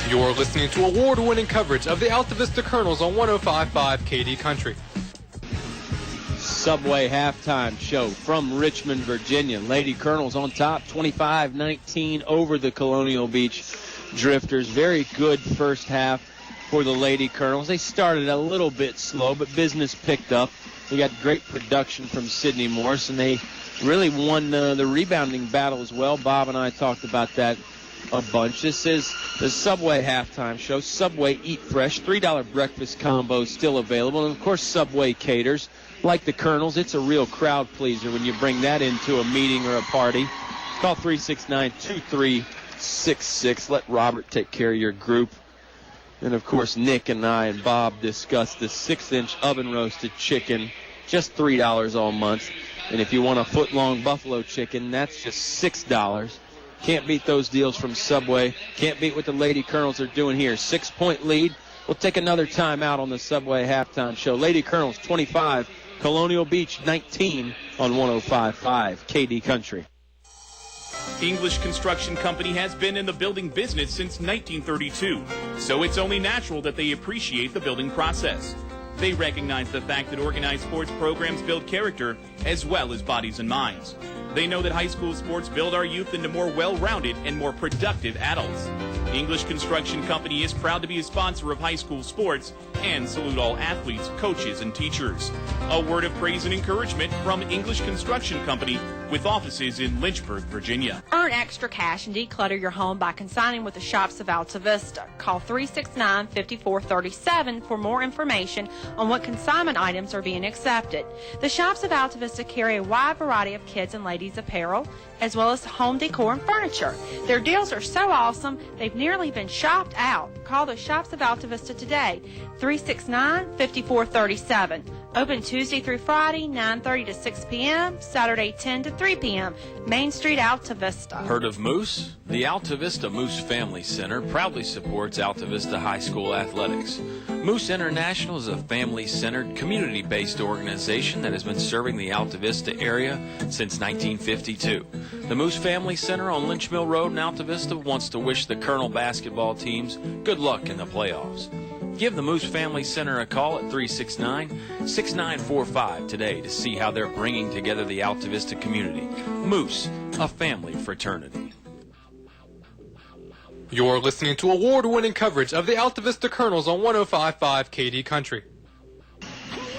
You're listening to award-winning coverage of the Altavista Colonels on 105.5 KD Country. Subway halftime show from Richmond, Virginia. Lady Colonels on top, 25-19 over the Colonial Beach Drifters. Very good first half for the Lady Colonels. They started a little bit slow, but business picked up. They got great production from Sydney Morse, and they really won the rebounding battle as well. Bob and I talked about that a bunch. This is the Subway halftime show. Subway Eat Fresh, $3 breakfast combo still available. And, of course, Subway caters. Like the Colonels, it's a real crowd pleaser when you bring that into a meeting or a party. Call 369-2366. Let Robert take care of your group. And, of course, Nick and I and Bob discussed the 6-inch oven-roasted chicken, just $3 all month. And if you want a foot-long buffalo chicken, that's just $6. Can't beat those deals from Subway. Can't beat what the Lady Colonels are doing here. 6-point lead. We'll take another time out on the Subway halftime show. Lady Colonels 25, Colonial Beach 19 on 105.5 KD Country. English Construction Company has been in the building business since 1932, so it's only natural that they appreciate the building process. They recognize the fact that organized sports programs build character as well as bodies and minds. They know that high school sports build our youth into more well-rounded and more productive adults. English Construction Company is proud to be a sponsor of high school sports and salute all athletes, coaches, and teachers. A word of praise and encouragement from English Construction Company with offices in Lynchburg, Virginia. Earn extra cash and declutter your home by consigning with the shops of Altavista. Call 369-5437 for more information on what consignment items are being accepted. The shops of Altavista carry a wide variety of kids and ladies apparel, as well as home decor and furniture. Their deals are so awesome, they've nearly been shopped out. Call the shops of Altavista today, 369-5437. Open Tuesday through Friday, 9:30 to 6 p.m., Saturday 10 to 3 p.m., Main Street, Altavista. Heard of Moose? The Altavista Moose Family Center proudly supports Altavista High School athletics. Moose International is a family-centered, community-based organization that has been serving the Altavista area since 1952. The Moose Family Center on Lynch Mill Road in Altavista wants to wish the Colonel basketball teams good luck in the playoffs. Give the Moose Family Center a call at 369-6945 today to see how they're bringing together the Altavista community. Moose, a family fraternity. You're listening to award-winning coverage of the Altavista Colonels on 105.5 KD Country.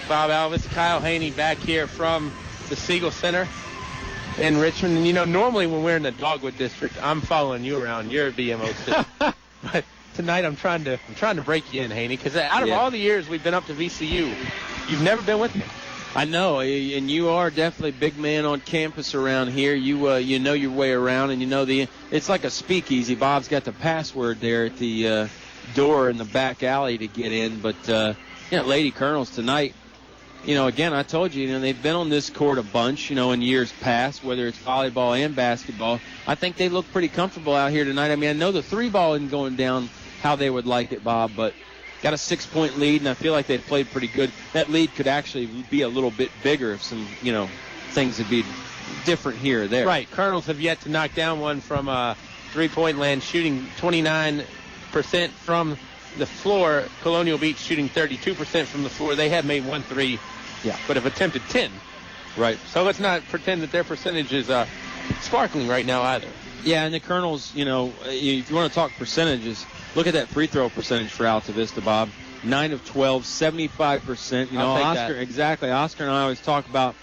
Bob Alvis, Kyle Haney back here from the Siegel Center in Richmond. And, you know, normally when we're in the Dogwood District, I'm following you around your BMO city. But tonight I'm trying to break you in, Haney, because out of all the years we've been up to VCU, you've never been with me. I know, and you are definitely a big man on campus around here. You know your way around, and you know it's like a speakeasy. Bob's got the password there at the door in the back alley to get in. But Lady Colonels tonight again, I told you, they've been on this court a bunch, in years past, whether it's volleyball and basketball. I think they look pretty comfortable out here tonight. I mean, I know the 3-ball isn't going down how they would like it, Bob, but got a 6-point lead, and I feel like they've played pretty good. That lead could actually be a little bit bigger if some, things would be different here or there. Right. Colonels have yet to knock down one from three-point land, shooting 29% from the floor. Colonial Beach shooting 32% from the floor. They have made 1 3, but have attempted 10. Right. So let's not pretend that their percentage is sparkling right now either. Yeah, and the Colonels, if you want to talk percentages, look at that free throw percentage for Altavista, Bob. 9 of 12, 75%. Oscar, exactly. Oscar and I always talk about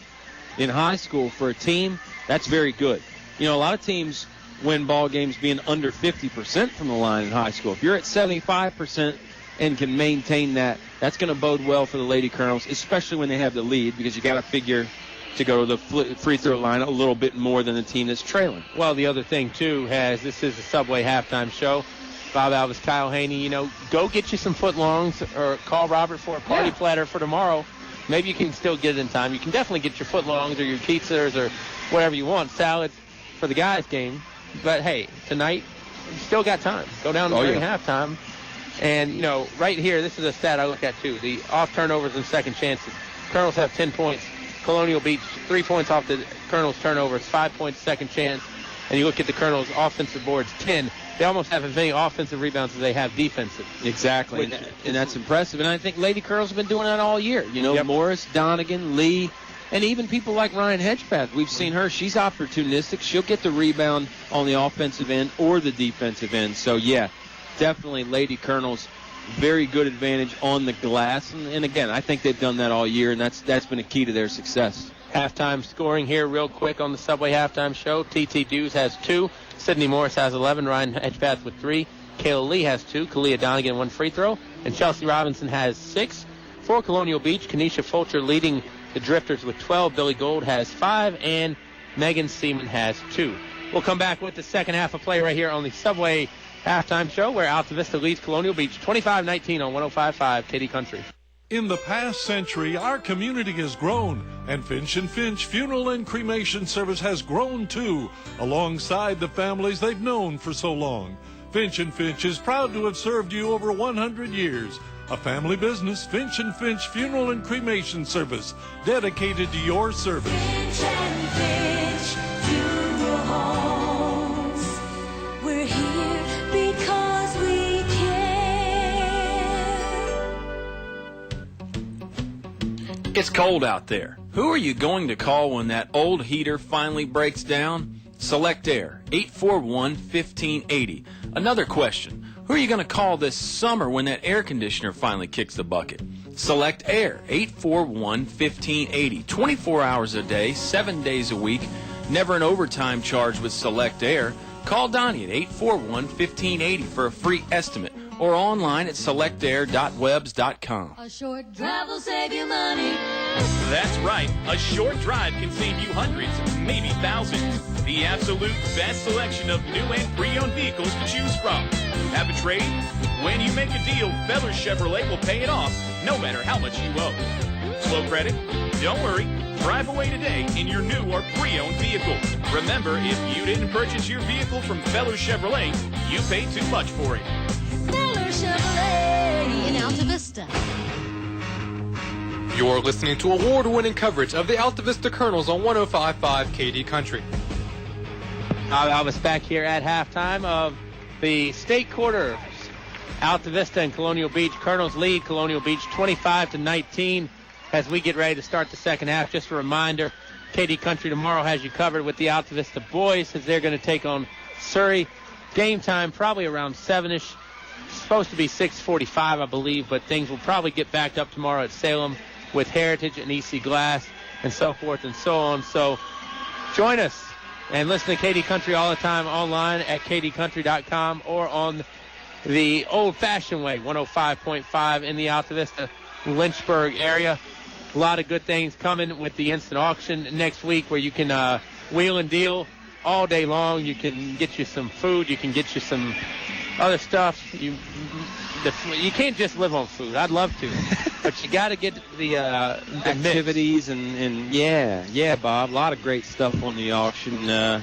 in high school for a team, that's very good. A lot of teams win ball games being under 50% from the line in high school. If you're at 75% and can maintain that, that's going to bode well for the Lady Colonels, especially when they have the lead, because you got to figure to go to the free throw line a little bit more than the team that's trailing. Well, the other thing, too, this is a Subway halftime show. Bob Alvis, Kyle Haney, go get you some footlongs or call Robert for a party platter for tomorrow. Maybe you can still get it in time. You can definitely get your footlongs or your pizzas or whatever you want, salads for the guys' game. But, hey, tonight, you still got time. Go down during halftime. And, right here, this is a stat I look at, too. The off turnovers and second chances. Colonels have 10 points. Colonial Beach, 3 points off the Colonels' turnovers, 5 points second chance. And you look at the Colonels' offensive boards, 10. They almost have as many offensive rebounds as they have defensive. Exactly. And that's impressive. And I think Lady Colonels have been doing that all year. Morris, Donegan, Lee, and even people like Ryan Hedgepath. We've seen her. She's opportunistic. She'll get the rebound on the offensive end or the defensive end. So, yeah, definitely Lady Colonels, very good advantage on the glass. And again, I think they've done that all year, and that's been a key to their success. Halftime scoring here real quick on the Subway halftime show. T.T. Dews has 2. Sydney Morris has 11. Ryan Hedgepath with 3. Kayla Lee has 2. Kalia Donegan 1 free throw. And Chelsea Robinson has 6. For Colonial Beach, Kenesha Fulcher leading the Drifters with 12. Billy Gold has 5. And Megan Seaman has 2. We'll come back with the second half of play right here on the Subway halftime show, where Altavista leads Colonial Beach 25-19 on 105.5 KD Country. In the past century, our community has grown, and Finch & Finch Funeral and Cremation Service has grown too, alongside the families they've known for so long. Finch & Finch is proud to have served you over 100 years. A family business, Finch & Finch Funeral and Cremation Service, dedicated to your service. Finch & Finch Funeral Homes. We're here because we care. It's cold out there. Who are you going to call when that old heater finally breaks down? Select Air, 841-1580. Another question. Who are you going to call this summer when that air conditioner finally kicks the bucket? Select Air, 841-1580. 24 hours a day, 7 days a week. Never an overtime charge with Select Air. Call Donnie at 841-1580 for a free estimate or online at selectair.webs.com. A short drive will save you money. That's right. A short drive can save you hundreds, maybe thousands. The absolute best selection of new and pre-owned vehicles to choose from. Have a trade? When you make a deal, Feller Chevrolet will pay it off, no matter how much you owe. Slow credit? Don't worry. Drive away today in your new or pre-owned vehicle. Remember, if you didn't purchase your vehicle from Feller Chevrolet, you paid too much for it. Feller Chevrolet in Altavista. You're listening to award-winning coverage of the Altavista Colonels on 105.5 KD Country. I was back here at halftime of the state quarters. Altavista and Colonial Beach. Colonels lead Colonial Beach 25-19 as we get ready to start the second half. Just a reminder, KD Country tomorrow has you covered with the Altavista boys as they're going to take on Surrey. Game time probably around 7-ish. Supposed to be 6:45, I believe, but things will probably get backed up tomorrow at Salem with Heritage and EC Glass and so forth and so on. So join us and listen to KD Country all the time online at kdcountry.com or on the old-fashioned way, 105.5 in the Altavista Lynchburg area. A lot of good things coming with the instant auction next week where you can wheel and deal all day long. You can get you some food. You can get you some other stuff. You can't just live on food. I'd love to, but you got to get the activities and yeah, Bob. A lot of great stuff on the auction.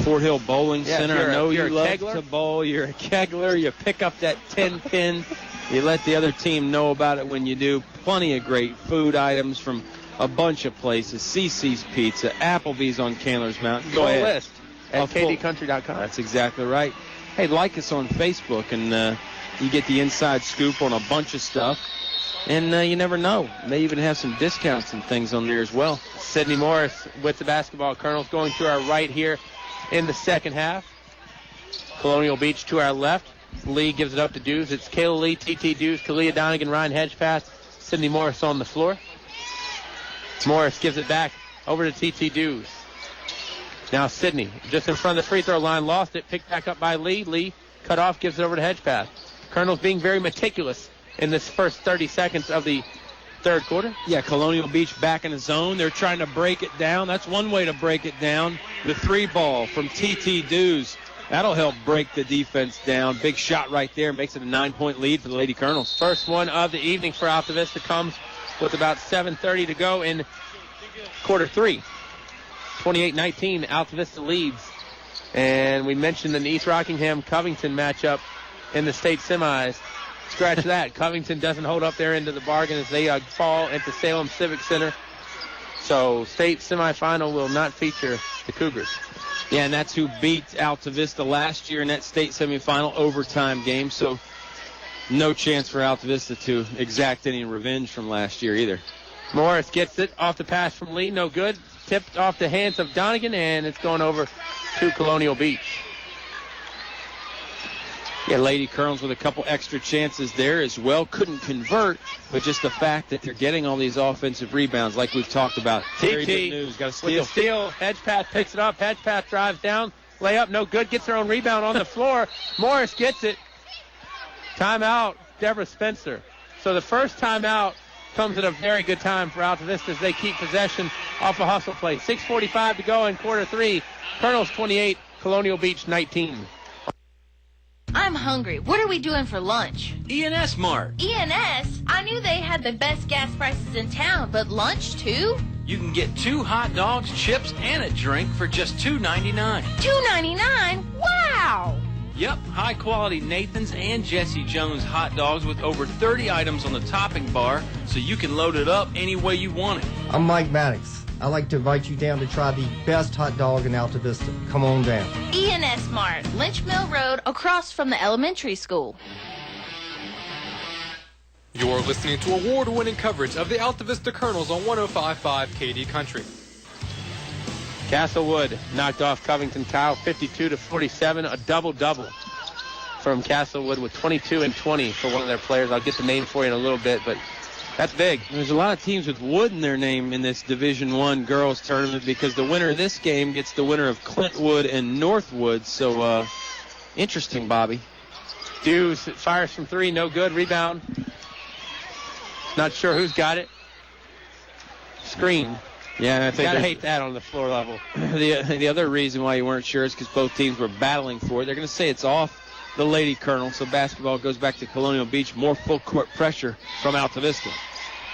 Fort Hill Bowling Center. I know you love to bowl. You're a kegler. You pick up that 10 pin. You let the other team know about it when you do. Plenty of great food items from a bunch of places. CC's Pizza, Applebee's on Candler's Mountain. Go ahead. List at kdcountry.com. That's exactly right. Hey, like us on Facebook, and you get the inside scoop on a bunch of stuff. And you never know. May even have some discounts and things on there as well. Sydney Morris with the basketball. Colonels going to our right here in the second half. Colonial Beach to our left. Lee gives it up to Dews. It's Kayla Lee, TT Dews, Kalia Donegan, Ryan Hedgepath, Sydney Morris on the floor. Morris gives it back over to TT Dews. Now Sydney just in front of the free throw line, lost it, picked back up by Lee. Lee cut off, gives it over to Hedgepath. Colonel's being very meticulous in this first 30 seconds of the third quarter. Yeah, Colonial Beach back in the zone. They're trying to break it down. That's one way to break it down. The 3-ball from TT Dews. That'll help break the defense down. Big shot right there. Makes it a 9-point lead for the Lady Colonels. First one of the evening for Altavista comes with about 7:30 to go in quarter three. 28-19, Altavista leads. And we mentioned an East Rockingham-Covington matchup in the state semis. Scratch that. Covington doesn't hold up their end of the bargain as they fall into Salem Civic Center. So state semifinal will not feature the Cougars. Yeah, and that's who beat Altavista last year in that state semifinal overtime game. So no chance for Altavista to exact any revenge from last year either. Morris gets it off the pass from Lee. No good. Tipped off the hands of Donegan, and it's going over to Colonial Beach. Yeah, Lady Colonels with a couple extra chances there as well. Couldn't convert, but just the fact that they're getting all these offensive rebounds like we've talked about. Very good news. Got to steal. With the steal, Hedgepath picks it up. Hedgepath drives down. Layup, no good. Gets her own rebound on the floor. Morris gets it. Timeout, Deborah Spencer. So the first timeout comes at a very good time for Altavista as they keep possession off a hustle play. 6:45 to go in quarter three. Colonels 28, Colonial Beach 19. I'm hungry. What are we doing for lunch? E&S Mart. E&S? I knew they had the best gas prices in town, but lunch too? You can get 2 hot dogs, chips, and a drink for just $2.99. $2.99? Wow! Yep, high-quality Nathan's and Jesse Jones hot dogs with over 30 items on the topping bar, so you can load it up any way you want it. I'm Mike Maddox. I'd like to invite you down to try the best hot dog in Altavista. Come on down. E&S Mart, Lynch Mill Road, across from the elementary school. You're listening to award-winning coverage of the Altavista Colonels on 105.5 KD Country. Castlewood knocked off Covington Kyle 52-47, a double-double from Castlewood with 22 and 20 for one of their players. I'll get the name for you in a little bit, but that's big. There's a lot of teams with Wood in their name in this Division I girls tournament because the winner of this game gets the winner of Clintwood and Northwood. So, interesting, Bobby. Dews fires from three, no good. Rebound. Not sure who's got it. Screen. Yeah, I think gotta hate that on the floor level. The other reason why you weren't sure is because both teams were battling for it. They're going to say it's off the Lady Colonel, so basketball goes back to Colonial Beach. More full court pressure from Altavista.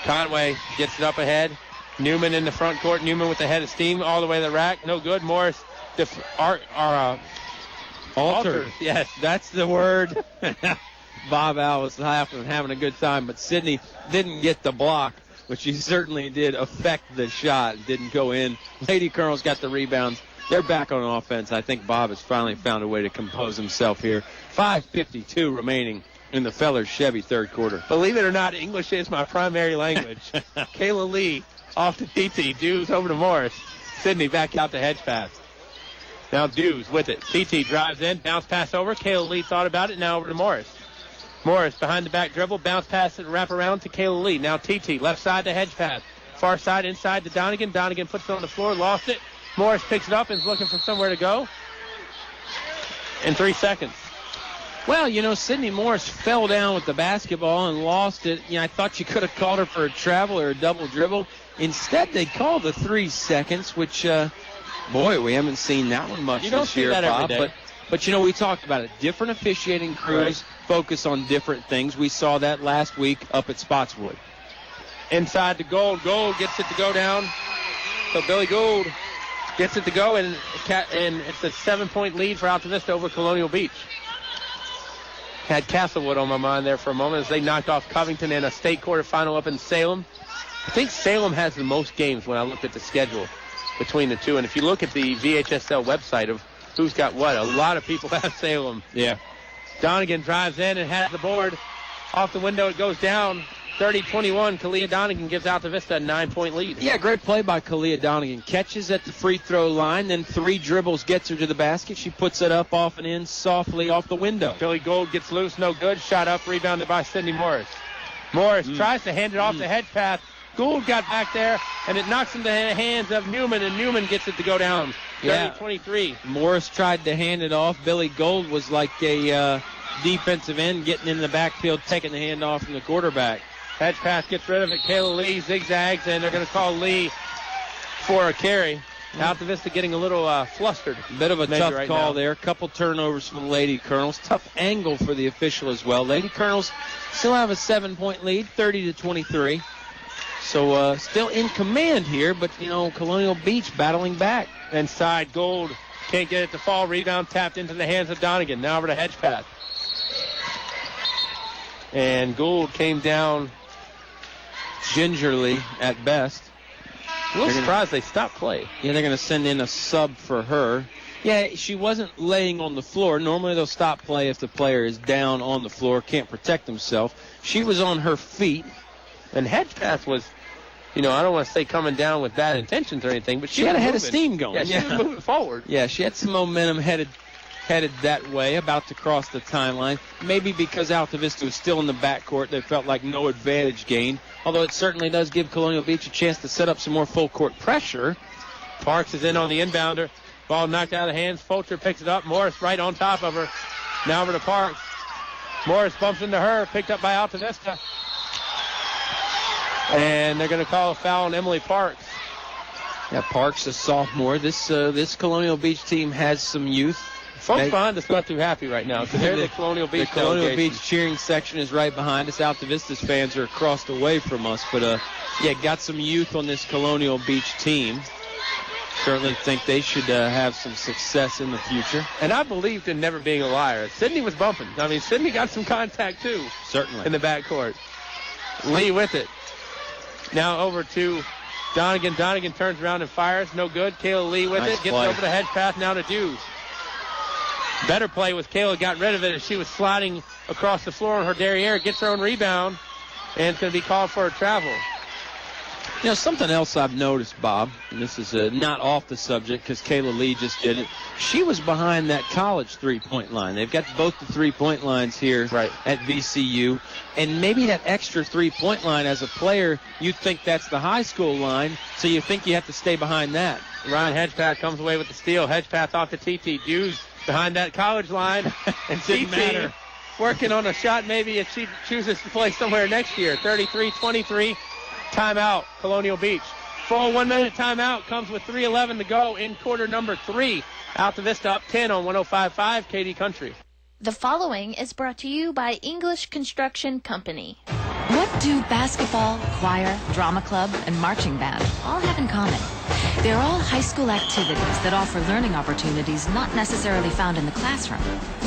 Conway gets it up ahead. Newman in the front court. Newman with the head of steam all the way to the rack. No good. Morris altered. Yes, that's the word. Bob Al was laughing and having a good time, but Sydney didn't get the block, but she certainly did affect the shot. Didn't go in. Lady Colonel's got the rebounds. They're back on offense. I think Bob has finally found a way to compose himself here. 5:52 remaining in the Fellers Chevy third quarter. Believe it or not, English is my primary language. Kayla Lee off to TT. Dews over to Morris. Sydney back out to Hedgepath. Now Dews with it. TT drives in. Bounce pass over. Kayla Lee thought about it. Now over to Morris. Morris behind the back dribble. Bounce pass and wrap around to Kayla Lee. Now TT. Left side to Hedgepath. Far side inside to Donegan. Donegan puts it on the floor. Lost it. Morris picks it up and is looking for somewhere to go. In 3 seconds. Well, you know, Sydney Morris fell down with the basketball and lost it. You know, I thought you could have called her for a travel or a double dribble. Instead, they called the 3 seconds, which, boy, we haven't seen that one much you don't this see year, that Bob. every day. But But, we talked about it. Different officiating crews focus on different things. We saw that last week up at Spotswood. Inside to Gold. Gold gets it to go down. So Billy Gould gets it to go, and it's a 7-point lead for Altavista over Colonial Beach. Had Castlewood on my mind there for a moment as they knocked off Covington in a state quarterfinal up in Salem. I think Salem has the most games when I looked at the schedule between the two. And if you look at the VHSL website of who's got what, a lot of people have Salem. Yeah. Donegan drives in and has the board. Off the window, it goes down. 30-21, Kalia Donegan gives Altavista a 9-point lead. Yeah, great play by Kalia Donegan. Catches at the free throw line, then 3 dribbles, gets her to the basket. She puts it up off and in softly off the window. Billy Gould gets loose, no good. Shot up, rebounded by Sydney Morris. Morris tries to hand it off the hedge path. Gould got back there, and it knocks into the hands of Newman, and Newman gets it to go down. 30-23. Morris tried to hand it off. Billy Gould was like a defensive end, getting in the backfield, taking the hand off from the quarterback. Hedge pass gets rid of it. Kayla Lee zigzags, and they're going to call Lee for a carry. Altavista getting a little flustered. Bit of a tough right call now. there. Couple turnovers from the Lady Colonels. Tough angle for the official as well. Lady Colonels still have a 7-point lead, 30-23. So still in command here, but, Colonial Beach battling back. Inside, Gold can't get it to fall. Rebound tapped into the hands of Donegan. Now over to hedge pass. And Gould came down gingerly at best. A little surprised they stopped play. Yeah, they're going to send in a sub for her. Yeah, she wasn't laying on the floor. Normally they'll stop play if the player is down on the floor, can't protect himself. She was on her feet. And hedge pass was, I don't want to say coming down with bad intentions or anything, but she had a head of steam Yeah, going. she was moving forward. Yeah, she had some momentum headed that way, about to cross the timeline. Maybe because Altavista was still in the backcourt, they felt like no advantage gained. Although it certainly does give Colonial Beach a chance to set up some more full court pressure. Parks is in on the inbounder. Ball knocked out of the hands. Fulcher picks it up. Morris right on top of her. Now over to Parks. Morris bumps into her. Picked up by Altavista. And they're going to call a foul on Emily Parks. Yeah, Parks, a sophomore. This Colonial Beach team has some youth. Folks behind us not too happy right now because they're the Colonial Beach The Colonial Beach cheering section is right behind us. Altavista's fans are across the way from us. But, got some youth on this Colonial Beach team. Certainly think they should have some success in the future. And I believed in never being a liar. Sydney was bumping. I mean, Sydney got some contact, too. Certainly. In the backcourt. Lee with it. Now over to Donegan. Donegan turns around and fires. No good. Kayla Lee with it. Gets over the hedge pass now to Dews. Better play was Kayla got rid of it as she was sliding across the floor on her derriere. Gets her own rebound. And it's going to be called for a travel. Something else I've noticed, Bob, and this is not off the subject because Kayla Lee just did it. She was behind that college three-point line. They've got both the three-point lines here at VCU. And maybe that extra three-point line as a player, you'd think that's the high school line, so you think you have to stay behind that. Ryan Hedgepath comes away with the steal. Hedgepath off to TT. Dews behind that college line. And TT working on a shot maybe if she chooses to play somewhere next year. 33-23. Timeout, Colonial Beach. Full 1-minute timeout comes with 3:11 to go in quarter number 3. Altavista up 10 on 105.5 KD Country. The following is brought to you by English Construction Company. What do basketball, choir, drama club, and marching band all have in common? They're all high school activities that offer learning opportunities not necessarily found in the classroom.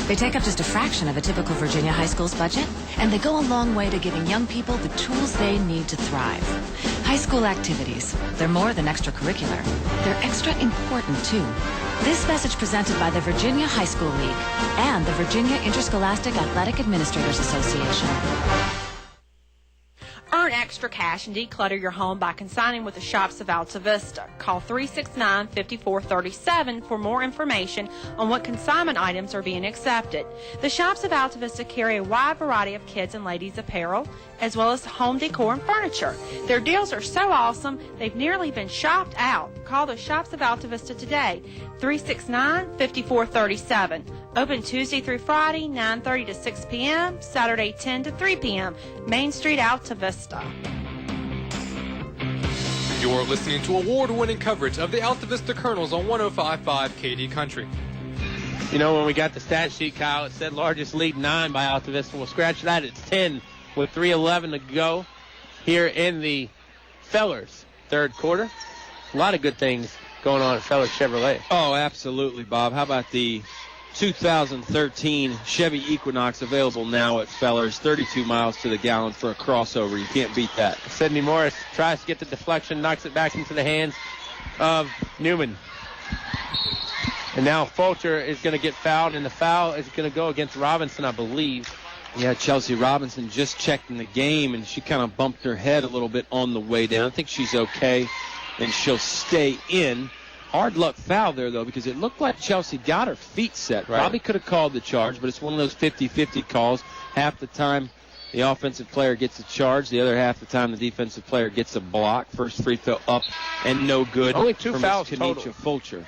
They take up just a fraction of a typical Virginia high school's budget, and they go a long way to giving young people the tools they need to thrive. High school activities, they're more than extracurricular. They're extra important, too. This message presented by the Virginia High School League and the Virginia Interscholastic Athletic Administrators Association. Earn extra cash and declutter your home by consigning with the shops of Altavista. Call 369-5437 for more information on what consignment items are being accepted. The shops of Altavista carry a wide variety of kids and ladies apparel, as well as home decor and furniture. Their deals are so awesome, they've nearly been shopped out. Call the shops of Altavista today, 369-5437. Open Tuesday through Friday, 9:30 to 6 p.m., Saturday 10 to 3 p.m., Main Street, Altavista. You're listening to award-winning coverage of the Altavista Colonels on 105.5 KD Country. You know, when we got the stat sheet, Kyle, it said largest lead 9 by Altavista. We'll scratch that. It's 10 with 3:11 to go here in the Fellers third quarter. A lot of good things going on at Fellers Chevrolet. Oh, absolutely, Bob. How about the 2013 Chevy Equinox available now at Fellers, 32 miles to the gallon for a crossover. You can't beat that. Sydney Morris tries to get the deflection, knocks it back into the hands of Newman. And now Fulcher is going to get fouled, and the foul is going to go against Robinson, I believe. Yeah, Chelsea Robinson just checked in the game, and she kind of bumped her head a little bit on the way down. I think she's okay, and she'll stay in. Hard luck foul there, though, because it looked like Chelsea got her feet set. Right. Probably could have called the charge, but it's one of those 50-50 calls. Half the time the offensive player gets a charge. The other half the time the defensive player gets a block. First free throw up and no good. Only 2 from fouls Kanisha total. Fulcher.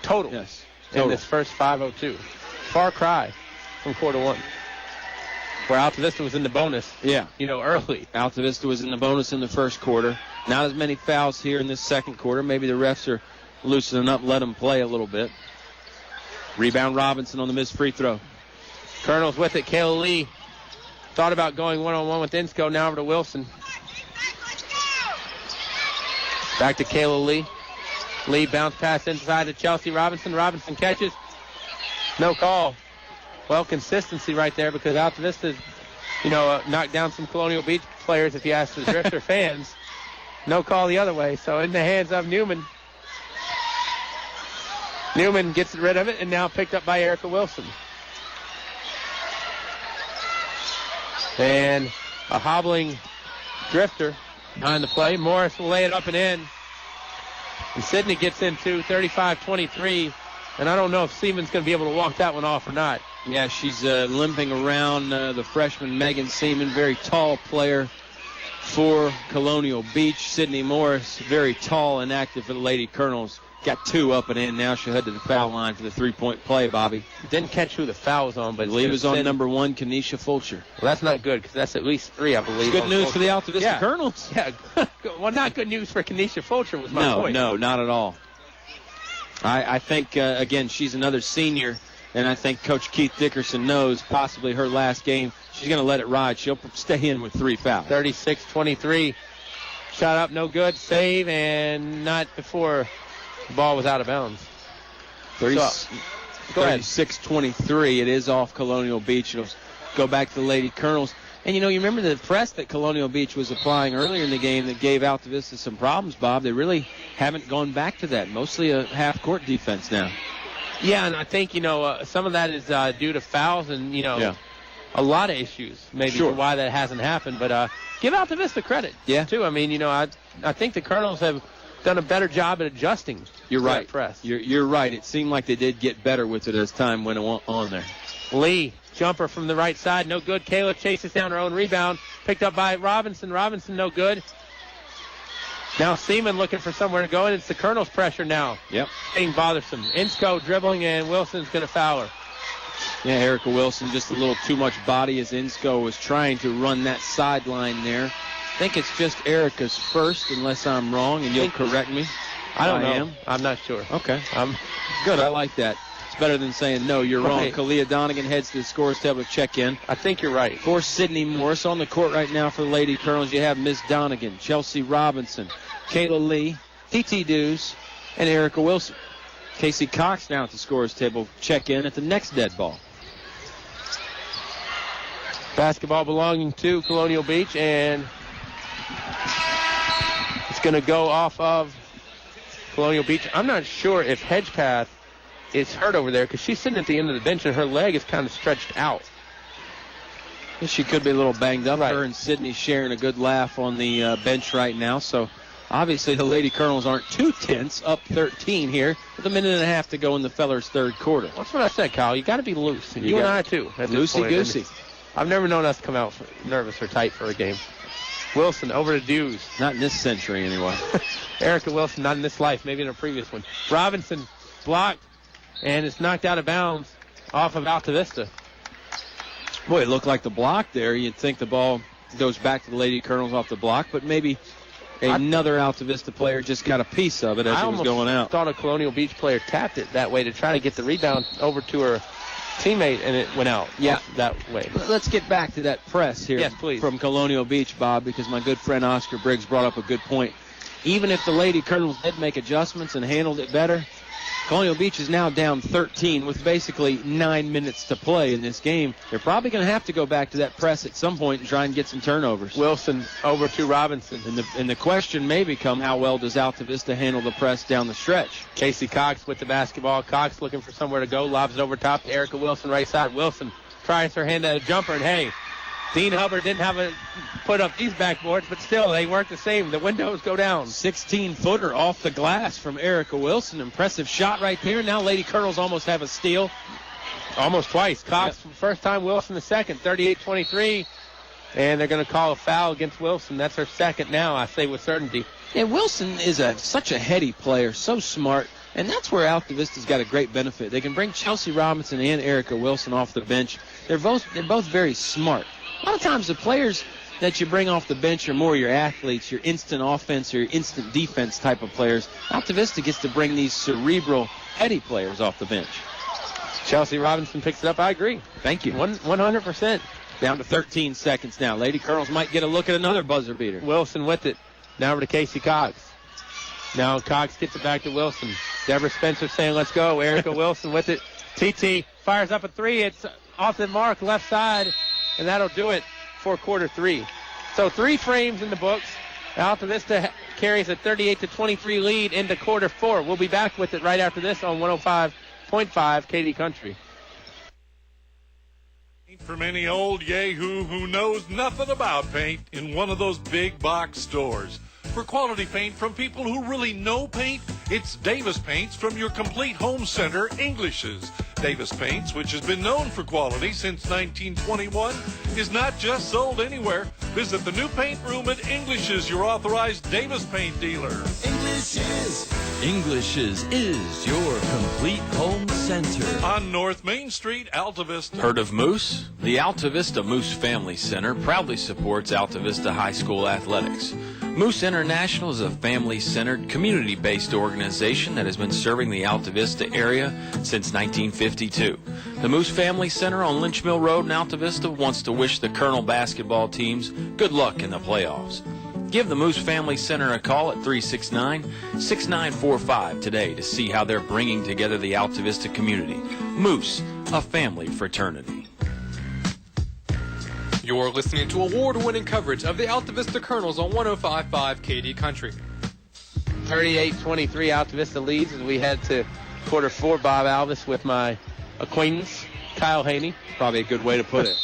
Total. Yes. In this first 5:02. Far cry from quarter 1. Where Altavista was in the bonus. Yeah. Early. Altavista was in the bonus in the first quarter. Not as many fouls here in this second quarter. Maybe the refs are loosening up, let them play a little bit. Rebound Robinson on the missed free throw. Colonel's with it. Kayla Lee thought about going one-on-one with Insco. Now over to Wilson. Back to Kayla Lee. Lee bounce pass inside to Chelsea Robinson. Robinson catches. No call. Well, consistency right there because Altavista, knocked down some Colonial Beach players if you ask the Drifter fans. No call the other way. So in the hands of Newman. Newman gets rid of it and now picked up by Erica Wilson. And a hobbling Drifter behind the play. Morris will lay it up and in. And Sydney gets into 35-23. And I don't know if Seaman's going to be able to walk that one off or not. Yeah, she's limping around. The freshman Megan Seaman, very tall player for Colonial Beach. Sydney Morris, very tall and active for the Lady Colonels. Got 2 up and in. Now she'll head to the foul line for the 3-point play, Bobby. Didn't catch who the foul was on, but I believe it was on number 1, Kanisha Fulcher. Well, that's not good because that's at least 3, I believe. Good news for the Altavista Colonels. Yeah. Well, not good news for Kanisha Fulcher was my point. No, not at all. I think, again, she's another senior, and I think Coach Keith Dickerson knows possibly her last game. She's going to let it ride. She'll stay in with 3 fouls. 36-23. Shot up, no good. Save, and not before the ball was out of bounds. 36-23. It is off Colonial Beach. It'll go back to the Lady Colonels. And, you remember the press that Colonial Beach was applying earlier in the game that gave Altavista some problems, Bob. They really haven't gone back to that. Mostly a half-court defense now. Yeah, and I think, some of that is due to fouls and, a lot of issues maybe for why that hasn't happened. But give Altavista credit, too. I mean, I think the Colonels have done a better job at adjusting. You're right. Press. You're right. It seemed like they did get better with it as time went on there. Lee, jumper from the right side, no good. Kayla chases down her own rebound, picked up by Robinson. Robinson, no good. Now Seaman looking for somewhere to go, and it's the Colonel's pressure now. Yep. Getting bothersome. Insco dribbling, and Wilson's going to foul her. Yeah, Erica Wilson just a little too much body as Insco was trying to run that sideline there. I think it's just Erica's first, unless I'm wrong, and you'll correct me. I don't know. I'm not sure. Okay. Good. I like that. It's better than saying, no, you're wrong. Kalia Donegan heads to the scores table to check in. I think you're right. For Sydney Morris on the court right now for the Lady Colonels, you have Miss Donegan, Chelsea Robinson, Kayla Lee, T.T. Dews, and Erica Wilson. Casey Cox now at the scores table. Check in at the next dead ball. Basketball belonging to Colonial Beach, and it's going to go off of Colonial Beach. I'm not sure if Hedgepath is hurt over there because she's sitting at the end of the bench and her leg is kind of stretched out. She could be a little banged up. Her and Sydney sharing a good laugh on the bench right now. So obviously the Lady Colonels aren't too tense, up 13 here with a minute and a half to go in the Fellers' third quarter. That's what I said, Kyle. You got to be loose. And you and I, too. Loosey-goosey. I've never known us to come out nervous or tight for a game. Wilson over to Dews. Not in this century, anyway. Erica Wilson, not in this life, maybe in a previous one. Robinson blocked, and it's knocked out of bounds off of Altavista. Boy, it looked like the block there. You'd think the ball goes back to the Lady Colonels off the block, but maybe Another Altavista player just got a piece of it as it was going out. I thought a Colonial Beach player tapped it that way to try to get the rebound over to her teammate, and it went out. Yeah, that way. Let's get back to that press here. Yes, please. From Colonial Beach, Bob, because my good friend Oscar Briggs brought up a good point. Even if the Lady Colonels did make adjustments and handled it better, Colonial Beach is now down 13 with basically 9 minutes to play in this game. They're probably going to have to go back to that press at some point and try and get some turnovers. Wilson over to Robinson. And the question may become, how well does Altavista handle the press down the stretch? Casey Cox with the basketball. Cox looking for somewhere to go. Lobs it over top to Erica Wilson, right side. Wilson tries her hand at a jumper, and hey, Dean Hubbard didn't have a put up these backboards, but still, they weren't the same. The windows go down. 16-footer off the glass from Erica Wilson. Impressive shot right there. Now Lady Colonels almost have a steal. Almost twice. Cox, first time, Wilson the second, 38-23. And they're going to call a foul against Wilson. That's her second now, I say with certainty. Yeah, Wilson is such a heady player, so smart. And that's where Altavista's got a great benefit. They can bring Chelsea Robinson and Erica Wilson off the bench. They're both very smart. A lot of times the players that you bring off the bench are more your athletes, your instant offense or your instant defense type of players. Altavista gets to bring these cerebral, heady players off the bench. Chelsea Robinson picks it up. I agree. Thank you. 100%. Down to 13 seconds now. Lady Colonels might get a look at another buzzer beater. Wilson with it. Now over to Casey Cox. Now Cox gets it back to Wilson. Deborah Spencer saying, let's go. Erica Wilson with it. TT fires up a three. It's off the mark, left side, and that'll do it for quarter three. So 3 frames in the books. Altavista carries a 38-23 lead into quarter four. We'll be back with it right after this on 105.5 KD Country. From any old yahoo who knows nothing about paint in one of those big box stores. For quality paint from people who really know paint, it's Davis Paints from your complete home center, English's. Davis Paints, which has been known for quality since 1921, is not just sold anywhere. Visit the new paint room at English's, your authorized Davis Paint dealer. English's is your complete home center. On North Main Street, Altavista. Heard of Moose? The Altavista Moose Family Center proudly supports Altavista High School athletics. Moose International is a family-centered, community-based organization that has been serving the Altavista area since 1952. The Moose Family Center on Lynch Mill Road in Altavista wants to wish the Colonel basketball teams good luck in the playoffs. Give the Moose Family Center a call at 369-6945 today to see how they're bringing together the Altavista community. Moose, a family fraternity. You're listening to award-winning coverage of the Altavista Colonels on 105.5 KD Country. 38-23 Altavista leads as we head to quarter four. Bob Alvis with my acquaintance, Kyle Haney. Probably a good way to put it.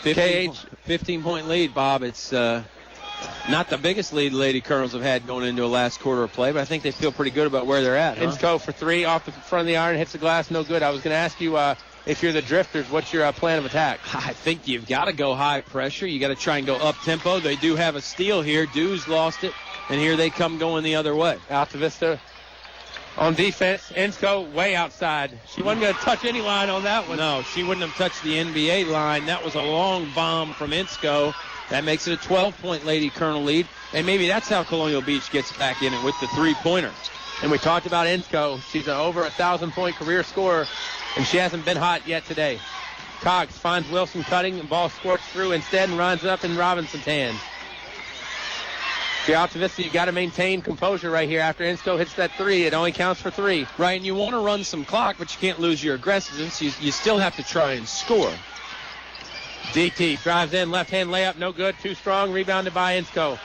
15-point lead, Bob. It's not the biggest lead Lady Colonels have had going into a last quarter of play, but I think they feel pretty good about where they're at. Insco for 3 off the front of the iron, hits the glass, no good. I was going to ask you, if you're the Drifters, what's your plan of attack? I think you've got to go high pressure. You got to try and go up tempo. They do have a steal here. Dews lost it, and here they come going the other way. Altavista on defense. Insco way outside. She wasn't going to touch any line on that one. No, she wouldn't have touched the NBA line. That was a long bomb from Insco. That makes it a 12-point Lady Colonel lead, and maybe that's how Colonial Beach gets back in it with the three-pointer. And we talked about Insco. She's an over 1,000-point career scorer, and she hasn't been hot yet today. Cox finds Wilson cutting, and ball squirts through instead and runs up in Robinson's hand. For Altavista, you got to maintain composure right here. After Insco hits that 3, it only counts for 3. Right, and you want to run some clock, but you can't lose your aggressiveness. You still have to try and score. DT drives in, left-hand layup, no good, too strong, rebounded by Insco.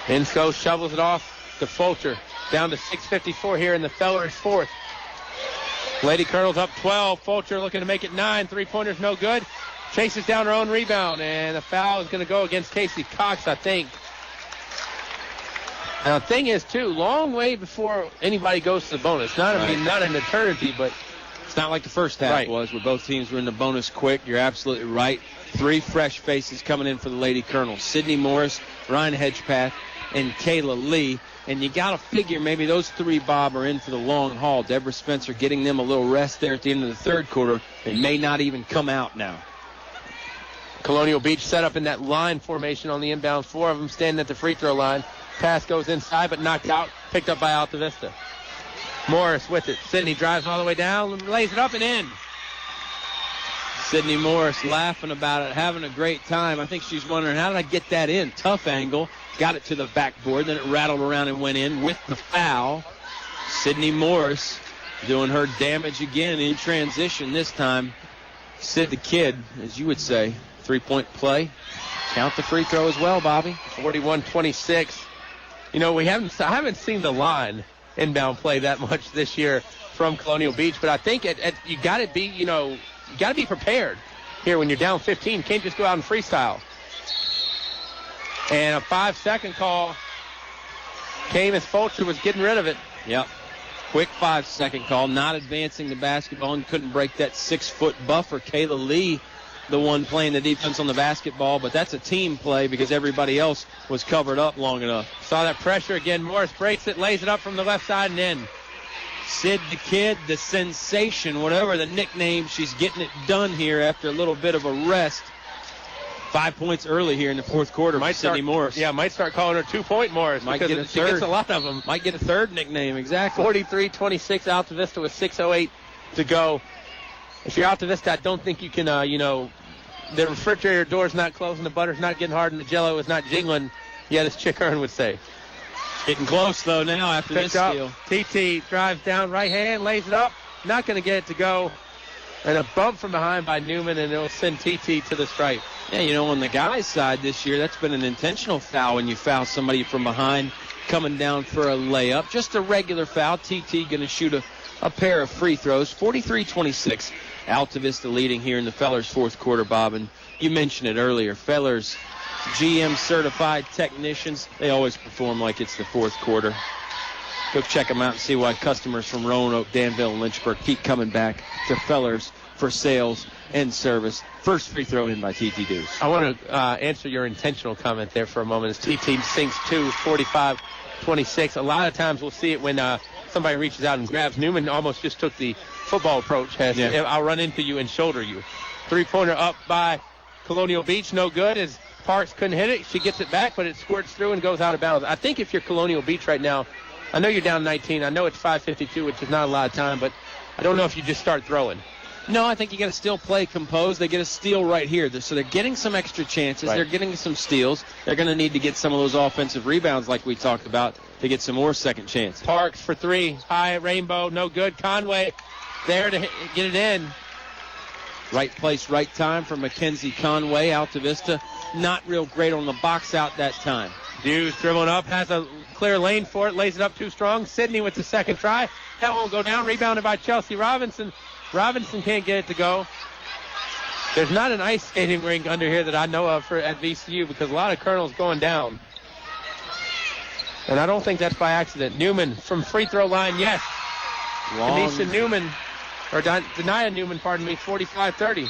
Insco shovels it off to Fulcher. Down to 6:54 here in the Fellers fourth. Lady Colonels up 12. Fulcher looking to make it 9. Three-pointers no good. Chases down her own rebound, and the foul is going to go against Casey Cox, I think. Now, the thing is, too, long way before anybody goes to the bonus. Not an eternity, but it's not like the first half was, where both teams were in the bonus quick. You're absolutely right. 3 fresh faces coming in for the Lady Colonels. Sydney Morris, Ryan Hedgepath, and Kayla Lee. And you got to figure maybe those 3, Bob, are in for the long haul. Deborah Spencer getting them a little rest there at the end of the third quarter. They may not even come out now. Colonial Beach set up in that line formation on the inbound. 4 of them standing at the free throw line. Pass goes inside, but knocked out. Picked up by Altavista. Morris with it. Sydney drives all the way down, lays it up and in. Sydney Morris laughing about it, having a great time. I think she's wondering, how did I get that in? Tough angle. Got it to the backboard. Then it rattled around and went in with the foul. Sydney Morris doing her damage again in transition this time. Sid the Kid, as you would say. 3-point play. Count the free throw as well, Bobby. 41-26. You know, I haven't seen the line inbound play that much this year from Colonial Beach, but I think you got to be, you got to be prepared here when you're down 15. You can't just go out and freestyle. And a 5-second call came as Fulcher was getting rid of it. Yep. Quick 5-second call, not advancing the basketball and couldn't break that 6-foot buffer. Kayla Lee, the one playing the defense on the basketball, but that's a team play because everybody else was covered up long enough. Saw that pressure again. Morris breaks it, lays it up from the left side and in. Sid the Kid, the sensation, whatever the nickname, she's getting it done here after a little bit of a rest. 5 points early here in the fourth quarter for Sydney Morris. Yeah, might start calling her 2-point Morris. Might get a she third. Gets a lot of them. Might get a third nickname, exactly. 43-26 Altavista with 6:08 to go. If you're Altavista, I don't think you can, the refrigerator door's not closing, the butter's not getting hard, and the Jell-O is not jingling. Yeah, this Chick Hearn would say. Getting close, though, now after this steal. TT drives down, right hand, lays it up. Not going to get it to go. And a bump from behind by Newman, and it'll send TT to the stripe. Yeah, on the guys' side this year, that's been an intentional foul when you foul somebody from behind coming down for a layup. Just a regular foul. TT going to shoot a pair of free throws. 43-26. Altavista leading here in the Fellers fourth quarter, Bob. And you mentioned it earlier. Fellers, GM certified technicians, they always perform like it's the fourth quarter. Go check them out and see why customers from Roanoke, Danville, and Lynchburg keep coming back to Fellers for sales and service. First free throw in by TT Deuce. I want to answer your intentional comment there for a moment. As TT sinks 45-26. A lot of times we'll see it when somebody reaches out and grabs. Newman almost just took the football approach. I'll run into you and shoulder you. Three-pointer up by Colonial Beach. No good as Parks couldn't hit it. She gets it back, but it squirts through and goes out of bounds. I think if you're Colonial Beach right now, I know you're down 19. I know it's 5:52, which is not a lot of time, but I don't know if you just start throwing. No, I think you got to still play composed. They get a steal right here. So they're getting some extra chances. Right. They're getting some steals. They're going to need to get some of those offensive rebounds like we talked about to get some more second chances. Parks for three. High Rainbow. No good. Conway there to get it in. Right place, right time for Mackenzie Conway. Altavista not real great on the box out that time. Hughes dribbling up. Has a clear lane for it. Lays it up too strong. Sydney with the second try. That won't go down. Rebounded by Chelsea Robinson. Robinson can't get it to go. There's not an ice skating rink under here that I know of at VCU because a lot of Colonel's going down. And I don't think that's by accident. Newman from free throw line, yes. Denisha Newman, or Denia Newman, pardon me, 45-30.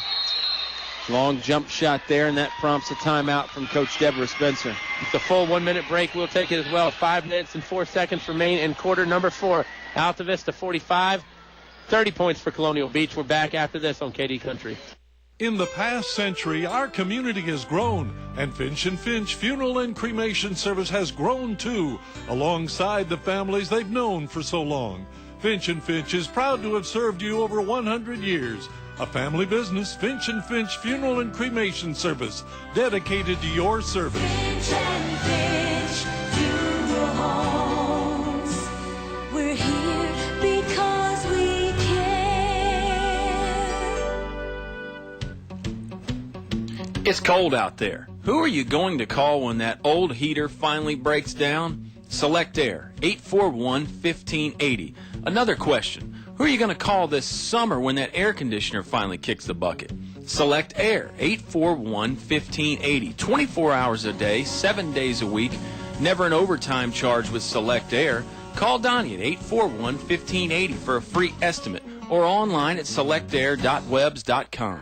Long jump shot there, and that prompts a timeout from Coach Deborah Spencer. It's a full 1 minute break. We'll take it as well. 5 minutes and 4 seconds remain in quarter number 4. Altavista 45. 30 points for Colonial Beach. We're back after this on KD Country. In the past century, our community has grown, and Finch & Finch Funeral and Cremation Service has grown too, alongside the families they've known for so long. Finch & Finch is proud to have served you over 100 years. A family business, Finch & Finch Funeral and Cremation Service, dedicated to your service. Finch and Finch Funeral Homes. We're here because we care. It's cold out there. Who are you going to call when that old heater finally breaks down? Select Air, 841-1580. Another question. Who are you going to call this summer when that air conditioner finally kicks the bucket? Select Air, 841-1580. 24 hours a day, 7 days a week. Never an overtime charge with Select Air. Call Donnie at 841-1580 for a free estimate or online at selectair.webs.com.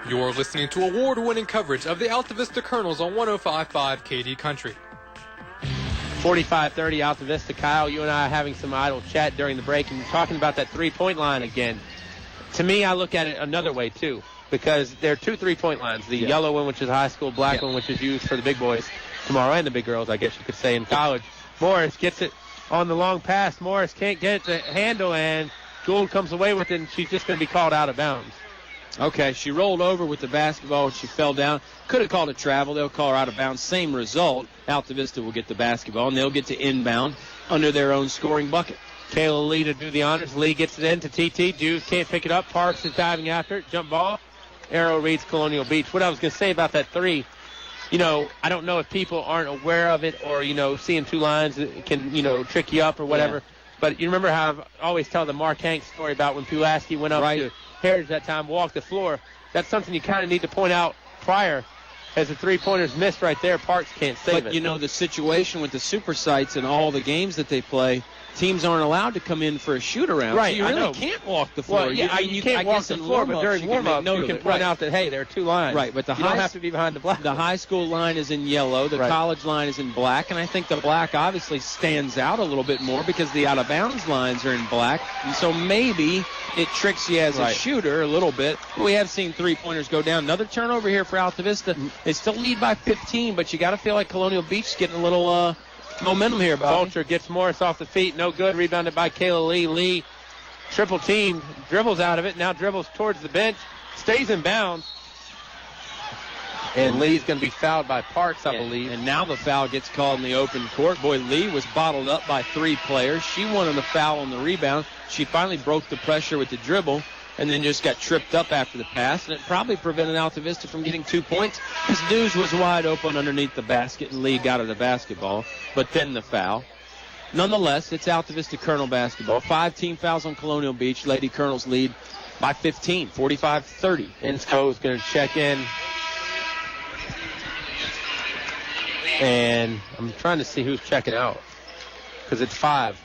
You're listening to award-winning coverage of the Altavista Colonels on 105.5 KD Country. 45-30 Altavista. Kyle, you and I are having some idle chat during the break and talking about that three-point line again. To me, I look at it another way, too. because there are 2 3-point lines. The yellow one, which is high school, black one, which is used for the big boys tomorrow, and the big girls, I guess you could say, in college. Morris gets it on the long pass. Morris can't get the handle, and Gould comes away with it, and she's just going to be called out of bounds. Okay, she rolled over with the basketball and she fell down. Could have called a travel. They'll call her out of bounds. Same result. Altavista will get the basketball, and they'll get to inbound under their own scoring bucket. Kayla Lee to do the honors. Lee gets it in to TT. Jews can't pick it up. Parks is diving after it. Jump ball. Arrow reads Colonial Beach. What I was going to say about that 3, I don't know if people aren't aware of it or, seeing 2 lines can, trick you up or whatever. Yeah. But you remember how I always tell the Mark Hanks story about when Pulaski went up to Heritage that time, walked the floor. That's something you kind of need to point out prior. As the 3-pointers missed right there, Parks can't save it. But, the situation with the super sites and all the games that they play, teams aren't allowed to come in for a shoot-around. Right, so you really can't walk the floor. Well, you can't walk the floor, but during warm-up, you can point out that, hey, there are 2 lines. Right, but you don't have to be behind the black. The high school line is in yellow. The college line is in black, and I think the black obviously stands out a little bit more because the out-of-bounds lines are in black, and so maybe it tricks you as a shooter a little bit. We have seen 3-pointers go down. Another turnover here for Altavista. They still lead by 15, but you got to feel like Colonial Beach is getting a little momentum here, Bob. Vulture gets Morris off the feet. No good. Rebounded by Kayla Lee. Lee, triple team, dribbles out of it. Now dribbles towards the bench. Stays in bounds. And Lee's going to be fouled by Parks, I believe. And now the foul gets called in the open court. Boy, Lee was bottled up by 3 players. She wanted the foul on the rebound. She finally broke the pressure with the dribble and then just got tripped up after the pass. And it probably prevented Altavista from getting 2 points because Dews was wide open underneath the basket and Lee got her the basketball. But then the foul. Nonetheless, it's Altavista Colonel basketball. 5 team fouls on Colonial Beach. Lady Colonels lead by 15, 45-30. Insco's going to check in. And I'm trying to see who's checking out because it's 5.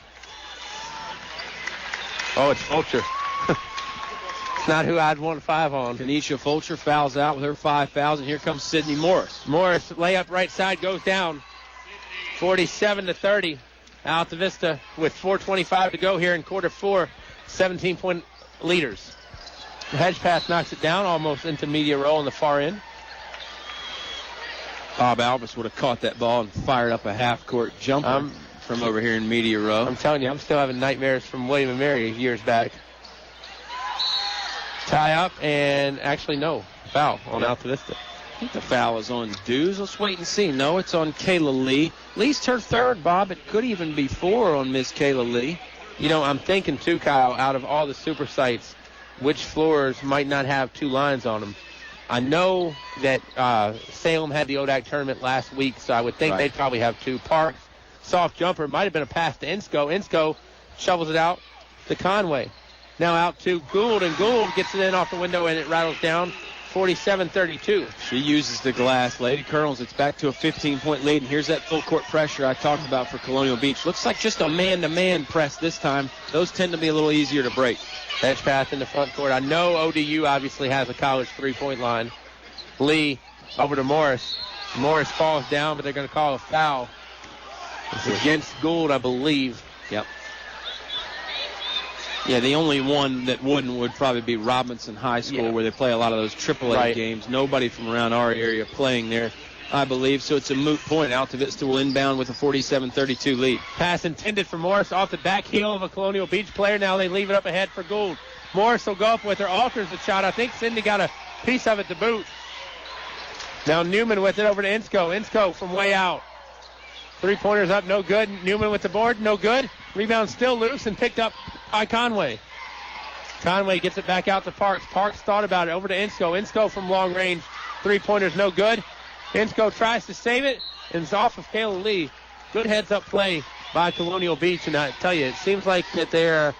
Oh, it's Fulcher. It's not who I'd want 5 on. Kenesha Fulcher fouls out with her 5 fouls, and here comes Sydney Morris. Morris, layup right side, goes down. 47-30. Altavista with 4:25 to go here in quarter 4. 17-point leaders. The hedge pass knocks it down almost into media roll on the far end. Bob Albus would have caught that ball and fired up a half-court jumper from over here in media row. I'm telling you, I'm still having nightmares from William & Mary years back. Tie up, and actually, no. Foul on Altavista. I think the foul is on Dews. Let's wait and see. No, it's on Kayla Lee. Lee's her 3rd, Bob. It could even be 4 on Miss Kayla Lee. I'm thinking, too, Kyle, out of all the super sites, which floors might not have 2 lines on them. I know that Salem had the ODAC tournament last week, so I would think they'd probably have 2. Parks, soft jumper, might have been a pass to Insco. Insco shovels it out to Conway. Now out to Gould, and Gould gets it in off the window, and it rattles down. 47-32. She uses the glass. Lady Colonels, it's back to a 15-point lead, and here's that full court pressure I talked about for Colonial Beach. Looks like just a man-to-man press this time. Those tend to be a little easier to break. Edge pass in the front court. I know ODU obviously has a college 3-point line. Lee over to Morris. Morris falls down, but they're going to call a foul. It's against Gould, I believe. Yep. Yeah, the only one that wouldn't would probably be Robinson High School, where they play a lot of those AAA games. Nobody from around our area playing there, I believe. So it's a moot point. Altavista will inbound with a 47-32 lead. Pass intended for Morris off the back heel of a Colonial Beach player. Now they leave it up ahead for Gould. Morris will go up with her, alters the shot. I think Cindy got a piece of it to boot. Now Newman with it over to Insco. Insco from way out. 3-pointers up, no good. Newman with the board, no good. Rebound still loose and picked up by Conway. Conway gets it back out to Parks. Parks thought about it. Over to Insco. Insco from long range. 3-pointers, no good. Insco tries to save it, and it's off of Kayla Lee. Good heads-up play by Colonial Beach, and I tell you, it seems like that they're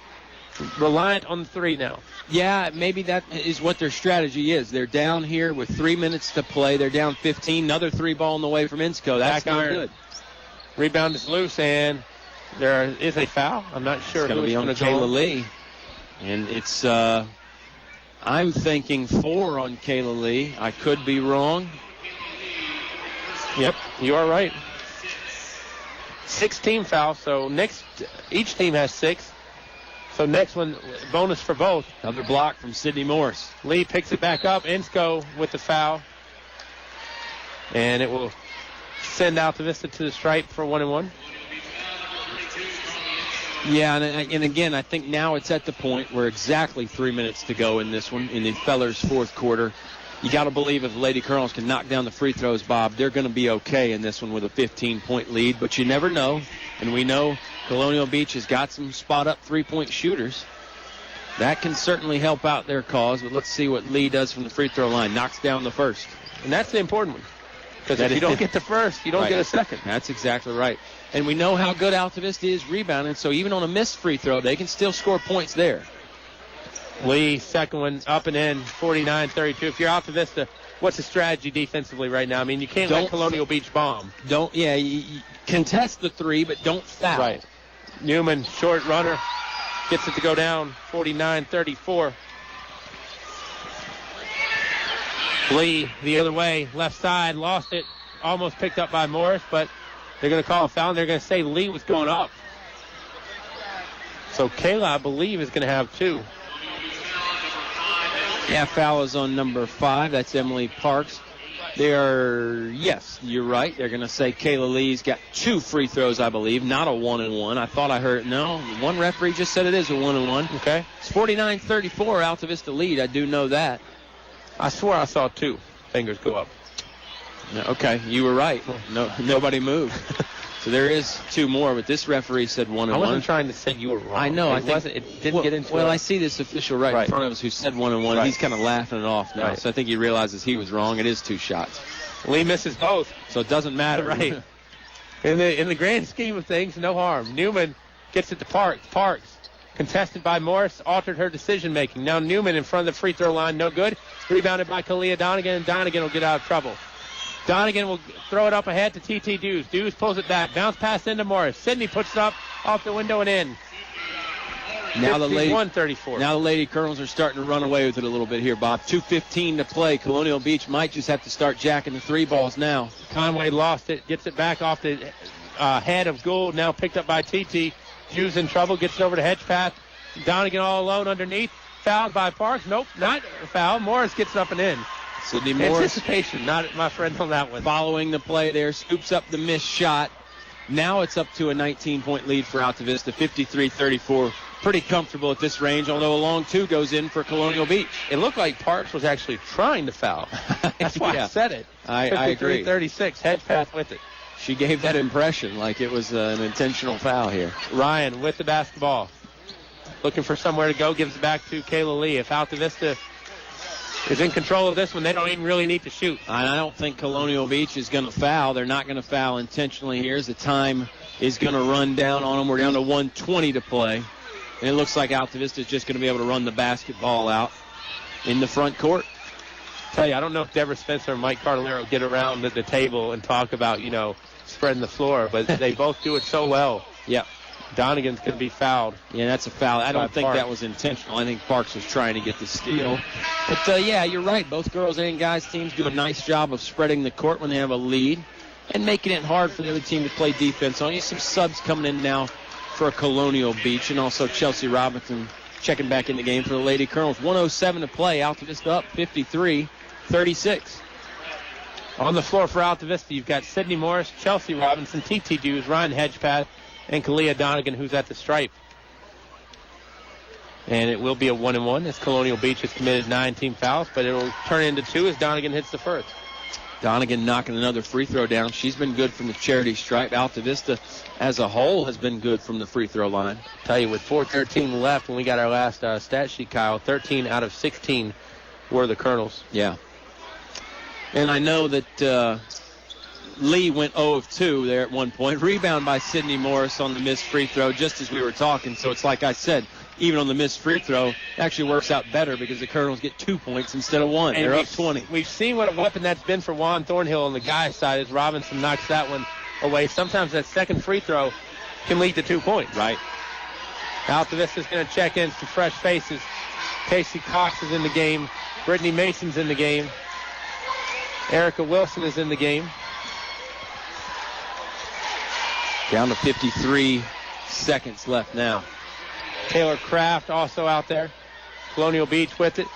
reliant on the 3 now. Yeah, maybe that is what their strategy is. They're down here with 3 minutes to play. They're down 15. Another 3 ball on the way from Insco. That's not good. Rebound is loose, and there is a foul. I'm not sure. It's going to be on Kayla Lee. And it's, I'm thinking 4 on Kayla Lee. I could be wrong. Yep, you are right. 6 team fouls, so each team has 6. So next one, bonus for both. Another block from Sydney Morris. Lee picks it back up. Ensko with the foul. And it will send Altavista to the stripe for 1-1. Yeah, and again, I think now it's at the point where exactly 3 minutes to go in this one, in the Fellers fourth quarter. You got to believe if the Lady Colonels can knock down the free throws, Bob, they're going to be okay in this one with a 15-point lead. But you never know, and we know Colonial Beach has got some spot-up three-point shooters. That can certainly help out their cause, but let's see what Lee does from the free throw line. Knocks down the first. And that's the important one. Because if you don't get the first, you don't get a second. That's exactly right. And we know how good Altavista is rebounding, so even on a missed free throw, they can still score points there. Lee, second one, up and in, 49-32. If you're Altavista, what's the strategy defensively right now? I mean, you can't let Colonial Beach bomb. You contest the three, but don't foul. Right. Newman, short runner, gets it to go down, 49-34. Lee, the other way, left side, lost it, almost picked up by Morris, but they're going to call a foul, and they're going to say Lee was going up. So Kayla, I believe, is going to have two. Yeah, foul is on number 5. That's Emily Parks. Yes, you're right. They're going to say Kayla Lee's got 2 free throws, I believe, not a 1-and-1. I thought I heard, no, one referee just said it is a 1-and-1. Okay. It's 49-34, Altavista lead. I do know that. I swore I saw 2 fingers go up. Okay, you were right. Nobody moved. So there is 2 more, but this referee said 1-and-1. I wasn't trying to say you were wrong. I know. It didn't get into it. Well, I see this official right in front of us who said 1-and-1. Right. He's kind of laughing it off now. Right. So I think he realizes he was wrong. It is 2 shots. Lee misses both. So it doesn't matter. Right. In the grand scheme of things, no harm. Newman gets it to Parks. Parks, contested by Morris, altered her decision-making. Now Newman in front of the free throw line, no good. Rebounded by Kalia Donegan, and Donegan will get out of trouble. Donegan will throw it up ahead to T.T. Dews. Dews pulls it back. Bounce pass into Morris. Sydney puts it up off the window and in. Now the Lady Colonels are starting to run away with it a little bit here, Bob. 2:15 to play. Colonial Beach might just have to start jacking the 3 balls now. Conway lost it. Gets it back off the head of Gould. Now picked up by T.T. Dews in trouble. Gets it over to Hedgepath. Donegan all alone underneath. Fouled by Parks. Nope, not a foul. Morris gets it up and in. Sydney Morris. Anticipation, not my friend on that one. Following the play there, scoops up the missed shot. Now it's up to a 19-point lead for Altavista, 53-34. Pretty comfortable at this range, although a long 2 goes in for Colonial Beach. It looked like Parks was actually trying to foul. That's why I said it. I agree. 53-36, Hedgepath with it. She gave that impression like it was an intentional foul here. Ryan with the basketball. Looking for somewhere to go, gives it back to Kayla Lee. If Altavista is in control of this one, they don't even really need to shoot. And I don't think Colonial Beach is going to foul. They're not going to foul intentionally here as the time is going to run down on them. We're down to 1:20 to play. And it looks like Altavista is just going to be able to run the basketball out in the front court. Tell you, I don't know if Deborah Spencer and Mike Cardellaro get around at the table and talk about, spreading the floor, but they both do it so well. Yep. Donegan's going to be fouled. Yeah, that's a foul. I don't think that was intentional. I think Parks was trying to get the steal. But, you're right. Both girls and guys teams do a nice job of spreading the court when they have a lead and making it hard for the other team to play defense on you. Some subs coming in now for Colonial Beach, and also Chelsea Robinson checking back in the game for the Lady Colonels. 1:07 to play. Altavista up 53-36. On the floor for Altavista, you've got Sydney Morris, Chelsea Robinson, T.T. Dews, Ryan Hedgepath, and Kalia Donegan, who's at the stripe. And it will be a 1-and-1 as Colonial Beach has committed 9 team fouls, but it will turn into 2 as Donegan hits the first. Donegan knocking another free throw down. She's been good from the charity stripe. Altavista as a whole has been good from the free throw line. Tell you, with 4:13 left when we got our last stat sheet, Kyle, 13 out of 16 were the Colonels. Yeah. And I know that Lee went 0 of 2 there at one point. Rebound by Sydney Morris on the missed free throw just as we were talking. So it's like I said, even on the missed free throw, it actually works out better because the Colonels get 2 points instead of 1. And they're up 20. We've seen what a weapon that's been for Juan Thornhill on the guy's side as Robinson knocks that one away. Sometimes that second free throw can lead to 2 points. Right. Altavista's going to check in some fresh faces. Casey Cox is in the game. Brittany Mason's in the game. Erica Wilson is in the game. Down to 53 seconds left now. Taylor Kraft also out there. Colonial Beach with it.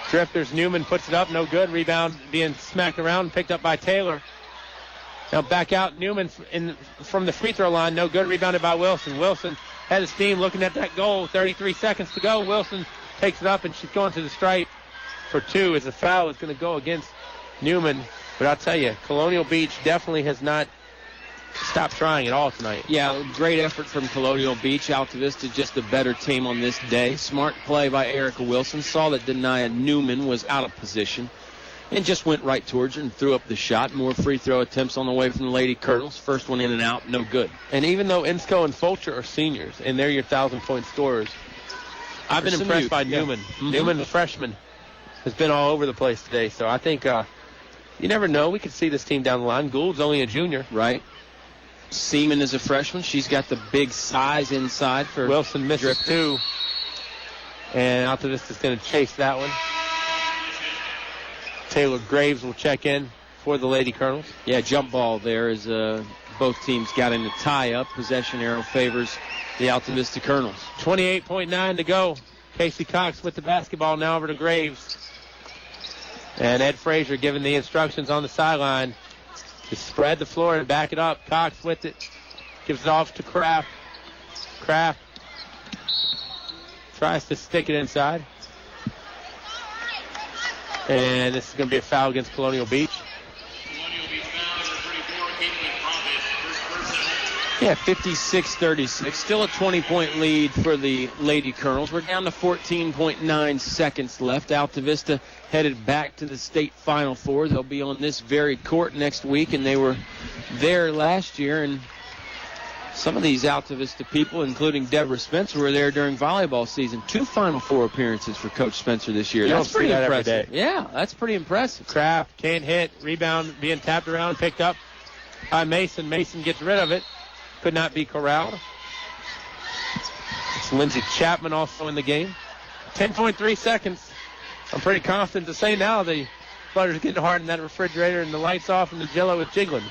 Drifters, Newman puts it up, no good. Rebound being smacked around, picked up by Taylor. Now back out, Newman from the free throw line, no good. Rebounded by Wilson. Wilson had his team looking at that goal. 33 seconds to go. Wilson takes it up, and she's going to the stripe for two as the foul is going to go against Newman. But I'll tell you, Colonial Beach definitely has not stopped trying at all tonight. Yeah, great effort from Colonial Beach. Altavista just a better team on this day. Smart play by Erica Wilson. Saw that Denia Newman was out of position and just went right towards her and threw up the shot. More free throw attempts on the way from the Lady Colonels. First one in and out, no good. And even though Insco and Fulcher are seniors and they're your 1,000-point scorers, I've been impressed by Newman. Mm-hmm. Newman, the freshman, has been all over the place today. So I think you never know. We could see this team down the line. Gould's only a junior. Right. Seaman is a freshman. She's got the big size inside for Wilson misses Drifters. two. And Altavista's going to chase that one. Taylor Graves will check in for the Lady Colonels. Yeah, jump ball there as both teams got in a tie-up. Possession arrow favors the Altavista Colonels. 28.9 to go. Casey Cox with the basketball now over to Graves. And Ed Frazier giving the instructions on the sideline to spread the floor and back it up. Cox with it. Gives it off to Kraft. Kraft tries to stick it inside. And this is going to be a foul against Colonial Beach. Yeah, 56-36. Still a 20-point lead for the Lady Colonels. We're down to 14.9 seconds left. Altavista headed back to the state Final Four. They'll be on this very court next week, and they were there last year. And some of these Altavista people, including Deborah Spencer, were there during volleyball season. 2 Final Four appearances for Coach Spencer this year. That's pretty impressive. Every day. Yeah, that's pretty impressive. Kraft can't hit. Rebound being tapped around, picked up by Mason. Mason gets rid of it. Could not be corralled. It's Lindsey Chapman also in the game. 10.3 seconds. I'm pretty confident to say now the butter's getting hard in that refrigerator and the lights off and the jello is jiggling.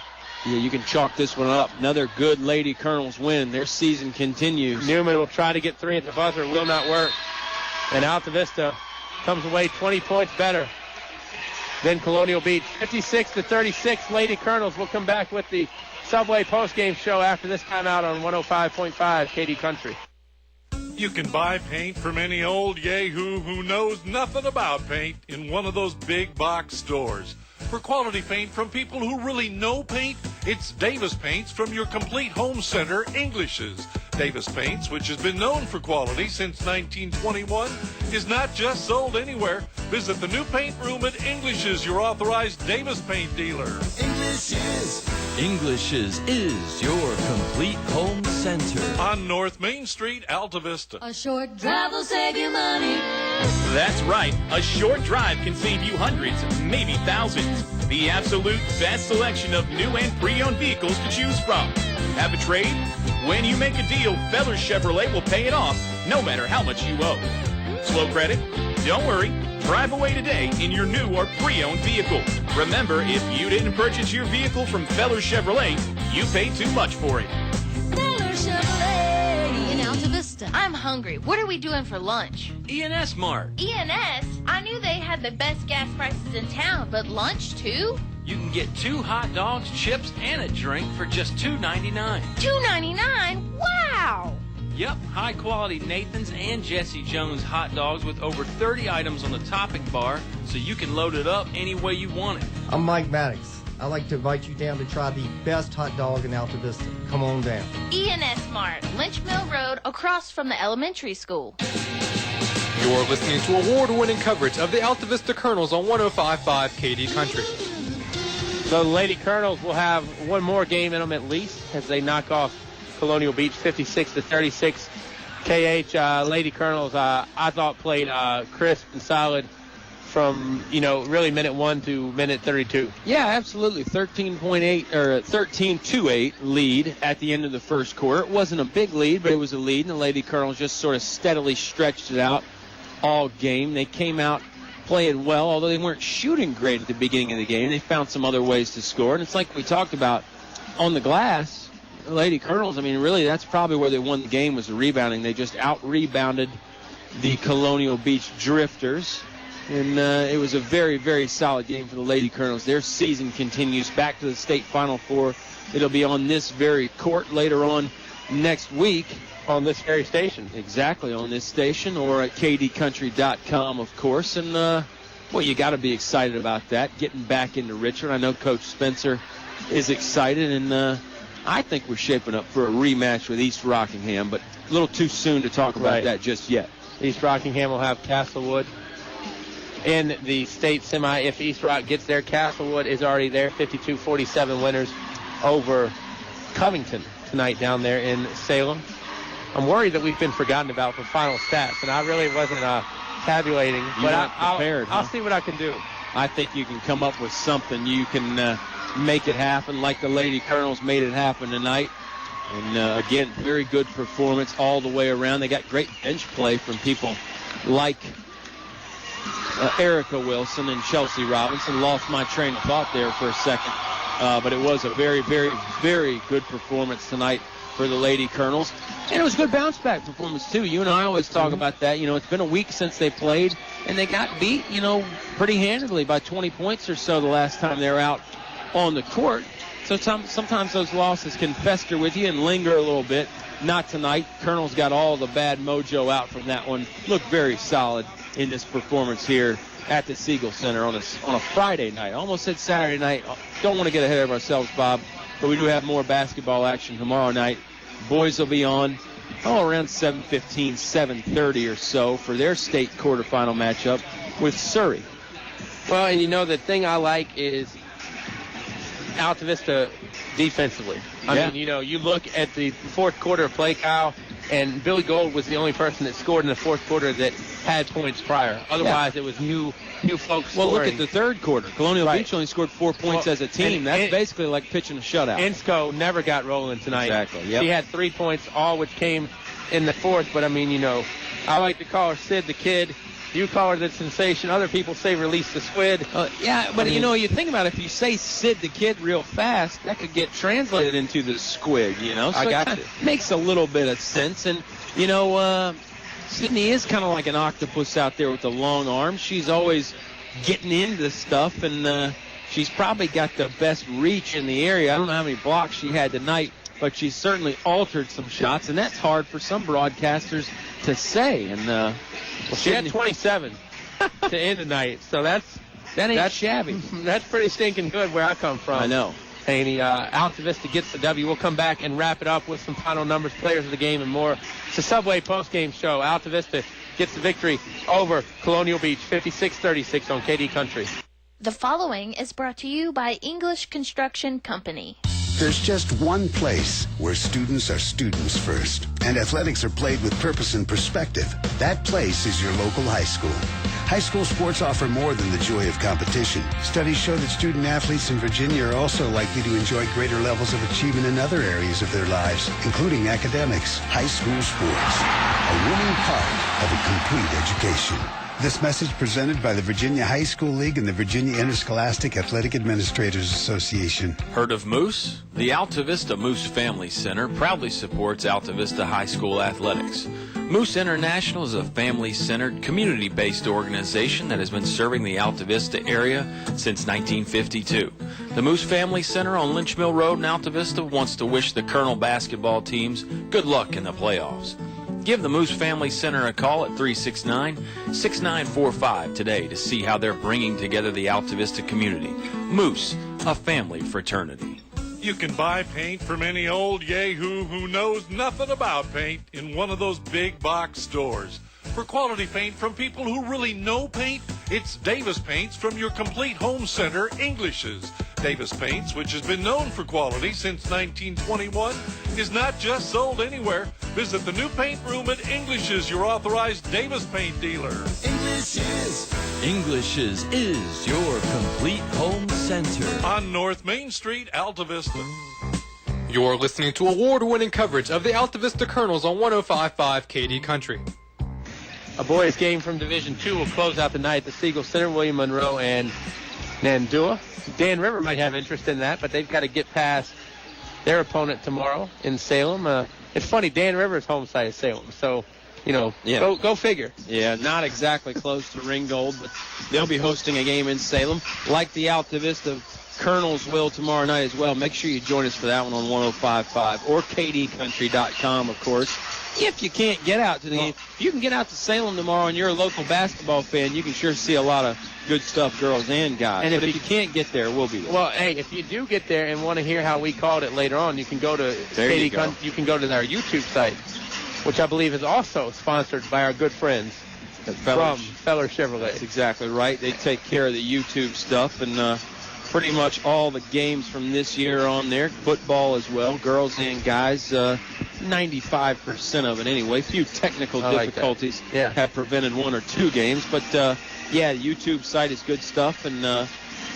Yeah, you can chalk this one up. Another good Lady Colonels win. Their season continues. Newman will try to get 3 at the buzzer. Will not work. And Altavista comes away 20 points better than Colonial Beach. 56-36. Lady Colonels will come back with the Subway postgame show after this timeout on 105.5 KD Country. You can buy paint from any old yahoo who knows nothing about paint in one of those big box stores. For quality paint from people who really know paint, it's Davis Paints from your complete home center, English's. Davis Paints, which has been known for quality since 1921, is not just sold anywhere. Visit the new paint room at English's, your authorized Davis Paint dealer. English's is your complete home center. On North Main Street, Altavista. A short drive will save you money. That's right. A short drive can save you hundreds, maybe thousands. The absolute best selection of new and pre-owned vehicles to choose from. Have a trade? When you make a deal, Feller Chevrolet will pay it off, no matter how much you owe. Slow credit? Don't worry. Drive away today in your new or pre-owned vehicle. Remember, if you didn't purchase your vehicle from Feller Chevrolet, you paid too much for it. Feller Chevrolet in Altavista. I'm hungry. What are we doing for lunch? E&S Mart. E&S? I knew they had the best gas prices in town, but lunch too? You can get 2 hot dogs, chips, and a drink for just $2.99. $2.99? Wow! Yep, high-quality Nathan's and Jesse Jones hot dogs with over 30 items on the topping bar, so you can load it up any way you want it. I'm Mike Maddox. I'd like to invite you down to try the best hot dog in Altavista. Come on down. E&S Mart, Lynch Mill Road, across from the elementary school. You're listening to award-winning coverage of the Altavista Colonels on 105.5 KD Country. The Lady Colonels will have one more game in them at least as they knock off Colonial Beach 56-36. KH Lady Colonels, I thought played crisp and solid from, really minute 1 to minute 32. Yeah, absolutely. 13.8 or 13-8 lead at the end of the first quarter. It wasn't a big lead, but it was a lead, and the Lady Colonels just sort of steadily stretched it out all game. They came out playing well, although they weren't shooting great at the beginning of the game. They found some other ways to score, and it's like we talked about on the glass. Lady Colonels, I mean, really, that's probably where they won the game, was the rebounding. They just out-rebounded the Colonial Beach Drifters. And it was a very, very solid game for the Lady Colonels. Their season continues back to the state Final Four. It'll be on this very court later on next week. On this very station. Exactly, on this station, or at kdcountry.com, of course. And, well, you got to be excited about that, getting back into Richmond. I know Coach Spencer is excited, and I think we're shaping up for a rematch with East Rockingham, but a little too soon to talk about that just yet. East Rockingham will have Castlewood in the state semi. If East Rock gets there, Castlewood is already there. 52-47 winners over Covington tonight down there in Salem. I'm worried that we've been forgotten about for final stats, and I really wasn't tabulating. You're not prepared, I'll see what I can do. I think you can come up with something. You can make it happen like the Lady Colonels made it happen tonight. And, again, very good performance all the way around. They got great bench play from people like Erica Wilson and Chelsea Robinson. Lost my train of thought there for a second. But it was a very, very, very good performance tonight for the Lady Colonels. And it was a good bounce-back performance, too. You and I always talk about that. You know, it's been a week since they played, and they got beat, you know, pretty handily by 20 points or so the last time they were out on the court. So sometimes those losses can fester with you and linger a little bit. Not tonight. Colonels got all the bad mojo out from that one. Looked very solid in this performance here at the Siegel Center on a Friday night. I almost said Saturday night. Don't want to get ahead of ourselves, Bob, but we do have more basketball action tomorrow night. Boys will be on around 7:15, 7:30 or so for their state quarterfinal matchup with Surrey. Well, and you know, the thing I like is Altavista defensively. I mean, you know, you look at the fourth quarter of play, Kyle, and Billy Gold was the only person that scored in the fourth quarter that had points prior. Otherwise, it was new folks scoring. Well, look at the third quarter. Colonial Beach only scored 4 points as a team. That's basically like pitching a shutout. Insco never got rolling tonight. Exactly, yep. She had 3 points, all which came in the fourth. But, I mean, you know, I like to call her Sid the Kid. You call her the Sensation. Other people say Release the Squid. Yeah, but, you know, you think about it, if you say Sid the Kid real fast, that could get translated into the Squid, you know? So I got you. Makes a little bit of sense. And, you know, Sydney is kind of like an octopus out there with the long arms. She's always getting into stuff, and she's probably got the best reach in the area. I don't know how many blocks she had tonight, but she's certainly altered some shots, and that's hard for some broadcasters to say. And she had 27 to end the night, so that's shabby. That's pretty stinking good where I come from. I know. Haney, Altavista gets the W. We'll come back and wrap it up with some final numbers, players of the game, and more. It's a Subway postgame show. Altavista gets the victory over Colonial Beach, 56-36 on KD Country. The following is brought to you by English Construction Company. There's just one place where students are students first, and athletics are played with purpose and perspective. That place is your local high school. High school sports offer more than the joy of competition. Studies show that student athletes in Virginia are also likely to enjoy greater levels of achievement in other areas of their lives, including academics. High school sports, a winning part of a complete education. This message presented by the Virginia High School League and the Virginia Interscholastic Athletic Administrators Association. Heard of Moose? The Altavista Moose Family Center proudly supports Altavista High School athletics. Moose International is a family-centered, community-based organization that has been serving the Altavista area since 1952. The Moose Family Center on Lynch Mill Road in Altavista wants to wish the Colonel basketball teams good luck in the playoffs. Give the Moose Family Center a call at 369-6945 today to see how they're bringing together the Altavista community. Moose, a family fraternity. You can buy paint from any old yahoo who knows nothing about paint in one of those big box stores. For quality paint from people who really know paint, it's Davis Paints from your complete home center, English's. Davis Paints, which has been known for quality since 1921, is not just sold anywhere. Visit the new paint room at English's, your authorized Davis Paint dealer. English's is your complete home center. On North Main Street, Altavista. You're listening to award-winning coverage of the Altavista Colonels on 105.5 KD Country. A boys game from Division II will close out the night at the Siegel Center. William Monroe and Nandua. Dan River might have interest in that, but they've got to get past their opponent tomorrow in Salem. It's funny, Dan Rivers' home site is Salem, so, go figure. Yeah, not exactly close to Ringgold, but they'll be hosting a game in Salem, like the Altavista Colonels will tomorrow night as well. Make sure you join us for that one on 105.5 or kdcountry.com, of course. If you can't get out to the game, if you can get out to Salem tomorrow and you're a local basketball fan, you can sure see a lot of good stuff, girls and guys. And if you can't get there, we'll be there. Well, hey, if you do get there and want to hear how we called it later on, you can go to you can go to our YouTube site, which I believe is also sponsored by our good friends from Feller Chevrolet. That's exactly right. They take care of the YouTube stuff, and pretty much all the games from this year on there, football as well, girls and guys, 95% of it anyway. Few technical difficulties have prevented one or two games, but the YouTube site is good stuff, and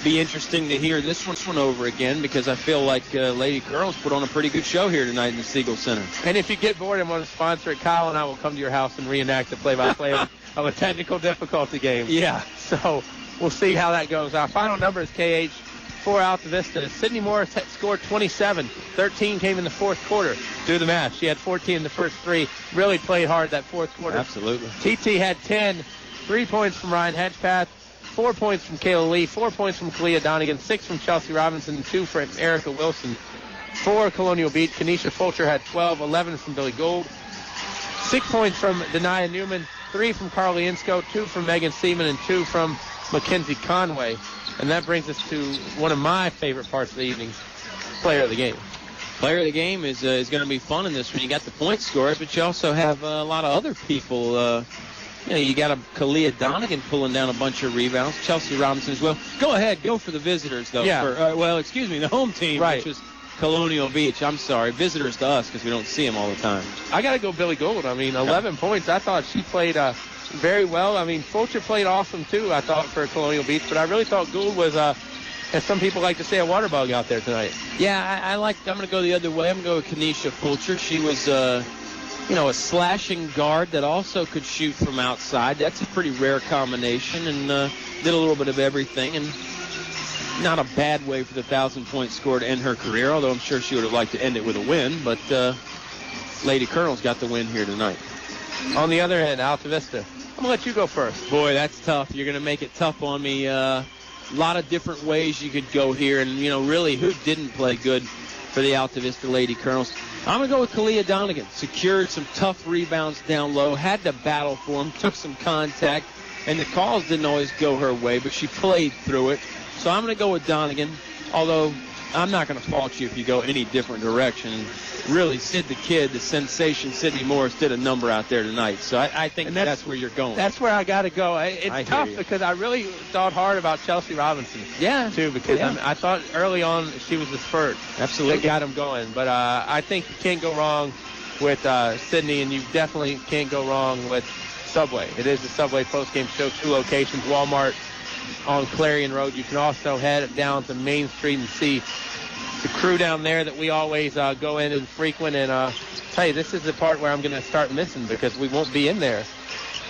be interesting to hear this one over again, because I feel like Lady Girls put on a pretty good show here tonight in the Siegel Center. And if you get bored and want to sponsor it, Kyle and I will come to your house and reenact the play-by-play of a technical difficulty game. Yeah. So we'll see how that goes. Our final number is KH for Altavista. Sydney Morris had scored 27. 13 came in the fourth quarter. Do the math. She had 14 in the first three. Really played hard that fourth quarter. Absolutely. TT had 10. 3 points from Ryan Hedgepath. 4 points from Kayla Lee. 4 points from Kalia Donegan. 6 from Chelsea Robinson. 2 from Erica Wilson. For Colonial Beach, Kenesha Fulcher had 12. 11 from Billy Gould. 6 points from Denia Newman. 3 from Carly Insko. 2 from Megan Seaman. And 2 from Mackenzie Conway. And that brings us to one of my favorite parts of the evening, player of the game. Player of the game is going to be fun in this one. You got the point scorers, but you also have a lot of other people. You got Kalia Donegan pulling down a bunch of rebounds. Chelsea Robinson as well. Go ahead, go for the visitors, though. Yeah. The home team, which is Colonial Beach. I'm sorry, visitors to us because we don't see them all the time. I got to go Billy Gould. 11 points. I thought she played very well. Fulcher played awesome, too, I thought, for Colonial Beach. But I really thought Gould was, as some people like to say, a water bug out there tonight. Yeah, I'm going to go the other way. I'm going to go with Kenesha Fulcher. She was, a slashing guard that also could shoot from outside. That's a pretty rare combination, and did a little bit of everything. And not a bad way for the 1,000-point score to end her career, although I'm sure she would have liked to end it with a win. But Lady Colonel's got the win here tonight. On the other hand, Altavista. I'm going to let you go first. Boy, that's tough. You're going to make it tough on me. A lot of different ways you could go here. And, really, who didn't play good for the Altavista Lady Colonels? I'm going to go with Kalia Donegan. Secured some tough rebounds down low. Had to battle for them. Took some contact. And the calls didn't always go her way, but she played through it. So I'm going to go with Donegan, although I'm not going to fault you if you go any different direction. Really, Sid the Kid, the sensation Sydney Morris, did a number out there tonight. So I think that's where you're going. That's where I got to go. It's tough because I really thought hard about Chelsea Robinson. Yeah. Too, because I thought early on she was the spurt. Absolutely. That got him going. But I think you can't go wrong with Sydney, and you definitely can't go wrong with Subway. It is the Subway postgame show, 2 locations, Walmart on Clarion Road. You can also head down to Main Street and see the crew down there that we always go in and frequent. And tell you, this is the part where I'm going to start missing because we won't be in there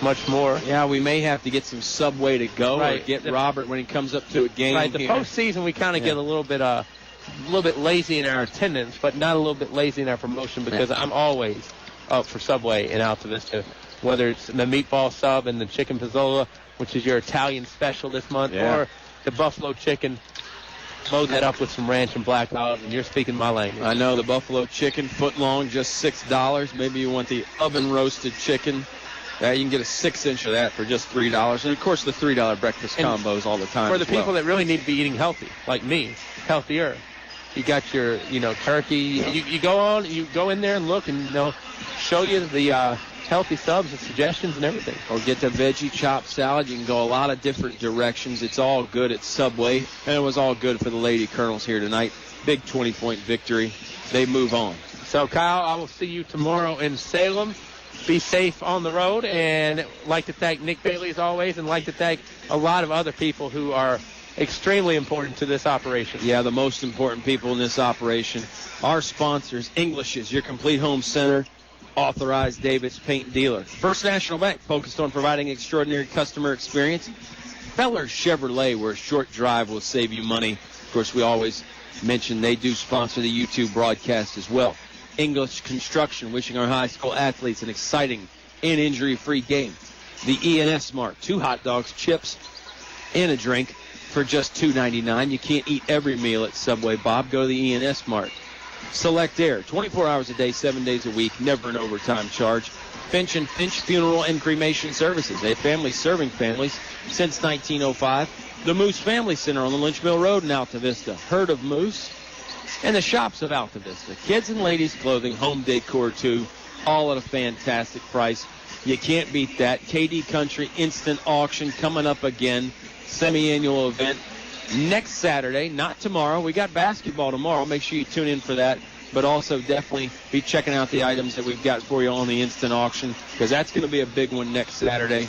much more. Yeah, we may have to get some Subway to go or get Robert when he comes up to a game. Right, the postseason we kind of get a little bit lazy in our attendance, but not a little bit lazy in our promotion because I'm always up for Subway in Altavista, whether it's the meatball sub and the chicken pizzola, which is your Italian special this month, or the buffalo chicken. Load that up with some ranch and black olive, and you're speaking my language. I know, the buffalo chicken, foot long, just $6. Maybe you want the oven roasted chicken. You can get a 6-inch of that for just $3. And, of course, the $3 breakfast combos all the time. For the people that really need to be eating healthy, like me, healthier, you got your, turkey. You go in there and look and, show you the healthy subs and suggestions and everything. Or get the veggie chopped salad. You can go a lot of different directions. It's all good at Subway. And it was all good for the Lady Colonels here tonight. Big 20-point victory. They move on. So, Kyle, I will see you tomorrow in Salem. Be safe on the road. And like to thank Nick Bailey as always, and like to thank a lot of other people who are extremely important to this operation. Yeah, the most important people in this operation. Our sponsors, English's, your complete home center, authorized Davis paint dealer. First National Bank, focused on providing extraordinary customer experience. Feller Chevrolet, where a short drive will save you money. Of course, we always mention they do sponsor the YouTube broadcast as well. English Construction, wishing our high school athletes an exciting and injury-free game. The E&S Mart, 2 hot dogs, chips, and a drink for just $2.99. You can't eat every meal at Subway, Bob. Go to the E&S Mart. Select Air, 24 hours a day, 7 days a week, never an overtime charge. Finch and Finch Funeral and Cremation Services, a family serving families since 1905. The Moose Family Center on the Lynch Mill Road in Altavista. Herd of Moose. And the shops of Altavista. Kids and ladies clothing, home decor too, all at a fantastic price. You can't beat that. KD Country Instant Auction coming up again. Semi-annual event next Saturday, not tomorrow. We got basketball tomorrow. Make sure you tune in for that. But also definitely be checking out the items that we've got for you on the instant auction, because that's going to be a big one next Saturday.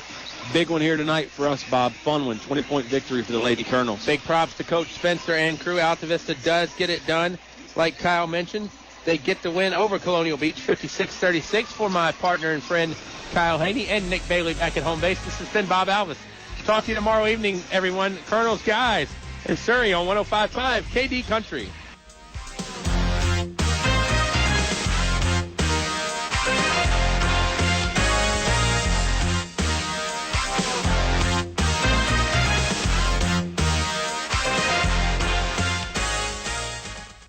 Big one here tonight for us, Bob. Fun one. 20-point victory for the Lady Colonels. Big props to Coach Spencer and crew. Altavista does get it done. Like Kyle mentioned, they get the win over Colonial Beach, 56-36. For my partner and friend Kyle Haney and Nick Bailey back at home base, this has been Bob Alvis. Talk to you tomorrow evening, everyone. Colonels guys in Surrey on 105.5 KD Country.